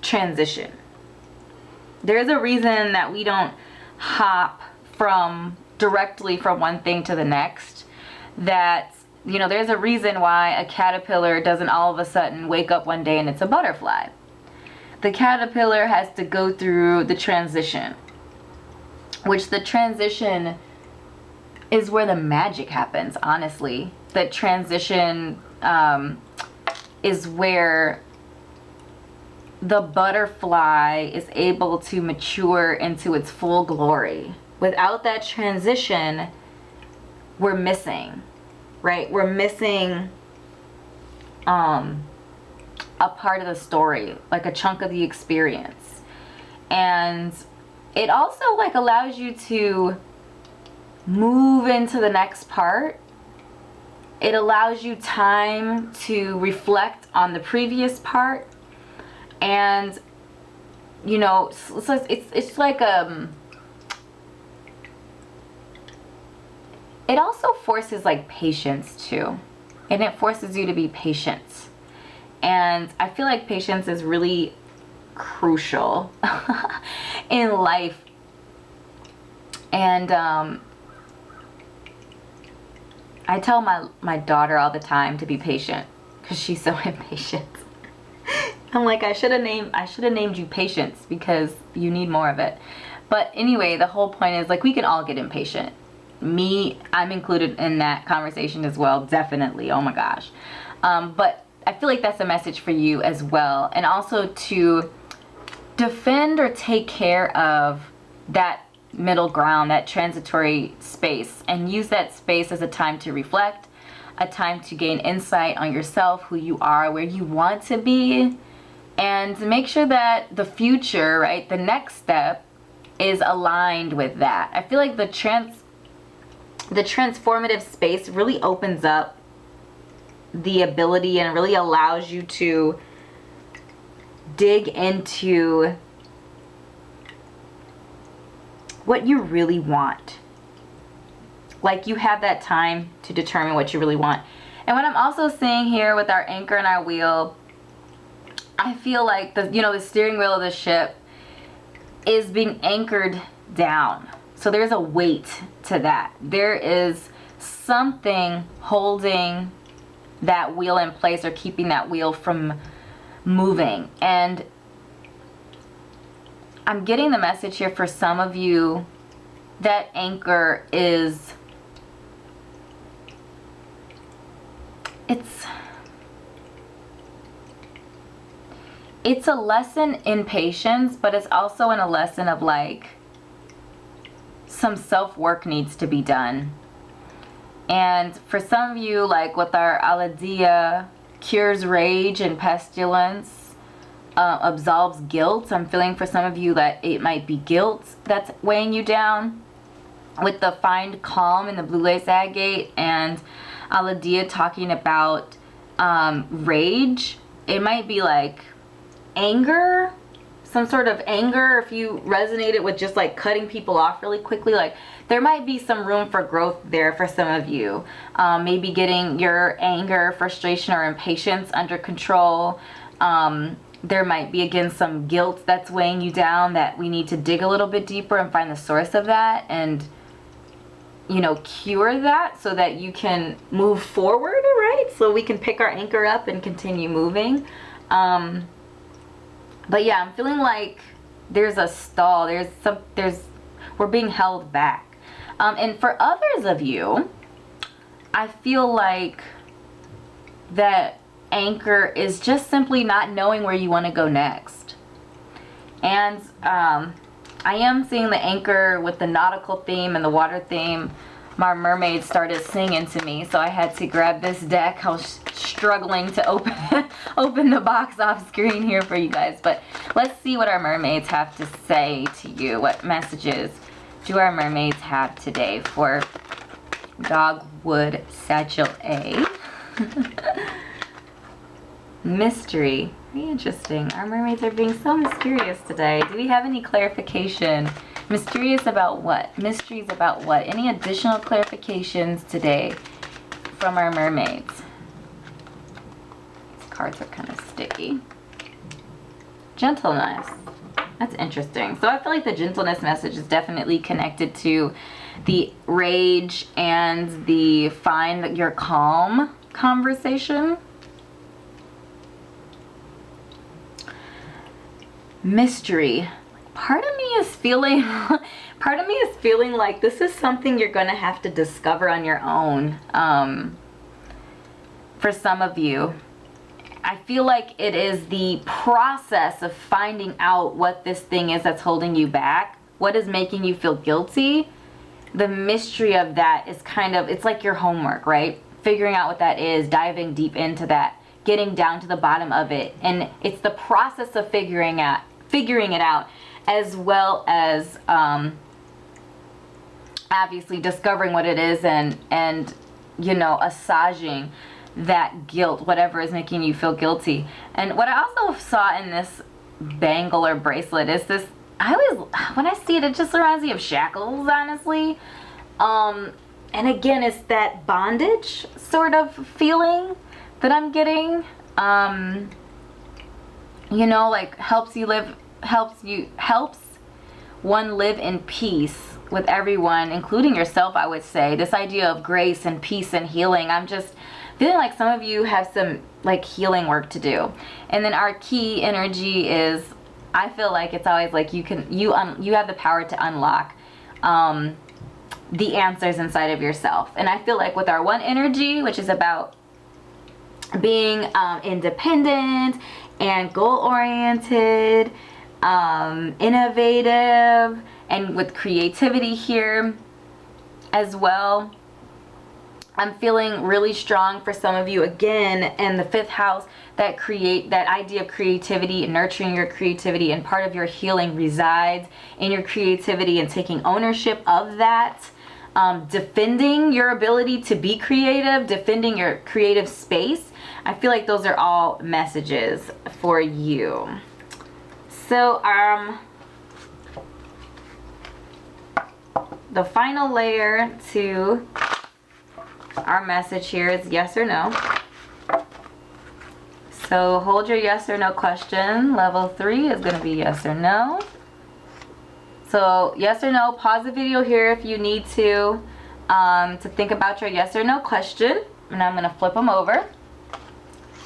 transition. There's a reason that we don't hop directly from one thing to the next. That, you know, there's a reason why a caterpillar doesn't all of a sudden wake up one day and it's a butterfly. The caterpillar has to go through the transition, which the transition is where the magic happens, honestly. The transition is where the butterfly is able to mature into its full glory. Without that transition, we're missing, right? We're missing a part of the story, like a chunk of the experience. And it also like allows you to move into the next part It allows you time to reflect on the previous part, and you know, it's like it also forces like patience too, and it forces you to be patient. And I feel like patience is really crucial in life. And I tell my daughter all the time to be patient because she's so impatient. I'm like, I should have named you Patience because you need more of it. But anyway, the whole point is like we can all get impatient. Me, I'm included in that conversation as well, definitely. Oh my gosh. But I feel like that's a message for you as well, and also to defend or take care of that middle ground, that transitory space, and use that space as a time to reflect, a time to gain insight on yourself, who you are, where you want to be, and make sure that the future, right, the next step is aligned with that. I feel like the transformative space really opens up the ability and really allows you to dig into what you really want. Like you have that time to determine what you really want. And what I'm also seeing here with our anchor and our wheel, I feel like the steering wheel of the ship is being anchored down. So there's a weight to that. There is something holding that wheel in place or keeping that wheel from moving. And I'm getting the message here for some of you that anchor is, it's a lesson in patience, but it's also in a lesson of like some self-work needs to be done. And for some of you, like with our Aladia, cures rage and pestilence, absolves guilt. I'm feeling for some of you that it might be guilt that's weighing you down. With the find calm in the blue lace agate and Aladia talking about rage, it might be like anger, some sort of anger. If you resonated with just like cutting people off really quickly, like there might be some room for growth there for some of you. Maybe getting your anger, frustration, or impatience under control. There might be, again, some guilt that's weighing you down that we need to dig a little bit deeper and find the source of that and, you know, cure that so that you can move forward, right? So we can pick our anchor up and continue moving. But yeah, I'm feeling like there's a stall. We're being held back. And for others of you, I feel like that anchor is just simply not knowing where you want to go next. And I am seeing the anchor with the nautical theme and the water theme. My mermaid started singing to me, so I had to grab this deck. I was struggling to open the box off screen here for you guys, but let's see what our mermaids have to say to you. What messages do our mermaids have today for Dogwood Satchel A? Mystery. Very interesting. Our mermaids are being so mysterious today. Do we have any clarification? Mysterious about what? Mysteries about what? Any additional clarifications today from our mermaids? These cards are kind of sticky. Gentleness. That's interesting. So I feel like the gentleness message is definitely connected to the rage and the find your calm conversation. Mystery. Part of me is feeling like this is something you're going to have to discover on your own. For some of you, I feel like it is the process of finding out what this thing is that's holding you back, what is making you feel guilty. The mystery of that is kind of, it's like your homework, right? Figuring out what that is, diving deep into that, getting down to the bottom of it. And it's the process of figuring it out, as well as obviously discovering what it is and you know, assaging that guilt, whatever is making you feel guilty. And what I also saw in this bangle or bracelet is this, I always, when I see it, it just reminds me of shackles, honestly. And again, it's that bondage sort of feeling that I'm getting. You know, like helps one live in peace with everyone, including yourself, I would say. This idea of grace and peace and healing. I'm just feeling like some of you have some like healing work to do. And then our key energy is, I feel like it's always like you have the power to unlock the answers inside of yourself. And I feel like with our one energy, which is about being independent and goal-oriented, innovative, and with creativity here as well, I'm feeling really strong for some of you again in the 5th house, that idea of creativity and nurturing your creativity, and part of your healing resides in your creativity and taking ownership of that, defending your ability to be creative, defending your creative space. I feel like those are all messages for you. So the final layer to our message here is yes or no. So hold your yes or no question. Level 3 is going to be yes or no. So yes or no, pause the video here if you need to think about your yes or no question. And I'm going to flip them over.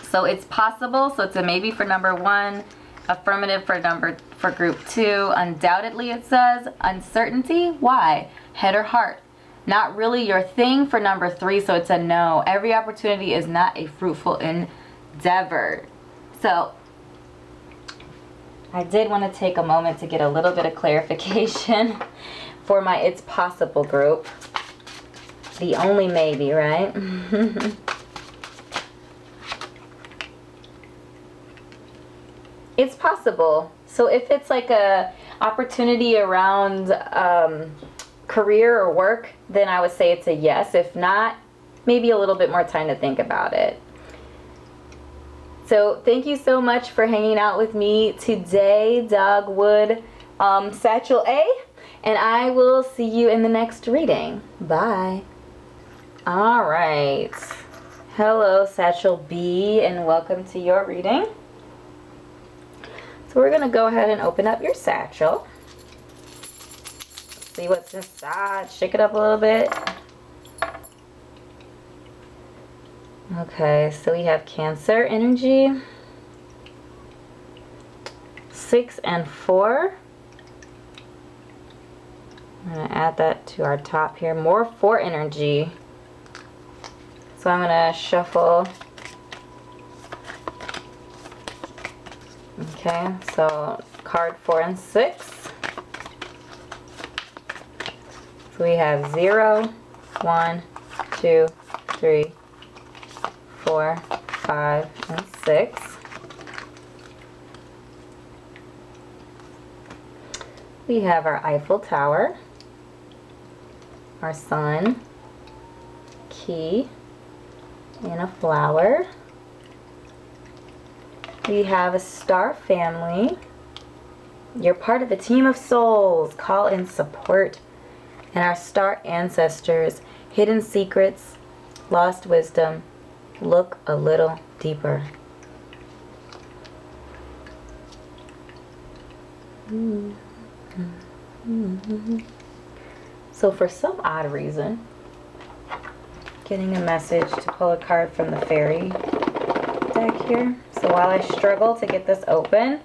So it's possible, so it's a maybe for number 1, affirmative for group 2. Undoubtedly, it says uncertainty. Why? Head or heart? Not really your thing for number 3, so it's a no. Every opportunity is not a fruitful endeavor. So I did want to take a moment to get a little bit of clarification for my it's possible group. The only maybe, right? It's possible. So if it's like a opportunity around career or work, then I would say it's a yes. If not, maybe a little bit more time to think about it. So thank you so much for hanging out with me today, Dogwood Satchel A, and I will see you in the next reading. Bye. All right. Hello, Satchel B, and welcome to your reading. So we're going to go ahead and open up your satchel. See what's inside. Shake it up a little bit. Okay, so we have Cancer energy. 6 and 4. I'm going to add that to our top here. More 4 energy. So I'm going to shuffle. Okay, so card 4 and 6. So we have 0, 1, 2, 3, 4, 5, and 6. We have our Eiffel Tower, our sun, key, and a flower. We have a star family. You're part of a team of souls. Call in support. And our star ancestors. Hidden secrets. Lost wisdom. Look a little deeper. So for some odd reason, getting a message to pull a card from the fairy deck here. So while I struggle to get this open,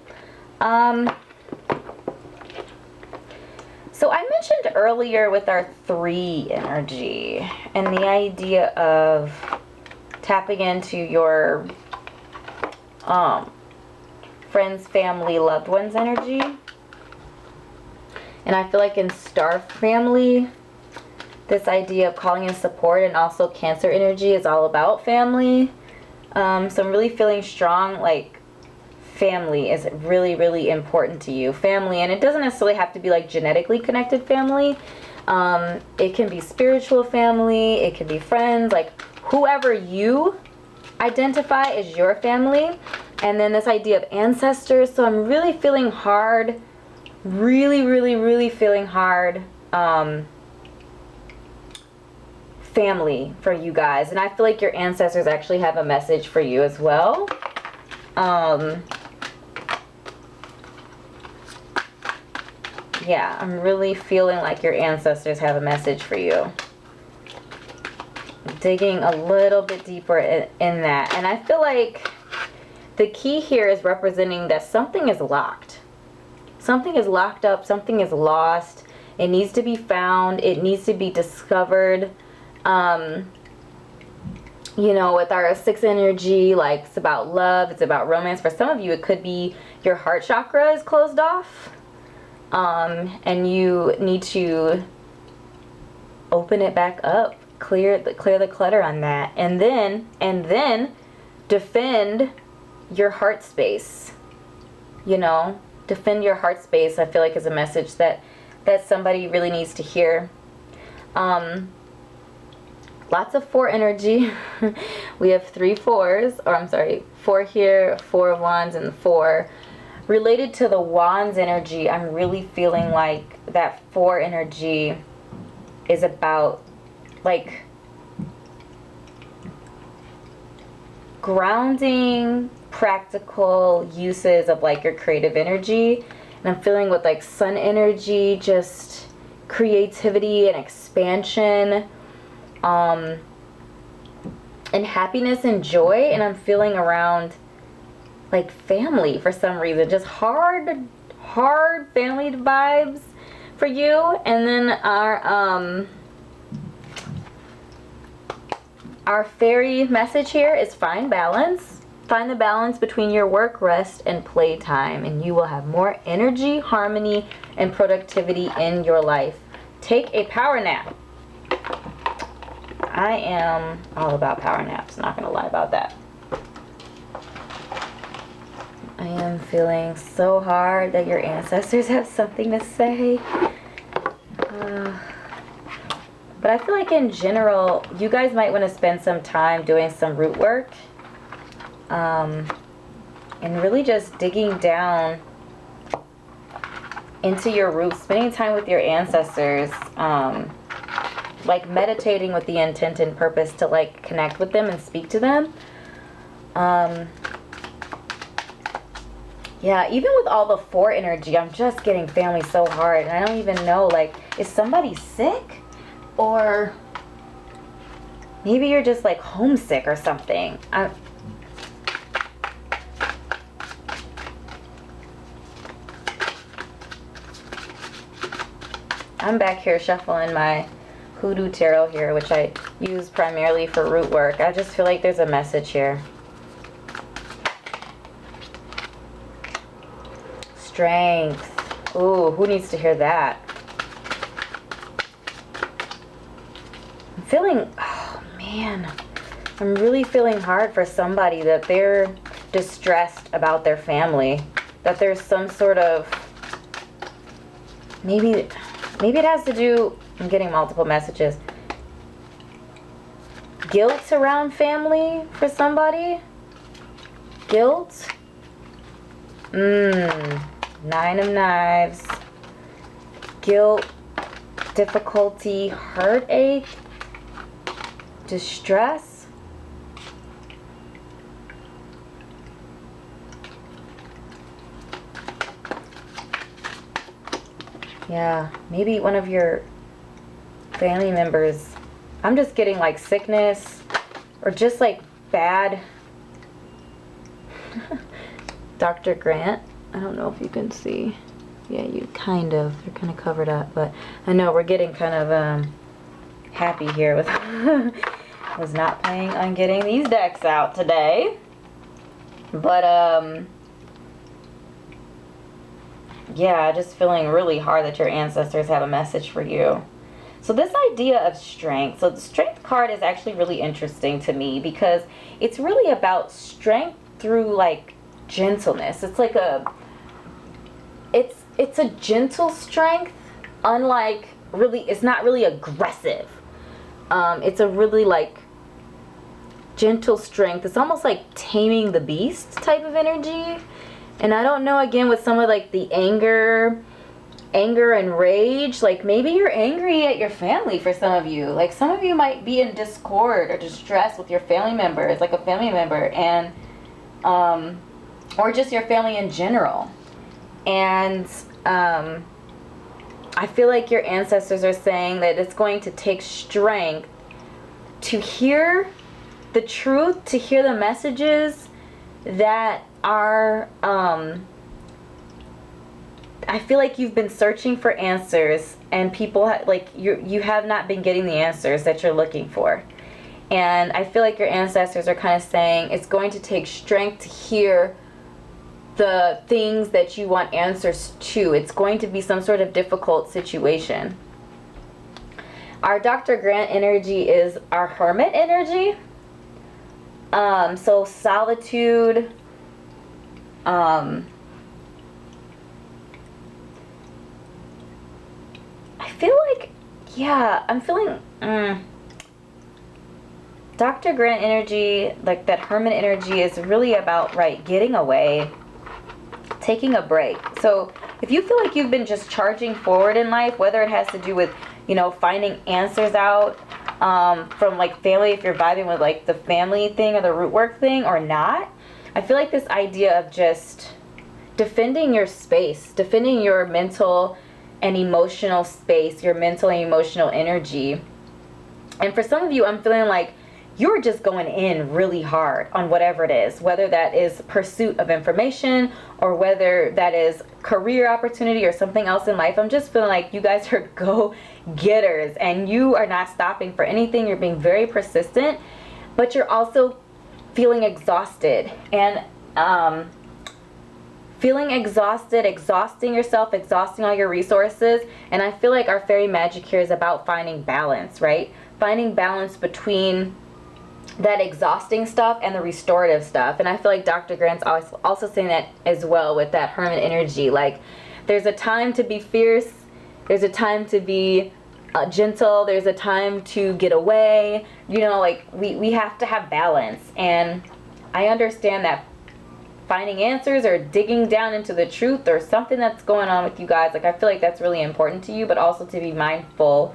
so I mentioned earlier with our 3 energy and the idea of tapping into your friends, family, loved ones energy. And I feel like in star family, this idea of calling in support, and also Cancer energy is all about family. So I'm really feeling strong, like family is really, really important to you. Family, and it doesn't necessarily have to be like genetically connected family, It can be spiritual family, it can be friends, like whoever you identify as your family. And then this idea of ancestors. So I'm really feeling hard, really feeling hard family for you guys. And I feel like your ancestors actually have a message for you as well. Yeah, I'm really feeling like your ancestors have a message for you. Digging a little bit deeper in that. And I feel like the key here is representing that something is locked. Something is locked up. Something is lost. It needs to be found. It needs to be discovered. You know, with our 6 energy, like it's about love. It's about romance. For some of you, it could be your heart chakra is closed off. And you need to open it back up. Clear the clutter on that. And then defend your heart space. You know, defend your heart space, I feel like is a message that somebody really needs to hear. Lots of 4 energy. We have 3 4s, or I'm sorry, 4 here, 4 of wands, and 4. Related to the wands energy, I'm really feeling like that 4 energy is about like grounding, practical uses of like your creative energy. And I'm feeling with like sun energy, just creativity and expansion, and happiness and joy. And I'm feeling around like family for some reason, just hard family vibes for you. And then our fairy message here is find balance. Find the balance between your work, rest, and playtime, and you will have more energy, harmony, and productivity in your life. Take a power nap. I am all about power naps, not gonna lie about that. I am feeling so hard that your ancestors have something to say. But I feel like in general, you guys might want to spend some time doing some root work. And really just digging down into your roots, spending time with your ancestors, like meditating with the intent and purpose to like connect with them and speak to them. Yeah, even with all the 4 energy, I'm just getting family so hard. And I don't even know, like, is somebody sick? Or maybe you're just like homesick or something. I'm back here shuffling my Hoodoo Tarot here, which I use primarily for root work. I just feel like there's a message here. Strength. Ooh, who needs to hear that? I'm feeling, oh man, I'm really feeling hard for somebody that they're distressed about their family. That there's some sort of, maybe it has to do, I'm getting multiple messages. Guilt around family for somebody? Guilt? 9 of Knives. Guilt, difficulty, heartache, distress. Yeah, maybe one of your family members. I'm just getting like sickness or just like bad. Dr. Grant, I don't know if you can see. Yeah, they're kind of covered up, but I know we're getting kind of happy here with was not planning on getting these decks out today. But yeah, just feeling really hard that your ancestors have a message for you. So this idea of strength. So the strength card is actually really interesting to me because it's really about strength through like gentleness. It's like it's a gentle strength, unlike it's not really aggressive. It's a really like gentle strength. It's almost like taming the beast type of energy. And I don't know, again, with some of like the anger and rage, like maybe you're angry at your family for some of you. Like some of you might be in discord or distress with your family members, like a family member, and or just your family in general. And I feel like your ancestors are saying that it's going to take strength to hear the truth, to hear the messages that are, I feel like you've been searching for answers, and people like you have not been getting the answers that you're looking for. And I feel like your ancestors are kind of saying it's going to take strength to hear the things that you want answers to. It's going to be some sort of difficult situation. Our Dr. Grant energy is our hermit energy. So solitude, I feel like, yeah, I'm feeling, Dr. Grant energy, like that hermit energy, is really about, right, getting away, taking a break. So if you feel like you've been just charging forward in life, whether it has to do with, you know, finding answers out from like family, if you're vibing with like the family thing or the root work thing or not, I feel like this idea of just defending your space, defending your mental and emotional space, your mental and emotional energy. And for some of you, I'm feeling like you're just going in really hard on whatever it is, whether that is pursuit of information or whether that is career opportunity or something else in life. I'm just feeling like you guys are go-getters and you are not stopping for anything. You're being very persistent, but you're also feeling exhausted and feeling exhausted, exhausting yourself, exhausting all your resources. And I feel like our fairy magic here is about finding balance, right? Finding balance between that exhausting stuff and the restorative stuff. And I feel like Dr. Grant's also saying that as well with that hermit energy. Like there's a time to be fierce, there's a time to be gentle, there's a time to get away, you know, like we have to have balance. And I understand that finding answers or digging down into the truth or something that's going on with you guys, like I feel like that's really important to you, but also to be mindful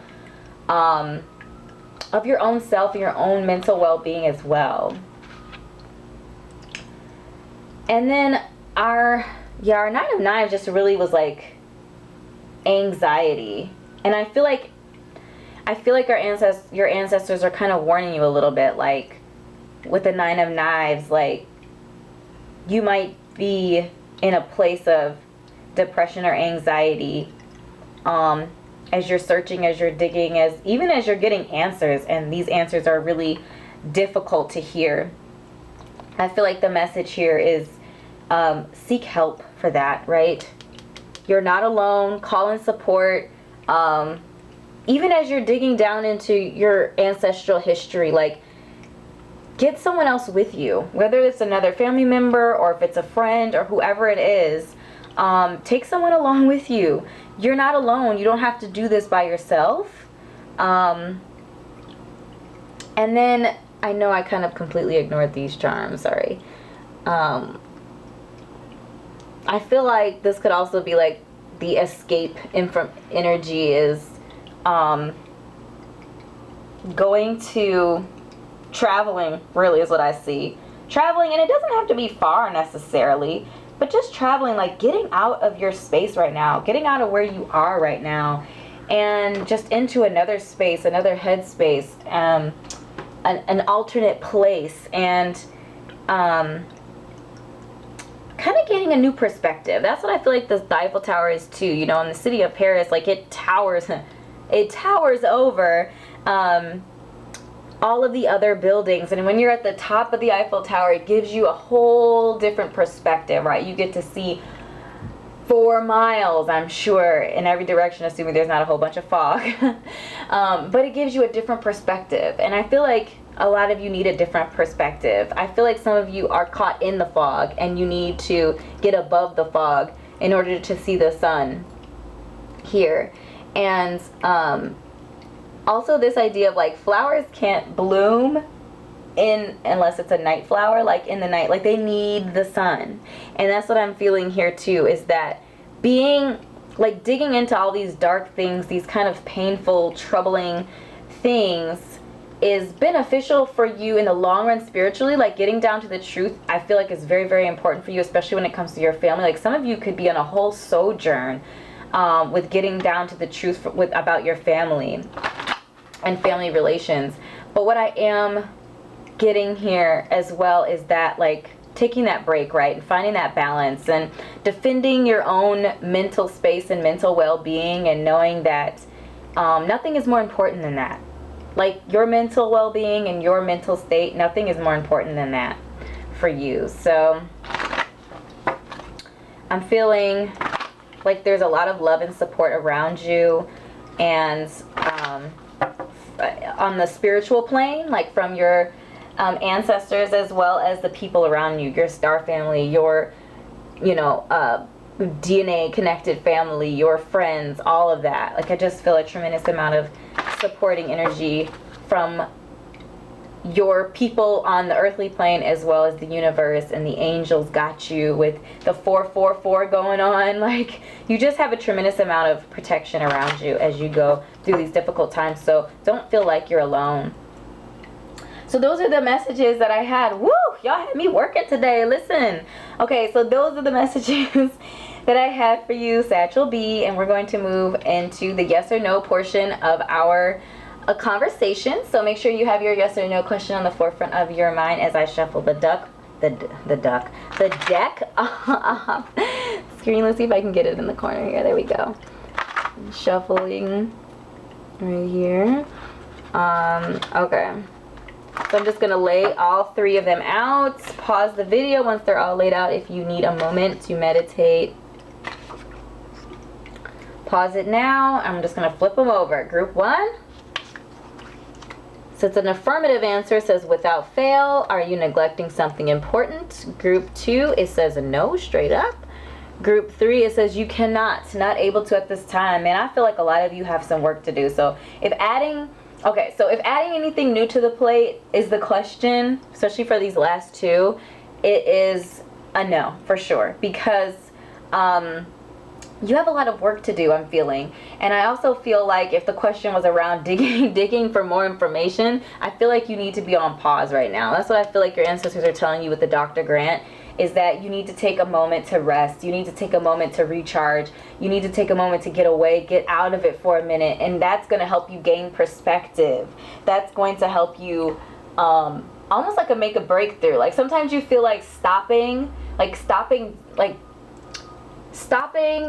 of your own self and your own mental well-being as well. And then our Nine of Knives just really was like anxiety. And I feel like your ancestors are kind of warning you a little bit, like with the Nine of Knives, like you might be in a place of depression or anxiety as you're searching, as you're digging, even as you're getting answers, and these answers are really difficult to hear. I feel like the message here is seek help for that, right? You're not alone. Call in support. Even as you're digging down into your ancestral history, like get someone else with you, whether it's another family member or if it's a friend or whoever it is. Take someone along with you. You're not alone. You don't have to do this by yourself. And then I know I kind of completely ignored these charms. Sorry. I feel like this could also be like the escape energy is going to traveling, really is what I see. Traveling, and it doesn't have to be far necessarily, but just traveling, like getting out of your space right now, getting out of where you are right now, and just into another space, another headspace, an alternate place, and kind of getting a new perspective. That's what I feel like this Eiffel Tower is too. You know, in the city of Paris, like it towers over all of the other buildings, and when you're at the top of the Eiffel Tower, it gives you a whole different perspective, right? You get to see 4 miles, I'm sure, in every direction, assuming there's not a whole bunch of fog. But it gives you a different perspective, and I feel like a lot of you need a different perspective. I feel like some of you are caught in the fog, and you need to get above the fog in order to see the sun here. And also this idea of like flowers can't bloom unless it's a night flower, like in the night, like they need the sun. And that's what I'm feeling here too, is that being like digging into all these dark things, these kind of painful, troubling things, is beneficial for you in the long run spiritually. Like getting down to the truth, I feel like is very, very important for you, especially when it comes to your family. Like some of you could be on a whole sojourn with getting down to the truth about your family and family relations. But what I am getting here as well is that like taking that break, right, and finding that balance and defending your own mental space and mental well-being, and knowing that nothing is more important than that. Like your mental well-being and your mental state, nothing is more important than that for you. So I'm feeling like there's a lot of love and support around you, and on the spiritual plane, like from your ancestors, as well as the people around you, your star family, your, you know, DNA connected family, your friends, all of that. Like I just feel a tremendous amount of supporting energy from your people on the earthly plane, as well as the universe, and the angels got you with the 444 going on. Like you just have a tremendous amount of protection around you as you go through these difficult times. So don't feel like you're alone. So those are the messages that I had. Woo! Y'all had me working today. Listen. Okay, so those are the messages that I had for you, Satchel B. And we're going to move into the yes or no portion of our conversation. So make sure you have your yes or no question on the forefront of your mind as I shuffle the deck. Screen. Let's see if I can get it in the corner here. There we go. Shuffling right here. Okay. So I'm just going to lay all three of them out. Pause the video once they're all laid out if you need a moment to meditate. Pause it now. I'm just going to flip them over. Group 1. So it's an affirmative answer. It says, without fail, are you neglecting something important? Group 2, it says no, straight up. Group 3, it says you cannot, not able to at this time. Man, I feel like a lot of you have some work to do. So if adding anything new to the plate is the question, especially for these last two, it is a no for sure, because you have a lot of work to do, I'm feeling. And I also feel like if the question was around digging for more information, I feel like you need to be on pause right now. That's what I feel like your ancestors are telling you with the Dr. Grant, is that you need to take a moment to rest. You need to take a moment to recharge. You need to take a moment to get away, get out of it for a minute. And that's going to help you gain perspective. That's going to help you almost like make a breakthrough. Like sometimes you feel like stopping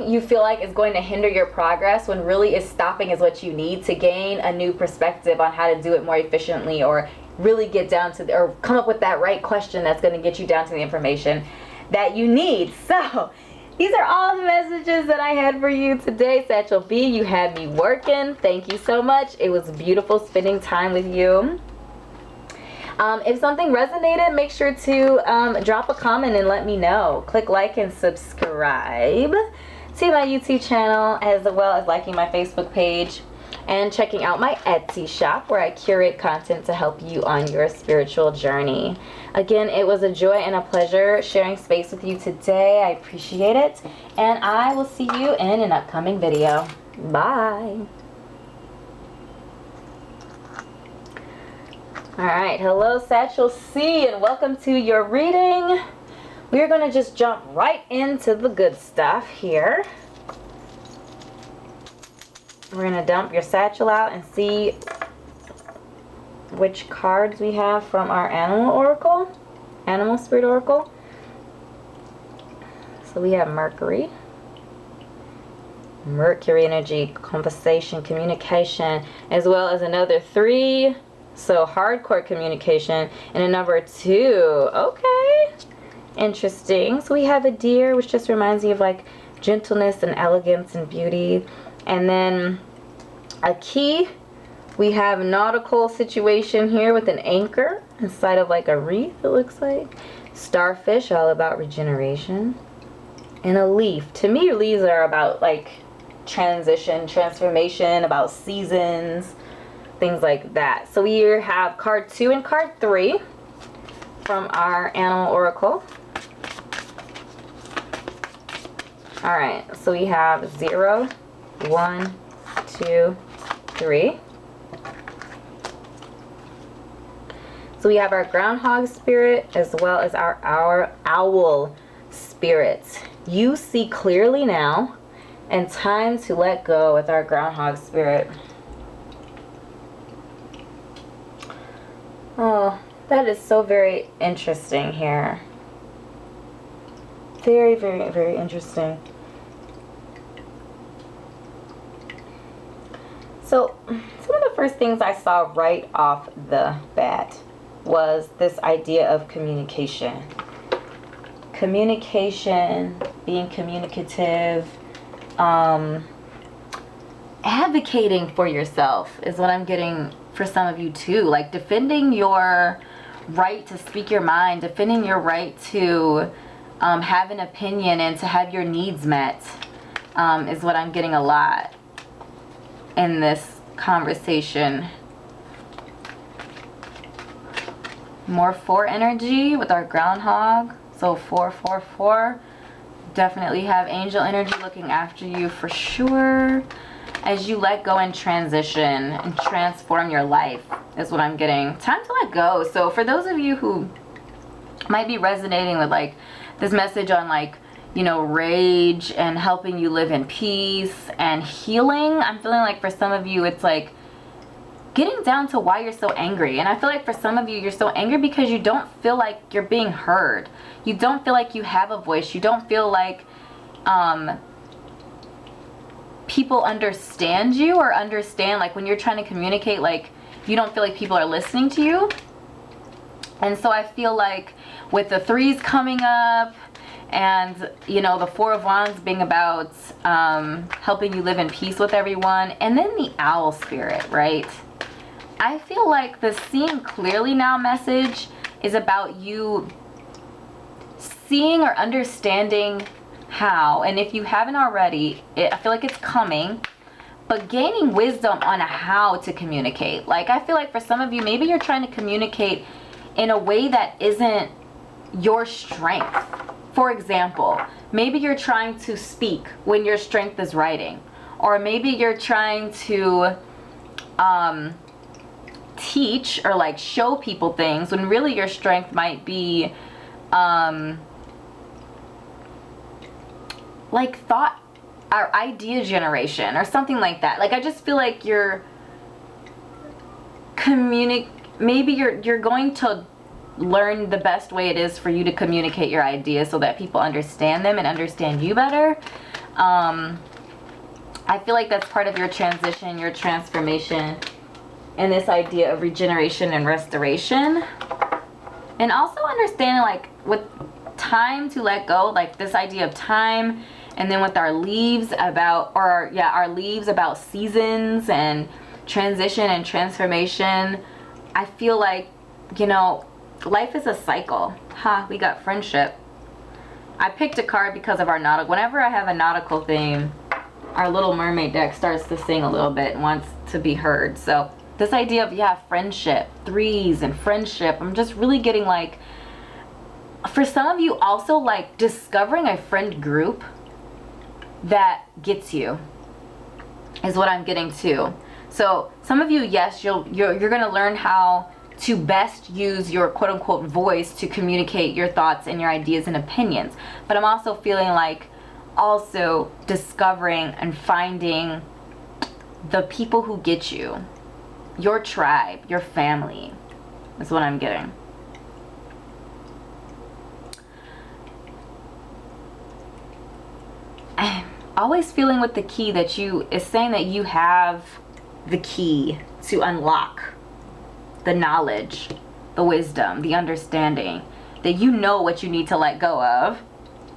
you feel like is going to hinder your progress, when really stopping is what you need to gain a new perspective on how to do it more efficiently, or really get down to or come up with that right question that's going to get you down to the information that you need. So these are all the messages that I had for you today, Satchel B. You had me working. Thank you so much. It was beautiful spending time with you. If something resonated, make sure to drop a comment and let me know. Click like and subscribe to my YouTube channel, as well as liking my Facebook page and checking out my Etsy shop, where I curate content to help you on your spiritual journey. Again, it was a joy and a pleasure sharing space with you today. I appreciate it, and I will see you in an upcoming video. Bye. Alright, hello Satchel C, and welcome to your reading. We're going to just jump right into the good stuff here. We're going to dump your satchel out and see which cards we have from our animal spirit oracle. So we have Mercury energy, conversation, communication, as well as another 3. So hardcore communication, and a number 2. Okay, interesting. So we have a deer, which just reminds me of like gentleness and elegance and beauty. And then a key, we have nautical situation here with an anchor inside of like a wreath, it looks like. Starfish, all about regeneration. And a leaf. To me, leaves are about like transition, transformation, about seasons, things like that. So we have card 2 and card 3 from our Animal Oracle. All right, so we have 0, 1, 2, 3. So we have our groundhog spirit as well as our owl spirit. You see clearly now, and time to let go with our groundhog spirit. Oh, that is so very interesting here. Very, very, very interesting. So, some of the first things I saw right off the bat was this idea of communication. Communication, being communicative, advocating for yourself is what I'm getting for some of you too. Like defending your right to speak your mind, defending your right to have an opinion and to have your needs met is what I'm getting a lot in this conversation. More 4 energy with our groundhog. So 4, 4, 4. Definitely have angel energy looking after you for sure. As you let go and transition and transform your life is what I'm getting. Time to let go. So for those of you who might be resonating with like this message on like, you know, rage and helping you live in peace and healing, I'm feeling like for some of you it's like getting down to why you're so angry. And I feel like for some of you, you're so angry because you don't feel like you're being heard. You don't feel like you have a voice. You don't feel like people understand you or understand, like when you're trying to communicate, like you don't feel like people are listening to you. And so I feel like with the 3s coming up and, you know, the 4 of Wands being about helping you live in peace with everyone, and then the owl spirit, right? I feel like the seeing clearly now message is about you seeing or understanding how, and if you haven't already, I feel like it's coming, but gaining wisdom on how to communicate. Like I feel like for some of you, maybe you're trying to communicate in a way that isn't your strength. For example, maybe you're trying to speak when your strength is writing, or maybe you're trying to teach or like show people things when really your strength might be like thought or idea generation or something like that. Like I just feel like you're maybe you're going to learn the best way it is for you to communicate your ideas so that people understand them and understand you better. I feel like that's part of your transition, your transformation, and this idea of regeneration and restoration. And also understanding like with time to let go, like this idea of time, and then with our leaves about, our leaves about seasons and transition and transformation. I feel like, you know, life is a cycle. We got friendship. I picked a card because of our nautical. Whenever I have a nautical theme, our Little Mermaid deck starts to sing a little bit and wants to be heard. So this idea of, friendship, 3s and friendship, I'm just really getting like, for some of you also like discovering a friend group that gets you is what I'm getting too. So some of you, yes, you're gonna learn how to best use your quote-unquote voice to communicate your thoughts and your ideas and opinions. But I'm also feeling like also discovering and finding the people who get you, your tribe, your family is what I'm getting. I'm always feeling with the key that is saying that you have the key to unlock the knowledge, the wisdom, the understanding, that you know what you need to let go of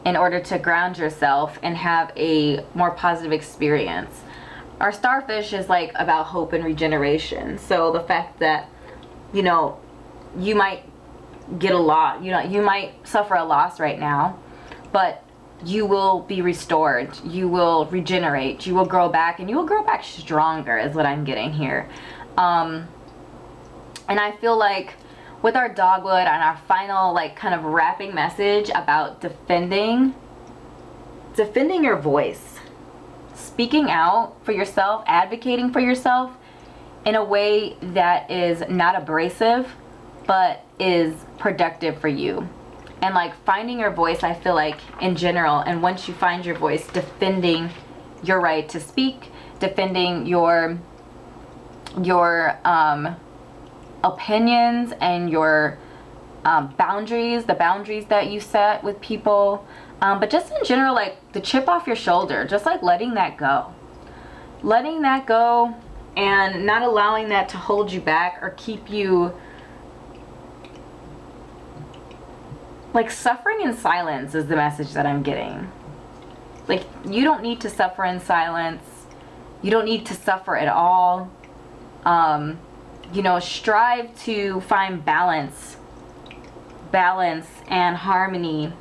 in order to ground yourself and have a more positive experience. Our starfish is like about hope and regeneration. So the fact that, you know, you might get a lot, you know, you might suffer a loss right now, but you will be restored, you will regenerate, you will grow back, and you will grow back stronger is what I'm getting here. And I feel like with our dogwood and our final like kind of wrapping message about defending your voice, speaking out for yourself, advocating for yourself in a way that is not abrasive but is productive for you. And like finding your voice, I feel like in general, and once you find your voice, defending your right to speak, defending your opinions and your boundaries, the boundaries that you set with people, but just in general, like the chip off your shoulder, just like letting that go and not allowing that to hold you back or keep you like suffering in silence is the message that I'm getting. Like, you don't need to suffer in silence. You don't need to suffer at all. You know, strive to find balance and harmony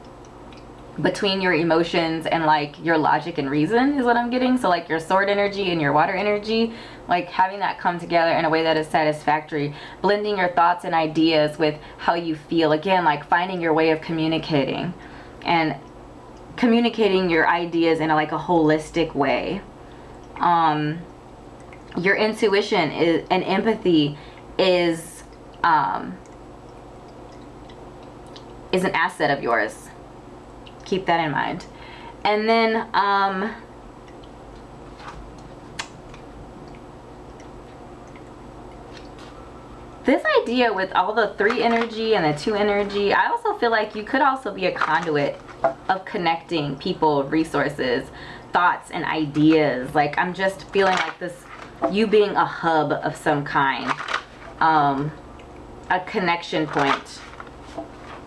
between your emotions and like your logic and reason is what I'm getting. So like your sword energy and your water energy, like having that come together in a way that is satisfactory, blending your thoughts and ideas with how you feel, again, like finding your way of communicating and communicating your ideas in a holistic way. Your intuition is, and empathy is an asset of yours. Keep that in mind. And then this idea with all the 3 energy and the 2 energy, I also feel like you could also be a conduit of connecting people, resources, thoughts, and ideas. Like, I'm just feeling like this, you being a hub of some kind, a connection point.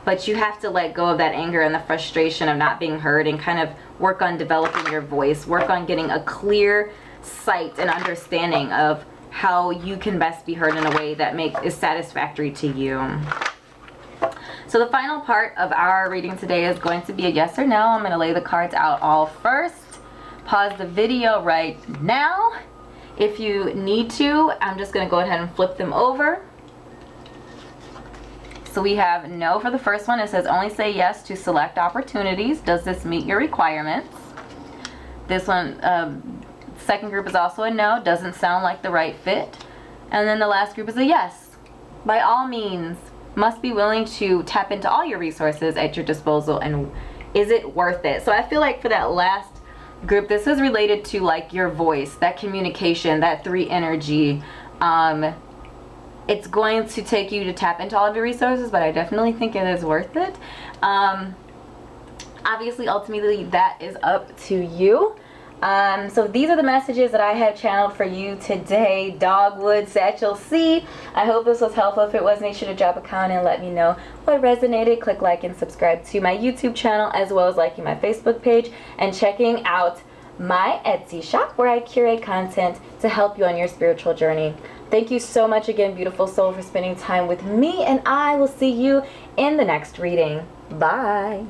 But you have to let go of that anger and the frustration of not being heard and kind of work on developing your voice, work on getting a clear sight and understanding of how you can best be heard in a way that is satisfactory to you. So the final part of our reading today is going to be a yes or no. I'm going to lay the cards out all first. Pause the video right now. If you need to, I'm just going to go ahead and flip them over. So we have no for the first one. It says only say yes to select opportunities. Does this meet your requirements? This one, second group is also a no. Doesn't sound like the right fit. And then the last group is a yes. By all means, must be willing to tap into all your resources at your disposal, and is it worth it? So I feel like for that last group, this is related to like your voice, that communication, that 3 energy. It's going to take you to tap into all of your resources, but I definitely think it is worth it. Obviously, ultimately, that is up to you. So these are the messages that I have channeled for you today. Dogwood, Satchel C. I hope this was helpful. If it was, make sure to drop a comment and let me know what resonated. Click like and subscribe to my YouTube channel, as well as liking my Facebook page and checking out my Etsy shop, where I curate content to help you on your spiritual journey. Thank you so much again, beautiful soul, for spending time with me, and I will see you in the next reading. Bye.